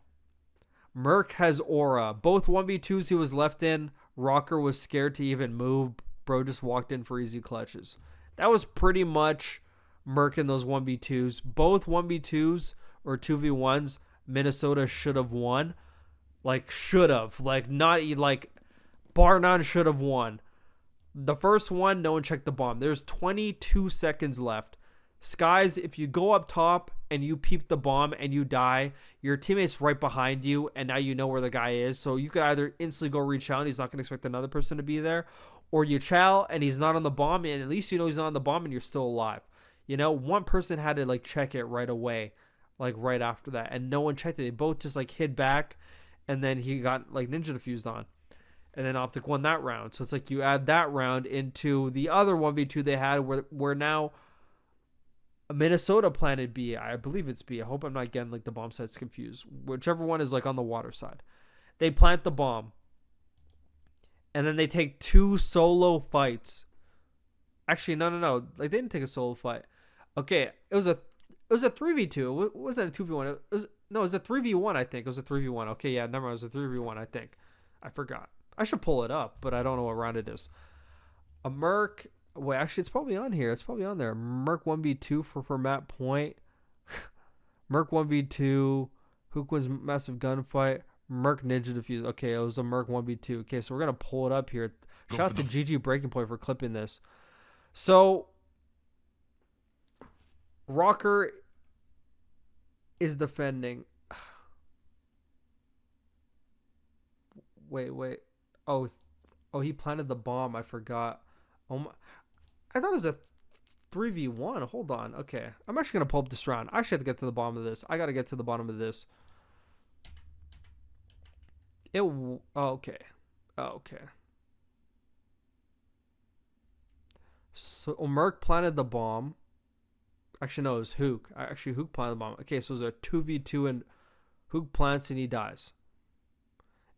[SPEAKER 5] Merc has aura. Both 1v2s he was left in, Rocker was scared to even move. Bro just walked in for easy clutches. That was pretty much Merc in those 1v2s. Both 1v2s or 2v1s, Minnesota should have won. Like, should have. Like, not, like, bar none should have won. The first one, no one checked the bomb. There's 22 seconds left. Skies, if you go up top and you peep the bomb and you die, your teammate's right behind you, and now you know where the guy is. So you could either instantly go reach out and he's not going to expect another person to be there, or you chow and he's not on the bomb, and at least you know he's not on the bomb and you're still alive. You know, one person had to, like, check it right away, like, right after that, and no one checked it. They both just, like, hid back, and then he got, like, ninja diffused on. And then Optic won that round. So it's like you add that round into the other 1v2 they had where now Minnesota planted B. I believe it's B. I hope I'm not getting like the bomb sites confused. Whichever one is like on the water side. They plant the bomb. And then they take 2 solo fights. Actually, no. Like they didn't take a solo fight. Okay, it was a 3v2. It wasn't a 2v1. It was a 3v1, I think. It was a 3v1. Okay, yeah, never mind. It was a 3v1, I think. I forgot. I should pull it up, but I don't know what round it is. A Merc. Wait, actually, it's probably on here. It's probably on there. Merc 1v2 for Matt Point. Merc 1v2. Hook wins massive gunfight. Merc ninja defuse. Okay, it was a Merc 1v2. Okay, so we're going to pull it up here. Shout out to GG Breaking Point for clipping this. So, Rocker is defending. Wait. Oh, he planted the bomb. I forgot. Oh my. I thought it was a 3v1. Hold on. Okay. I'm actually going to pull up this round. I actually have to get to the bottom of this. I got to get to the bottom of this. Okay. So Merc planted the bomb. Actually, no, it was Hook. Hook planted the bomb. Okay, so it was a 2v2 and Hook plants and he dies.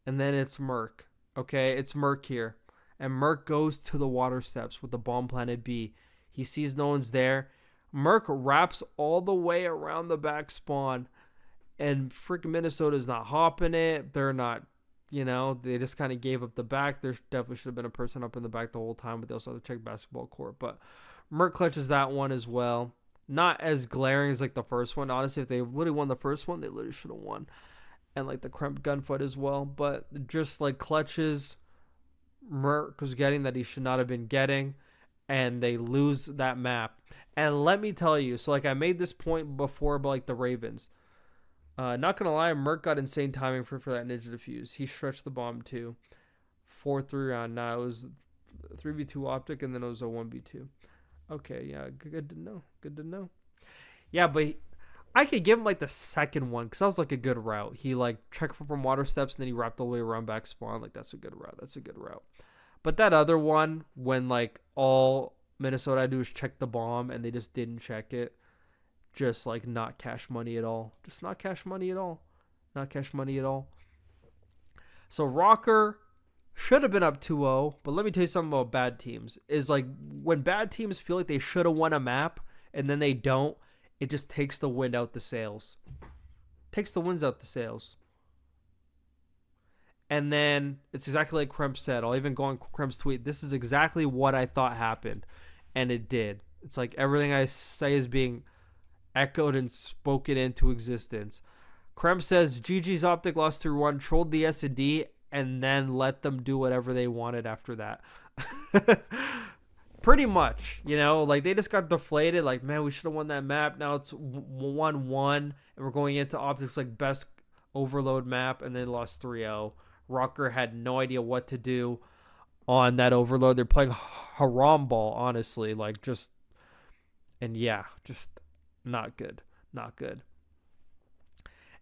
[SPEAKER 5] And then it's Merc. Okay, it's Merc here. And Merc goes to the water steps with the bomb planted B. He sees no one's there. Merc wraps all the way around the back spawn. And freaking Minnesota's not hopping it. They're not, they just kind of gave up the back. There definitely should have been a person up in the back the whole time, but they also have to check basketball court. But Merc clutches that one as well. Not as glaring as like the first one. Honestly, if they literally won the first one, they literally should have won. And like the Kremp gunfight as well. But just like clutches Merc was getting that he should not have been getting, and they lose that map. And let me tell you, so like I made this point before about like the Ravens. Not gonna lie, Merc got insane timing for that ninja defuse. He stretched the bomb too. 4-3 round. Now it was 3v2 Optic, and then it was a 1v2. Okay, yeah, good to know. Yeah, but I could give him like the second one because that was like a good route. He like checked from water steps and then he wrapped all the way around back spawn. Like that's a good route. But that other one, when like all Minnesota had to do was check the bomb and they just didn't check it, just like not cash money at all. So Rocker should have been up 2-0, but let me tell you something about bad teams. Is like when bad teams feel like they should have won a map and then they don't, it just takes the wind out the sails. And then it's exactly like Kremp said. I'll even go on Kremp's tweet. This is exactly what I thought happened. And it did. It's like everything I say is being echoed and spoken into existence. Kremp says GG's Optic lost 3-1, trolled the S&D, and then let them do whatever they wanted after that. Pretty much, like they just got deflated. Like, man, we should have won that map. Now it's 1-1, and we're going into Optics like best overload map, and then lost 3-0. Rocker had no idea what to do on that overload. They're playing haram ball, honestly, like just not good.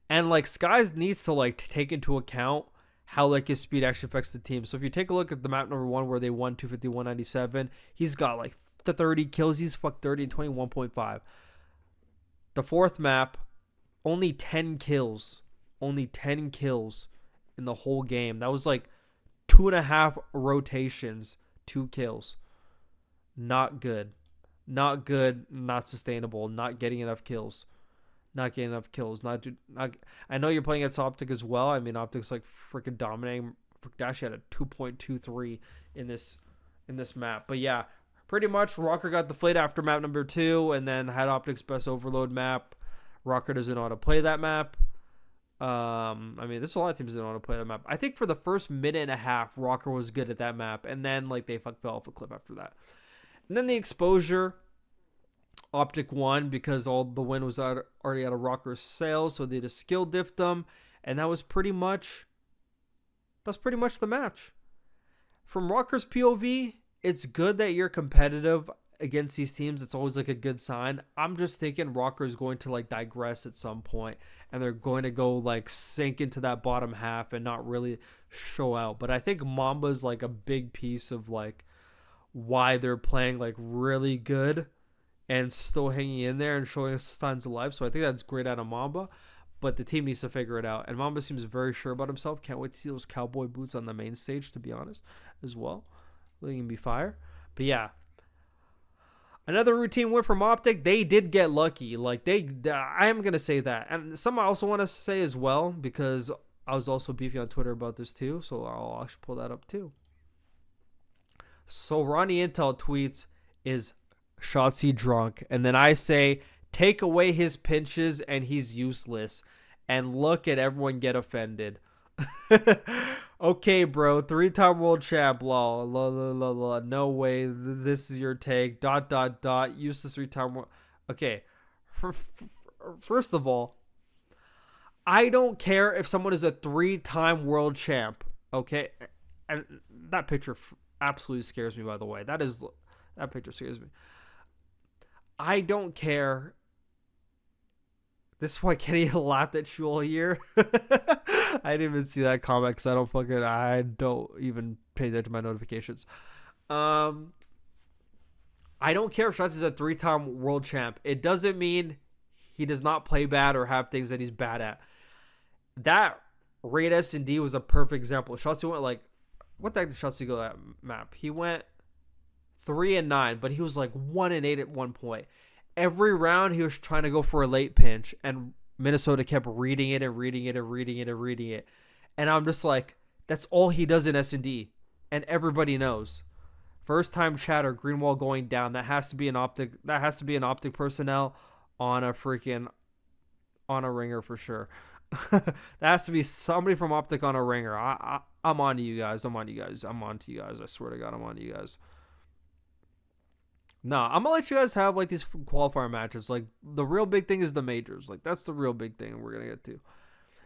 [SPEAKER 5] And like Skies needs to like take into account how like his speed actually affects the team. So if you take a look at the map number 1 where they won 250-197, he's got like 30 kills. He's fucked 30 and 21.5. The fourth map, only 10 kills in the whole game. That was like 2.5 rotations, 2 kills. Not good. Not good. Not sustainable. Not getting enough kills. I know you're playing against Optic as well. I mean, Optic's like freaking dominating. Dash had a 2.23 in this map. But yeah, pretty much Rocker got deflated after map number 2 and then had Optic's best overload map. Rocker doesn't know how to play that map. I mean, there's a lot of teams that don't know how to play that map. I think for the first minute and a half, Rocker was good at that map. And then like they fell off a cliff after that. And then the exposure, Optic won because all the win was already out of Rocker's sails. So they just skill diffed them. And that was pretty much the match. From Rocker's POV, it's good that you're competitive against these teams. It's always like a good sign. I'm just thinking Rocker is going to like digress at some point and they're going to go like sink into that bottom half and not really show out. But I think Mamba's like a big piece of like why they're playing like really good and still hanging in there and showing signs of life. So I think that's great out of Mamba. But the team needs to figure it out. And Mamba seems very sure about himself. Can't wait to see those cowboy boots on the main stage, to be honest, as well. They can be fire. But yeah. Another routine win from Optic. They did get lucky. Like, I am going to say that. And some I also want to say as well, because I was also beefing on Twitter about this too. So I'll actually pull that up too. So Ronnie Intel tweets, is Shotzi drunk? And then I say, take away his pinches and he's useless. And look at everyone get offended. Okay, bro. 3-time world champ. Lol. No way. This is your take. ... Useless 3-time world. Okay. First of all, I don't care if someone is a 3-time world champ. Okay. And that picture absolutely scares me, by the way. That picture scares me. I don't care. This is why Kenny laughed at you all year. I didn't even see that comment because I don't even pay attention to my notifications. I don't care if Shotzi's a 3-time world champ. It doesn't mean he does not play bad or have things that he's bad at. That raid S&D was a perfect example. Shotzi went like, what the heck did Shotzi go at map? He went 3-9, but he was like 1-8 at one point. Every round he was trying to go for a late pinch, and Minnesota kept reading it. And I'm just like, that's all he does in S&D, and everybody knows. First time chatter, Greenwall going down. That has to be an Optic. That has to be an Optic personnel on a ringer for sure. That has to be somebody from Optic on a ringer. I'm on to you guys. I'm on to you guys. I swear to God, I'm on to you guys. No, I'm gonna let you guys have like these qualifier matches. Like the real big thing is the majors. Like that's the real big thing we're gonna get to.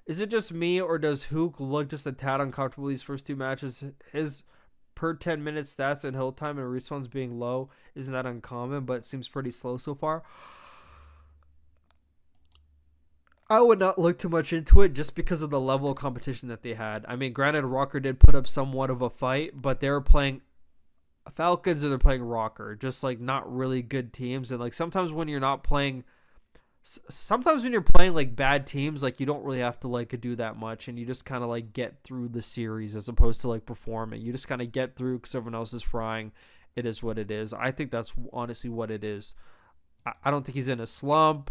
[SPEAKER 5] Is it just me or does Hook look just a tad uncomfortable these first 2 matches? His per 10 minutes stats and hold time and respawns being low isn't that uncommon, but it seems pretty slow so far. I would not look too much into it just because of the level of competition that they had. I mean, granted, Rocker did put up somewhat of a fight, but they were playing Falcons or they're playing Rocker, just like not really good teams. And like sometimes when you're playing like bad teams, like you don't really have to like do that much, and you just kind of like get through the series as opposed to like performing. You just kind of get through because everyone else is frying. It is what it is. I think that's honestly what it is. I don't think he's in a slump.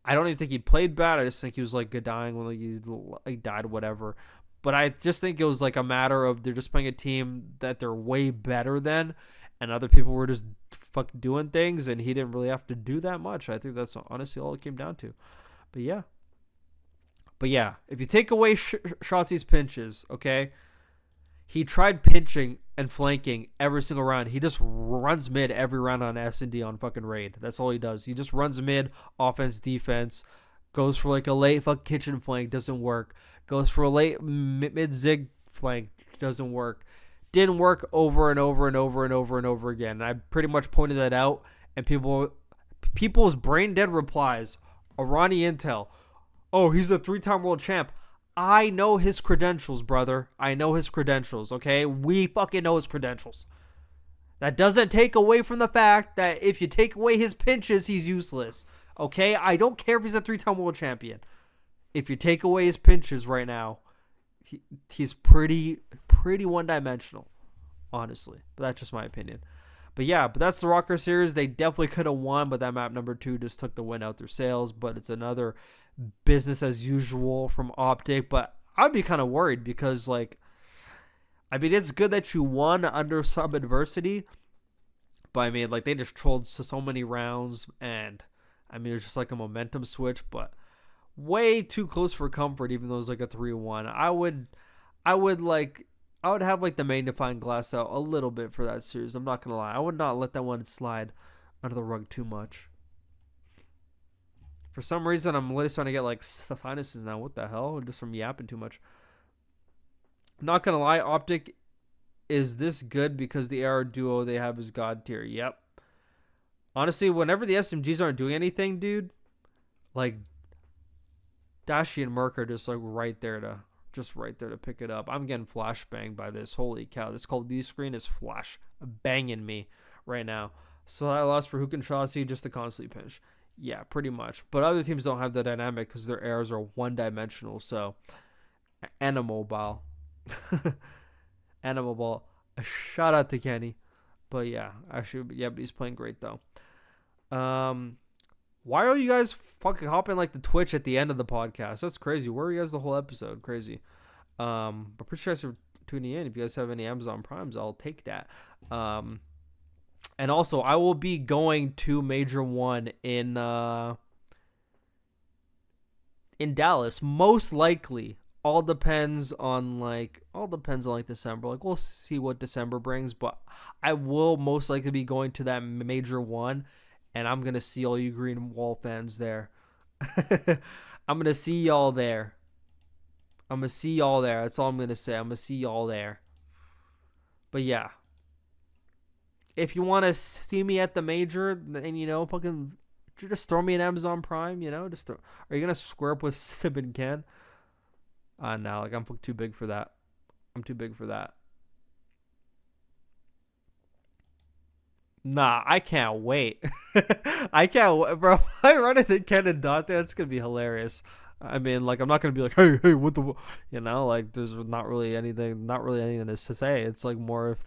[SPEAKER 5] I don't even think he played bad. I just think he was like dying when he died, whatever. But I just think it was like a matter of they're just playing a team that they're way better than, and other people were just doing things, and he didn't really have to do that much. I think that's honestly all it came down to. But yeah, if you take away Shotzi's pinches, okay, he tried pinching and flanking every single round. He just runs mid every round on S&D on fucking raid. That's all he does. He just runs mid, offense, defense, goes for like a late kitchen flank, doesn't work. Goes for a late mid-zig flank. Doesn't work. Didn't work over and over again. And I pretty much pointed that out. And people's brain dead replies. Ronnie Intel. Oh, he's a 3-time world champ. I know his credentials, brother. I know his credentials, okay? We fucking know his credentials. That doesn't take away from the fact that if you take away his pinches, he's useless. Okay? I don't care if he's a 3-time world champion. If you take away his pinches right now, he's pretty pretty one-dimensional, honestly. But that's just my opinion. But yeah, but that's the Rocker Series. They definitely could have won, but that map number 2 just took the win out their sails. But it's another business as usual from Optic. But I'd be kind of worried because, like, I mean, it's good that you won under some adversity. But I mean, like, they just trolled so many rounds. And I mean, it was just like a momentum switch. But way too close for comfort, even though it was like a 3-1. I would have like the magnifying glass out a little bit for that series. I'm not gonna lie. I would not let that one slide under the rug too much. For some reason, I'm literally starting to get like sinuses now. What the hell? Just from yapping too much. Not gonna lie, Optic is this good because the AR duo they have is god tier. Yep. Honestly, whenever the SMGs aren't doing anything, dude, like Dashi and Merc are just like right there to pick it up. I'm getting flash banged by this. Holy cow. This Call of Duty screen is flash banging me right now. So I lost for Hook and Chauncey just to constantly pinch. Yeah, pretty much. But other teams don't have the dynamic because their arrows are one-dimensional. So, and a mobile. And a mobile. A shout out to Kenny. But yeah, actually, yeah, but he's playing great though. Why are you guys fucking hopping like the Twitch at the end of the podcast? That's crazy. Where are you guys the whole episode? Crazy. But appreciate you guys for tuning in. If you guys have any Amazon Primes, I'll take that. And also, I will be going to Major 1 in Dallas, most likely. All depends on December. Like, we'll see what December brings, but I will most likely be going to that Major 1, and I'm going to see all you Green Wall fans there. I'm going to see y'all there. That's all I'm going to say. I'm going to see y'all there. But yeah. If you want to see me at the Major, and, fucking just throw me an Amazon Prime, are you going to square up with Sib and Ken? No, like, I'm too big for that. I'm too big for that. Nah, I can't wait. I can't wait, bro. If I run into Ken and Dante, that's going to be hilarious. I mean, like, I'm not going to be like, hey, what the, like, there's not really anything to say. It's like more if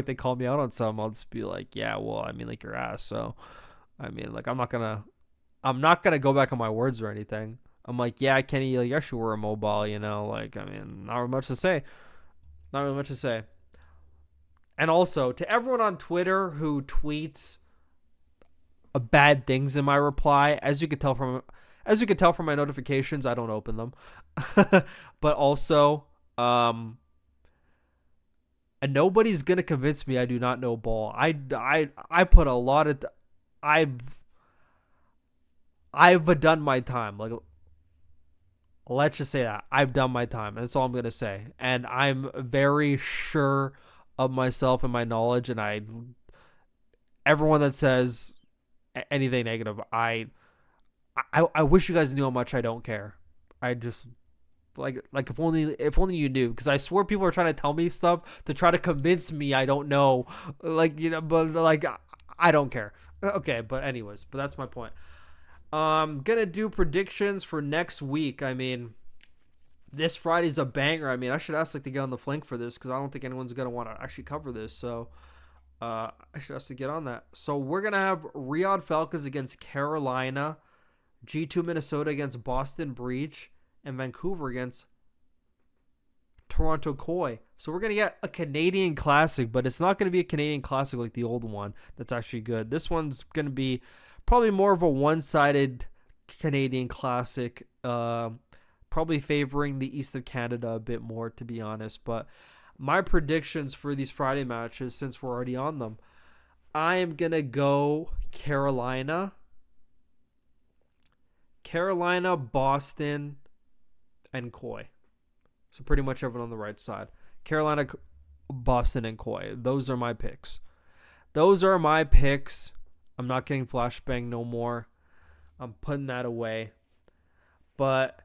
[SPEAKER 5] they call me out on something, I'll just be like, yeah, well, I mean, like, your ass. So, I mean, like, I'm not going to go back on my words or anything. I'm like, yeah, Kenny, like, I should wear a mobile, like, I mean, not really much to say. And also, to everyone on Twitter who tweets bad things in my reply, as you could tell from my notifications, I don't open them. But also, and nobody's gonna convince me I do not know ball. I put a lot of I've done my time. Like, let's just say that I've done my time. That's all I'm gonna say. And I'm very sure of myself and my knowledge. And everyone that says anything negative, I wish you guys knew how much I don't care. I just like if only you knew, because I swear people are trying to tell me stuff to try to convince me I don't know, but like, I don't care. Okay, but anyways, but that's my point. Gonna do predictions for next week. I mean, this Friday's a banger. I mean, I should ask like to get on the flank for this because I don't think anyone's gonna want to actually cover this. So I should ask to get on that. So we're gonna have Riyadh Falcons against Carolina, G2 Minnesota against Boston Breach, and Vancouver against Toronto Koi. So we're going to get a Canadian classic, but it's not going to be a Canadian classic like the old one that's actually good. This one's going to be probably more of a one-sided Canadian classic, probably favoring the East of Canada a bit more, to be honest. But my predictions for these Friday matches, since we're already on them, I am going to go Carolina, Boston, and Koi. So pretty much everyone on the right side. Carolina, Boston, and Koi. Those are my picks. I'm not getting flashbang no more. I'm putting that away. But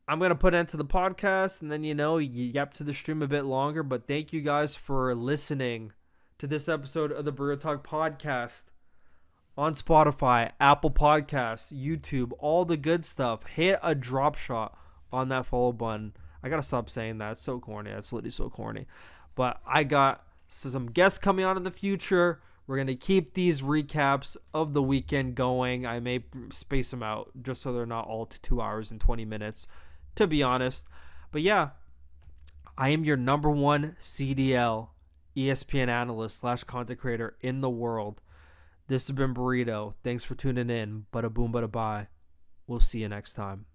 [SPEAKER 5] I'm going to put an end to the podcast, and then, yap to the stream a bit longer. But thank you guys for listening to this episode of the Borito Talk podcast. On Spotify, Apple Podcasts, YouTube, all the good stuff. Hit a drop shot on that follow button. I gotta stop saying that. It's so corny. That's literally so corny. But I got some guests coming on in the future. We're going to keep these recaps of the weekend going. I may space them out just so they're not all to 2 hours and 20 minutes, to be honest. But yeah, I am your number one CDL ESPN analyst / content creator in the world. This has been Burrito. Thanks for tuning in. Bada boom, bada bye. We'll see you next time.